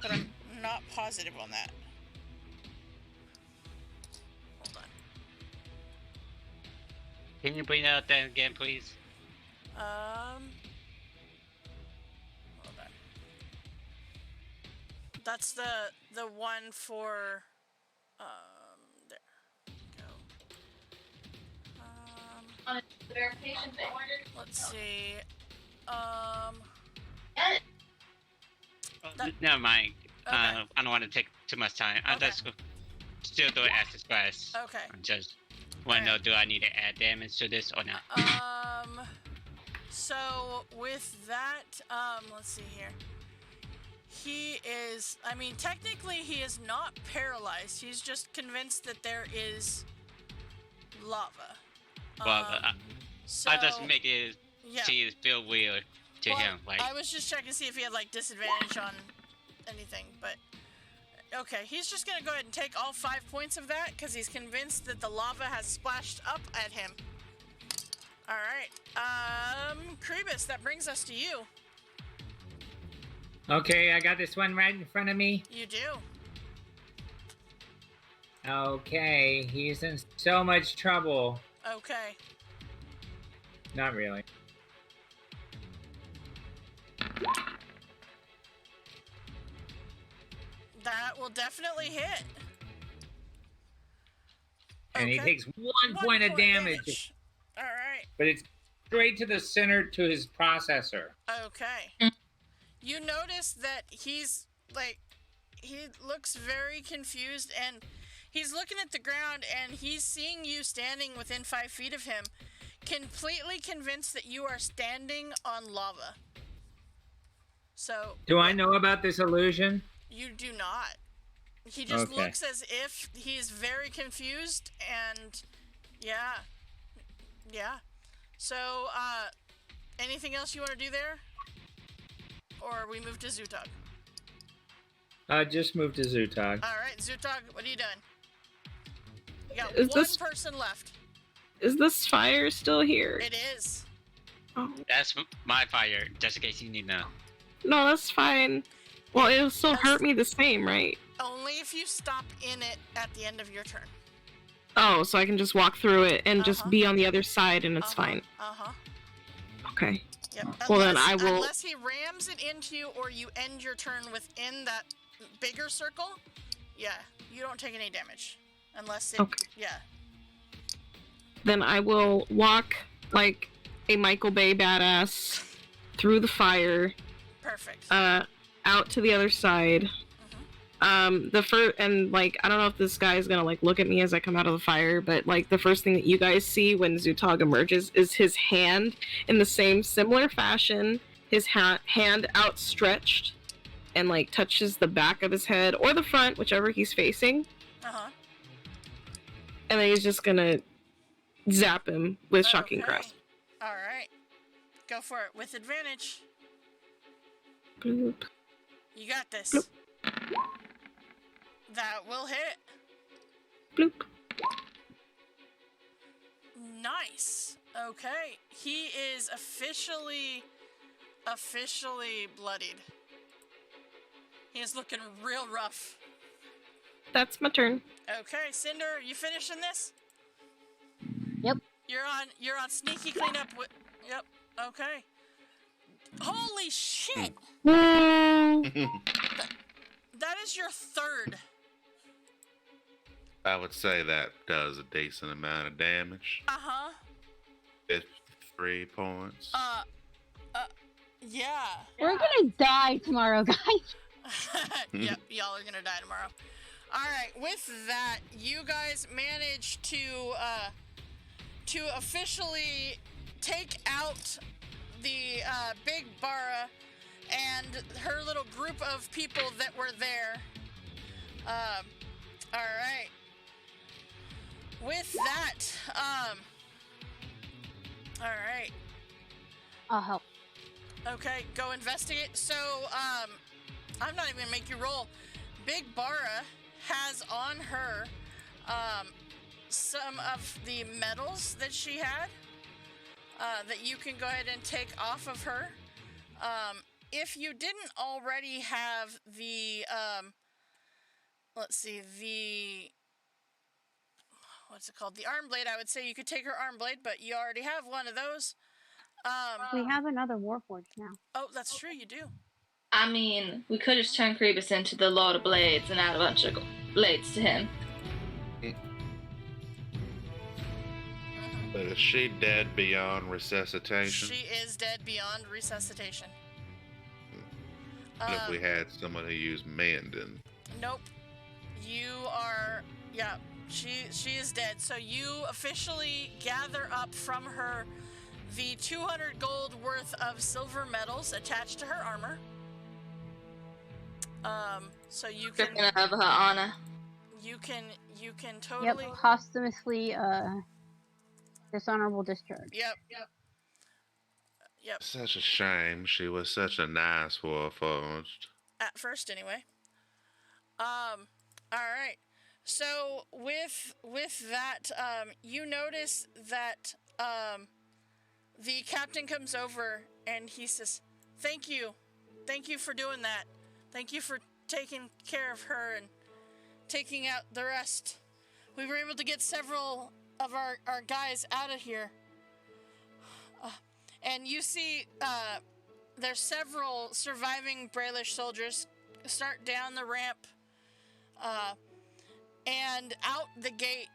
But I'm not positive on that. Hold on. Can you bring out that again, please? Hold on. That's the one for, there. Go. On the verification thing. Let's see. Never mind. Okay. I don't want to take too much time. I'll Okay. just still do it as discussed. Okay. I just want to know, do I need to add damage to this or not? So with that, let's see here. He is, I mean, technically he is not paralyzed. He's just convinced that there is lava. Well, So, I just make it yeah. feel weird to Well, him. Like, I was just checking to see if he had, like, disadvantage on anything, but... Okay, he's just gonna go ahead and take all 5 points of that, because he's convinced that the lava has splashed up at him. Alright, Krebus, that brings us to you. Okay, I got this one right in front of me. You do. Okay, he's in so much trouble. Okay. Not really. That will definitely hit. And he Okay. takes one point of damage. Alright. But it's straight to the center to his processor. Okay. You notice that he's, like, he looks very confused, and he's looking at the ground, and he's seeing you standing within 5 feet of him, completely convinced that you are standing on lava. So... Do I know about this illusion? You do not. He just Okay. looks as if he's very confused, and yeah. Yeah. So, anything else you want to do there? Or we move to Zutog? Just move to Zutog. Alright, Zutog, what are you doing? You got Is one this- person left. Is this fire still here? It is. Oh. that's my fire, just in case you need to know. No, that's fine. Well, it'll still hurt me the same, right? Only if you stop in it at the end of your turn. Oh, so I can just walk through it and just be on the other side and it's fine. Uh-huh. Okay. Yep. Well, then I will... Unless he rams it into you or you end your turn within that bigger circle, yeah, you don't take any damage. Unless it... Okay. Yeah. Then I will walk like a Michael Bay badass through the fire. Perfect. Out to the other side. The first, and like, I don't know if this guy is gonna like look at me as I come out of the fire, but like the first thing that you guys see when Zutog emerges is his hand in the same similar fashion, his hand outstretched and like touches the back of his head or the front, whichever he's facing. And then he's just gonna zap him with Shocking Grasp. Alright. Go for it with advantage. Bloop. You got this. Bloop. That will hit. Bloop. Nice. Okay. He is officially bloodied. He is looking real rough. That's my turn. Okay, Cinder, you finishing this? Yep. You're on sneaky cleanup with... Yep. Okay. Holy shit! That is your third. I would say that does a decent amount of damage. 53 points. Yeah. We're gonna die tomorrow, guys. Yep, y'all are gonna die tomorrow. Alright, with that, you guys managed to officially take out the Big Bara and her little group of people that were there. Alright. With that, alright. I'll help. Okay, go investigate. So, I'm not even gonna make you roll. Big Bara has on her, some of the medals that she had, that you can go ahead and take off of her. If you didn't already have the, let's see, what's it called? The arm blade, I would say you could take her arm blade, but you already have one of those. We have another Warforged now. Oh, that's true. You do. I mean, we could just turn Crebus into the Lord of Blades and add a bunch of blades to him. But is she dead beyond resuscitation? She is dead beyond resuscitation. What if we had someone who used Mandan? Nope. You are... Yeah, she is dead. So you officially gather up from her the 200 gold worth of silver medals attached to her armor. So you can... Of her honor. You can totally... Yep, posthumously, dishonorable discharge. Yep. Such a shame. She was such a nice Warforged. At first, anyway. All right. So with that, you notice that the captain comes over and he says, "Thank you for doing that. Thank you for taking care of her and taking out the rest. We were able to get several of our guys out of here." And you see there's several surviving Brailish soldiers start down the ramp and out the gate,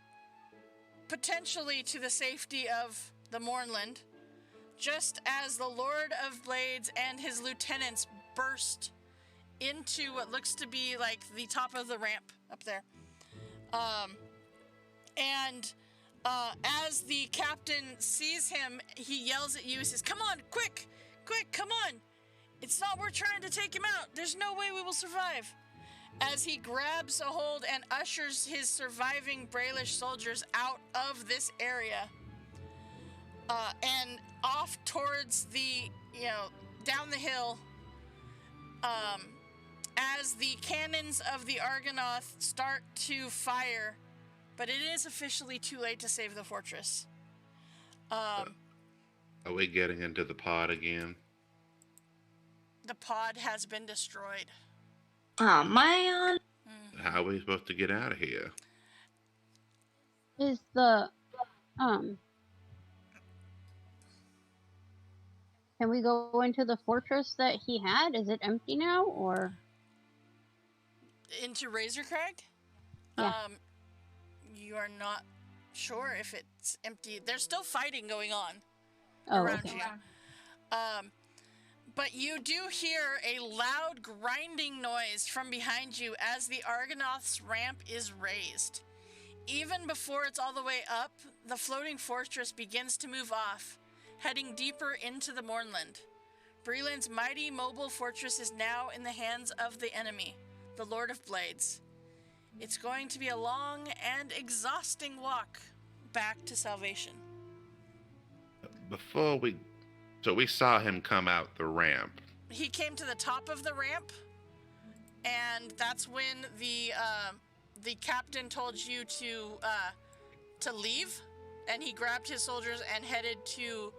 potentially to the safety of the Mournland, just as the Lord of Blades and his lieutenants burst into what looks to be like the top of the ramp up there. As the captain sees him, he yells at you. He says, "Come on, quick, come on. It's not worth trying to take him out. There's no way we will survive." As he grabs a hold and ushers his surviving Brailish soldiers out of this area and off towards the, down the hill, as the cannons of the Argonath start to fire. But it is officially too late to save the fortress. Are we getting into the pod again? The pod has been destroyed. Oh, man. How are we supposed to get out of here? Is the, can we go into the fortress that he had? Is it empty now, or? Into Razorcrag? Yeah. You are not sure if it's empty. There's still fighting going on around you. But you do hear a loud grinding noise from behind you as the Argonath's ramp is raised. Even before it's all the way up, the floating fortress begins to move off, heading deeper into the Mournland. Breland's mighty mobile fortress is now in the hands of the enemy, the Lord of Blades. It's going to be a long and exhausting walk back to salvation. So we saw him come out the ramp. He came to the top of the ramp, and that's when the captain told you to leave, and he grabbed his soldiers and headed to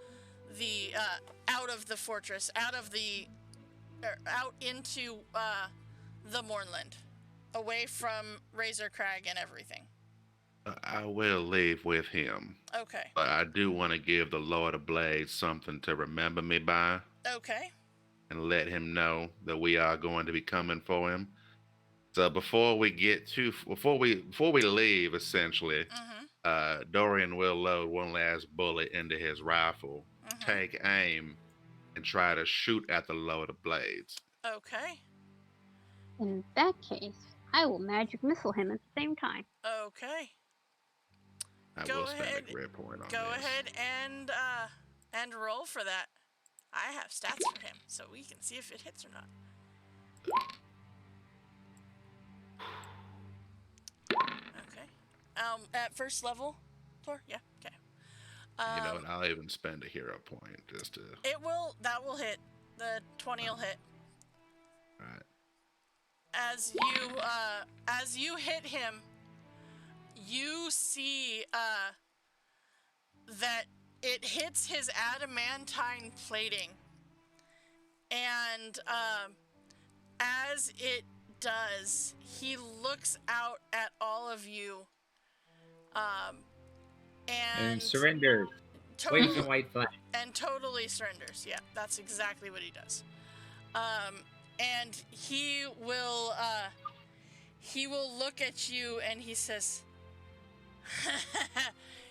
the out of the fortress, out into the Mournland, away from Razorcrag and everything. I will leave with him. Okay. But I do want to give the Lord of Blades something to remember me by. Okay. And let him know that we are going to be coming for him. So before we leave, essentially, Dorian will load one last bullet into his rifle, take aim, and try to shoot at the Lord of Blades. Okay. In that case, I will magic missile him at the same time. Okay. I will spend a grit point on this. Go ahead and roll for that. I have stats for him, so we can see if it hits or not. Okay. At first level, Tor? Yeah. Okay. You know what? I'll even spend a hero point just to. That will hit. The 20 will hit. All right. As you hit him, you see that it hits his adamantine plating, and as it does, he looks out at all of you and surrender. waves a white flag. And totally surrenders. Yeah, that's exactly what he does. And he will look at you and he says,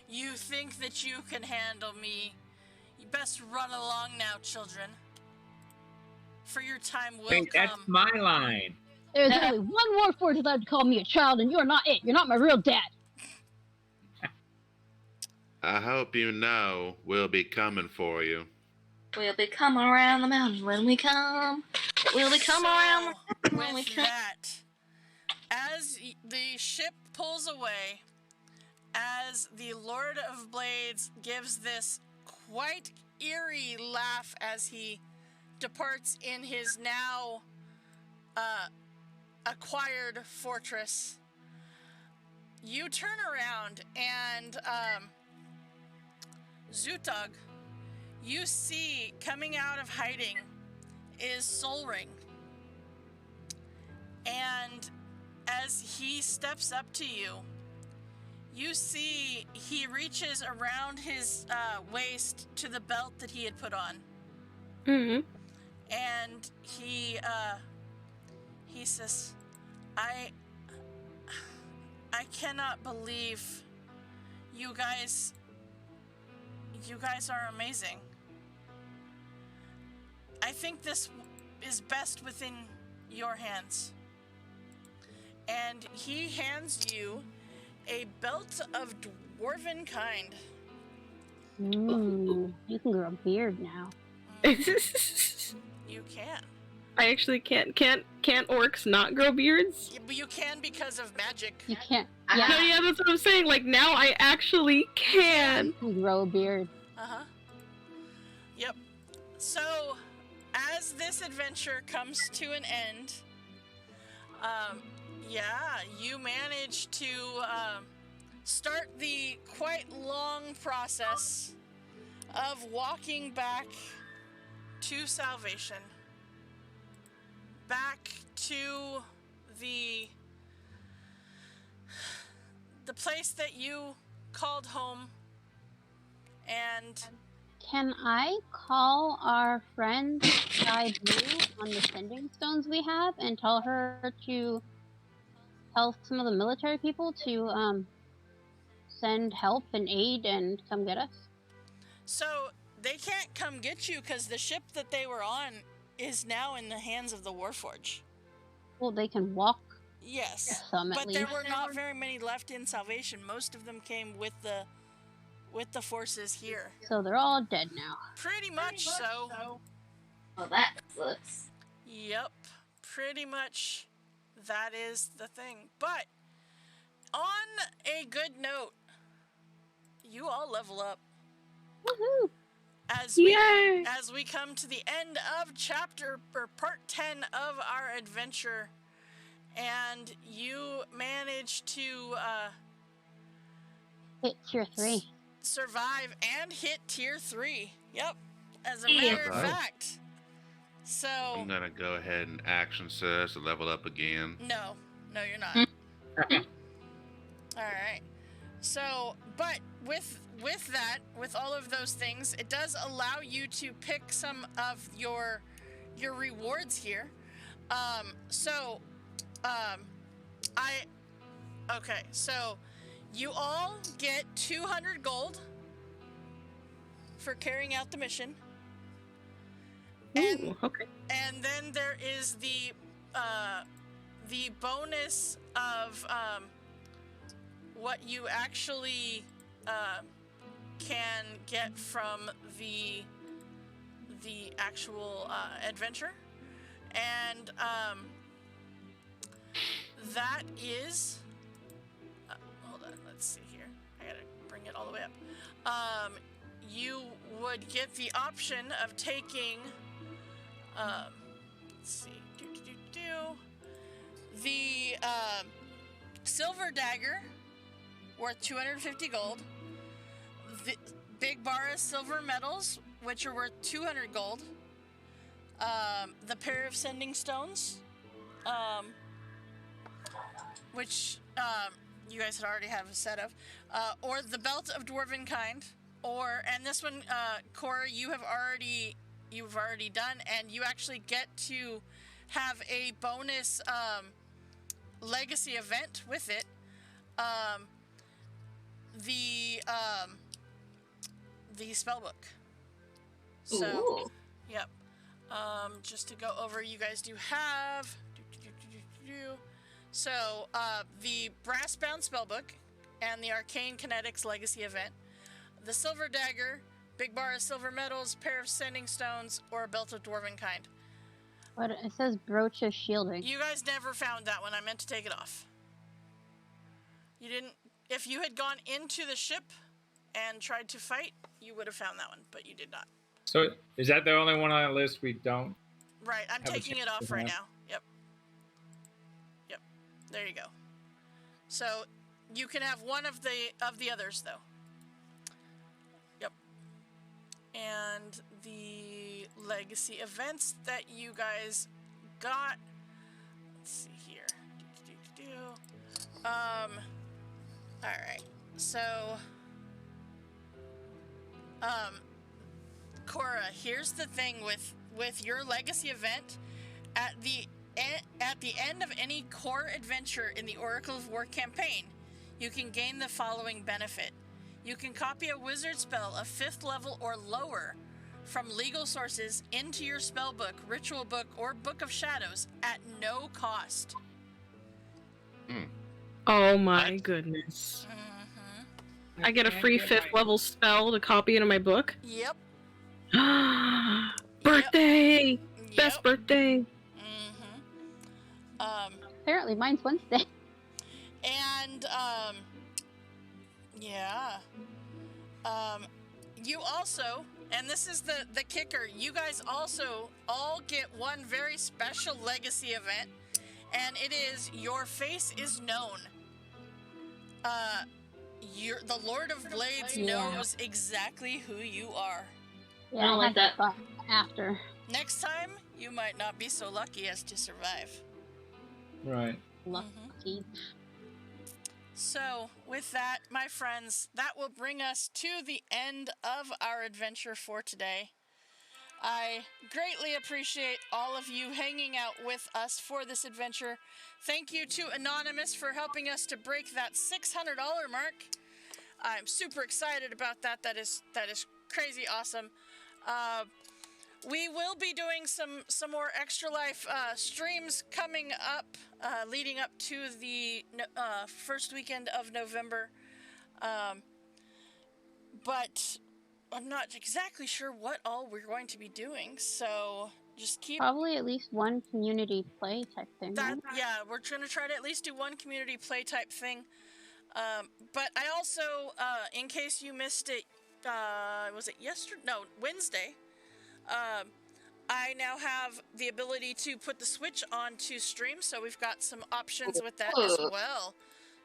"You think that you can handle me? You best run along now, children. For your time will Wait, come." that's my line. There's only one Warforged allowed to call me a child, and you're not it. You're not my real dad. I hope you know we'll be coming for you. We'll be coming around the mountain when we come. We'll be coming around the mountain when we With come. that, as the ship pulls away, as the Lord of Blades gives this quite eerie laugh as he departs in his now acquired fortress, you turn around and Zutog, you see coming out of hiding is Solring. And as he steps up to you, you see he reaches around his waist to the belt that he had put on. Mm-hmm. And he says, I cannot believe you guys are amazing. I think this is best within your hands. And he hands you a belt of dwarven kind. Ooh, you can grow a beard now. You can. I actually can't orcs not grow beards? Yeah, but you can because of magic. You can't. Yeah, Yeah, that's what I'm saying. Like, now I actually can. you can grow a beard. Uh-huh. Yep. So, as this adventure comes to an end, you manage to start the quite long process of walking back to Salvation, back to the place that you called home. And Can I call our friend Sky Blue on the sending stones we have and tell her to tell some of the military people to send help and aid and come get us? so they can't come get you because the ship that they were on is now in the hands of the Warforge. Well, they can walk. Yes, Some at but there least. were not very many left in Salvation. Most of them came with the forces here. So they're all dead now. Pretty much so. Well, that sucks. Yep, pretty much that is the thing. But on a good note, you all level up. Woohoo! Yay! As we come to the end of part 10 of our adventure, and you manage to Hit tier 3. survive and hit tier 3. Yep, as a matter of fact. So I'm gonna go ahead and action surge to level up again. no, you're not. All right. So, but with that, with all of those things, it does allow you to pick some of your rewards here. So you all get 200 gold for carrying out the mission. Ooh, okay. And then there is the bonus of what you actually can get from the actual adventure, and that is hold on, let's see here. I gotta bring it all the way up. You would get the option of taking let's see, the silver dagger worth 250 gold, the big bar of silver medals, which are worth 200 gold, the pair of sending stones, which you guys had already have a set of, or the belt of dwarven kind, and this one, Cora, you've already done, and you actually get to have a bonus legacy event with it. The spellbook. So, Ooh. yep. Just to go over, you guys do have. So, the Brass-bound spellbook and the Arcane Kinetics Legacy event, the Silver Dagger, big bar of silver metals, pair of sending stones, or a belt of dwarven kind. But it says brooch of shielding. You guys never found that one. I meant to take it off. You didn't. If you had gone into the ship and tried to fight, you would have found that one, but you did not. So is that the only one on the list we don't? Right, I'm taking it off right now. Yep. There you go. So you can have one of the others though. Yep. And the legacy events that you guys got. Let's see here. All right. So Cora, here's the thing with your legacy event. At the end of any core adventure in the Oracle of War campaign, you can gain the following benefit. You can copy a wizard spell of 5th level or lower from legal sources into your spellbook, ritual book, or Book of Shadows at no cost. Oh my goodness. Mm-hmm. I get a free 5th level spell to copy into my book? Yep. Birthday! Yep. Best birthday! Apparently mine's Wednesday. And, yeah. You also, and this is the kicker, you guys also all get one very special legacy event, and it is Your Face is Known. The Lord of Blades knows exactly who you are. Yeah, I don't like that. After. Next time, you might not be so lucky as to survive. Right. Lucky. So, with that, my friends, that will bring us to the end of our adventure for today. I greatly appreciate all of you hanging out with us for this adventure. Thank you to Anonymous for helping us to break that $600 mark. I'm super excited about that. That is crazy awesome. We will be doing some more Extra Life streams coming up, leading up to the first weekend of November. But I'm not exactly sure what all we're going to be doing, so just keep... Probably at least one community play type thing, that, right? Yeah, we're going to try to at least do one community play type thing. But I also, in case you missed it, was it yesterday? No, Wednesday. I now have the ability to put the Switch onto stream, so we've got some options with that as well.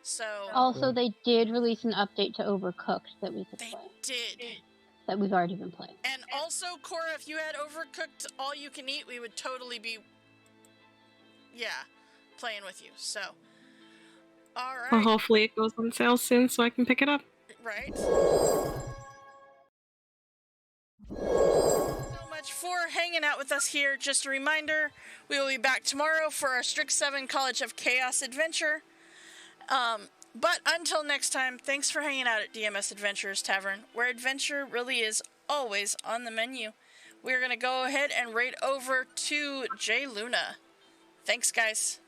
So Also, they did release an update to Overcooked that we could they play. did. That we've already been playing. And also, Cora, if you had Overcooked All You Can Eat, we would totally be, playing with you. So, all right. Well, hopefully it goes on sale soon so I can pick it up. Right. So much for hanging out with us here. Just a reminder, we will be back tomorrow for our Strict 7 College of Chaos adventure. But until next time, thanks for hanging out at DMS Adventurers Tavern, where adventure really is always on the menu. We're going to go ahead and raid over to J Luna. Thanks, guys.